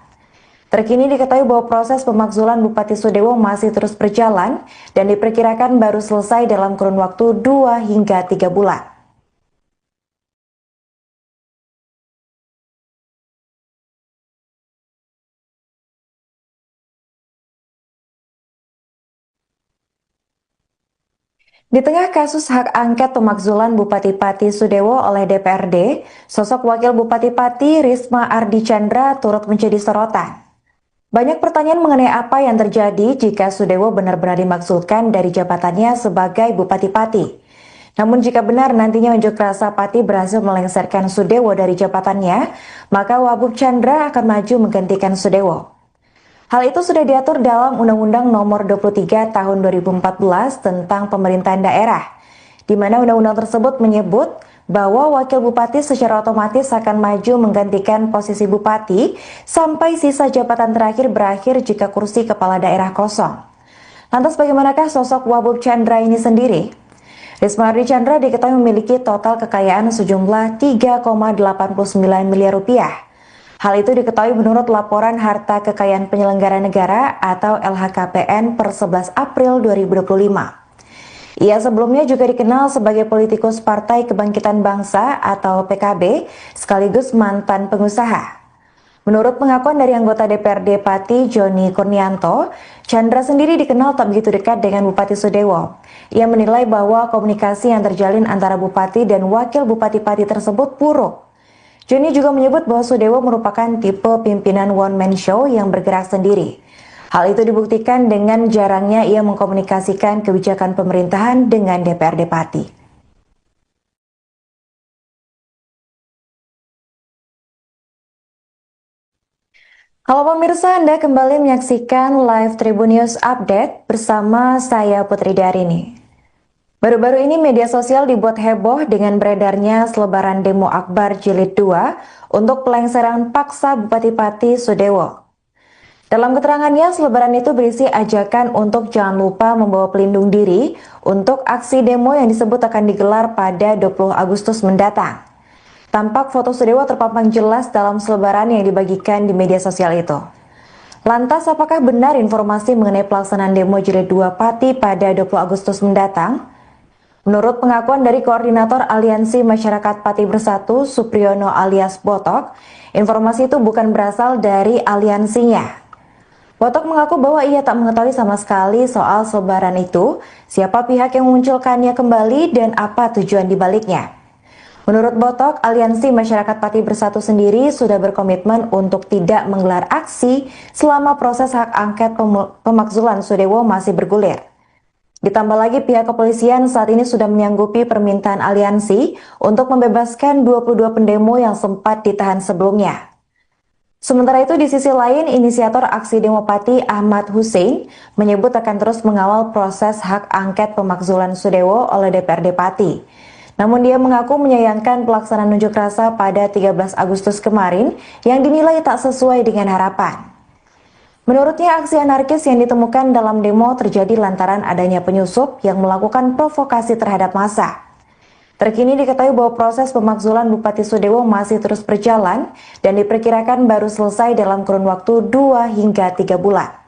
Terkini diketahui bahwa proses pemakzulan Bupati Sudewo masih terus berjalan dan diperkirakan baru selesai dalam kurun waktu 2 hingga 3 bulan. Di tengah kasus hak angket pemakzulan Bupati Pati Sudewo oleh DPRD, sosok Wakil Bupati Pati Risma Ardi Chandra turut menjadi sorotan. Banyak pertanyaan mengenai apa yang terjadi jika Sudewo benar-benar dimaksudkan dari jabatannya sebagai Bupati Pati. Namun jika benar nantinya unjuk rasa Pati berhasil melengsarkan Sudewo dari jabatannya, maka Wagub Chandra akan maju menggantikan Sudewo. Hal itu sudah diatur dalam Undang-Undang Nomor 23 Tahun 2014 tentang Pemerintahan Daerah, di mana undang-undang tersebut menyebut bahwa wakil bupati secara otomatis akan maju menggantikan posisi bupati sampai sisa jabatan terakhir berakhir jika kursi kepala daerah kosong. Lantas bagaimanakah sosok Wagub Chandra ini sendiri? Risma Ardi Chandra diketahui memiliki total kekayaan sejumlah 3,89 miliar rupiah. Hal itu diketahui menurut laporan harta kekayaan penyelenggara negara atau LHKPN per 11 April 2025. Ia sebelumnya juga dikenal sebagai politikus Partai Kebangkitan Bangsa atau PKB, sekaligus mantan pengusaha. Menurut pengakuan dari anggota DPRD Pati Joni Kurnianto, Chandra sendiri dikenal tak begitu dekat dengan Bupati Sudewo. Ia menilai bahwa komunikasi yang terjalin antara Bupati dan Wakil Bupati Pati tersebut buruk. Joni juga menyebut bahwa Sudewo merupakan tipe pimpinan one-man show yang bergerak sendiri. Hal itu dibuktikan dengan jarangnya ia mengkomunikasikan kebijakan pemerintahan dengan DPRD Pati. Halo pemirsa, Anda kembali menyaksikan live Tribun News Update bersama saya Putri Darini. Baru-baru ini media sosial dibuat heboh dengan beredarnya selebaran demo Akbar Jilid 2 untuk pelengseran paksa Bupati Pati Sudewo. Dalam keterangannya, selebaran itu berisi ajakan untuk jangan lupa membawa pelindung diri untuk aksi demo yang disebut akan digelar pada 20 Agustus mendatang. Tampak foto Sudewo terpampang jelas dalam selebaran yang dibagikan di media sosial itu. Lantas, apakah benar informasi mengenai pelaksanaan demo Jilid 2 Pati pada 20 Agustus mendatang? Menurut pengakuan dari Koordinator Aliansi Masyarakat Pati Bersatu, Supriyono alias Botok, informasi itu bukan berasal dari aliansinya. Botok mengaku bahwa ia tak mengetahui sama sekali soal selebaran itu, siapa pihak yang memunculkannya kembali, dan apa tujuan dibaliknya. Menurut Botok, Aliansi Masyarakat Pati Bersatu sendiri sudah berkomitmen untuk tidak menggelar aksi selama proses hak angket pemakzulan Sudewo masih bergulir. Ditambah lagi pihak kepolisian saat ini sudah menyanggupi permintaan aliansi untuk membebaskan 22 pendemo yang sempat ditahan sebelumnya. Sementara itu di sisi lain, inisiator aksi demo Pati Ahmad Hussein menyebut akan terus mengawal proses hak angket pemakzulan Sudewo oleh DPRD Pati. Namun dia mengaku menyayangkan pelaksanaan unjuk rasa pada 13 Agustus kemarin yang dinilai tak sesuai dengan harapan. Menurutnya aksi anarkis yang ditemukan dalam demo terjadi lantaran adanya penyusup yang melakukan provokasi terhadap massa. Terkini diketahui bahwa proses pemakzulan Bupati Sudewo masih terus berjalan dan diperkirakan baru selesai dalam kurun waktu 2 hingga 3 bulan.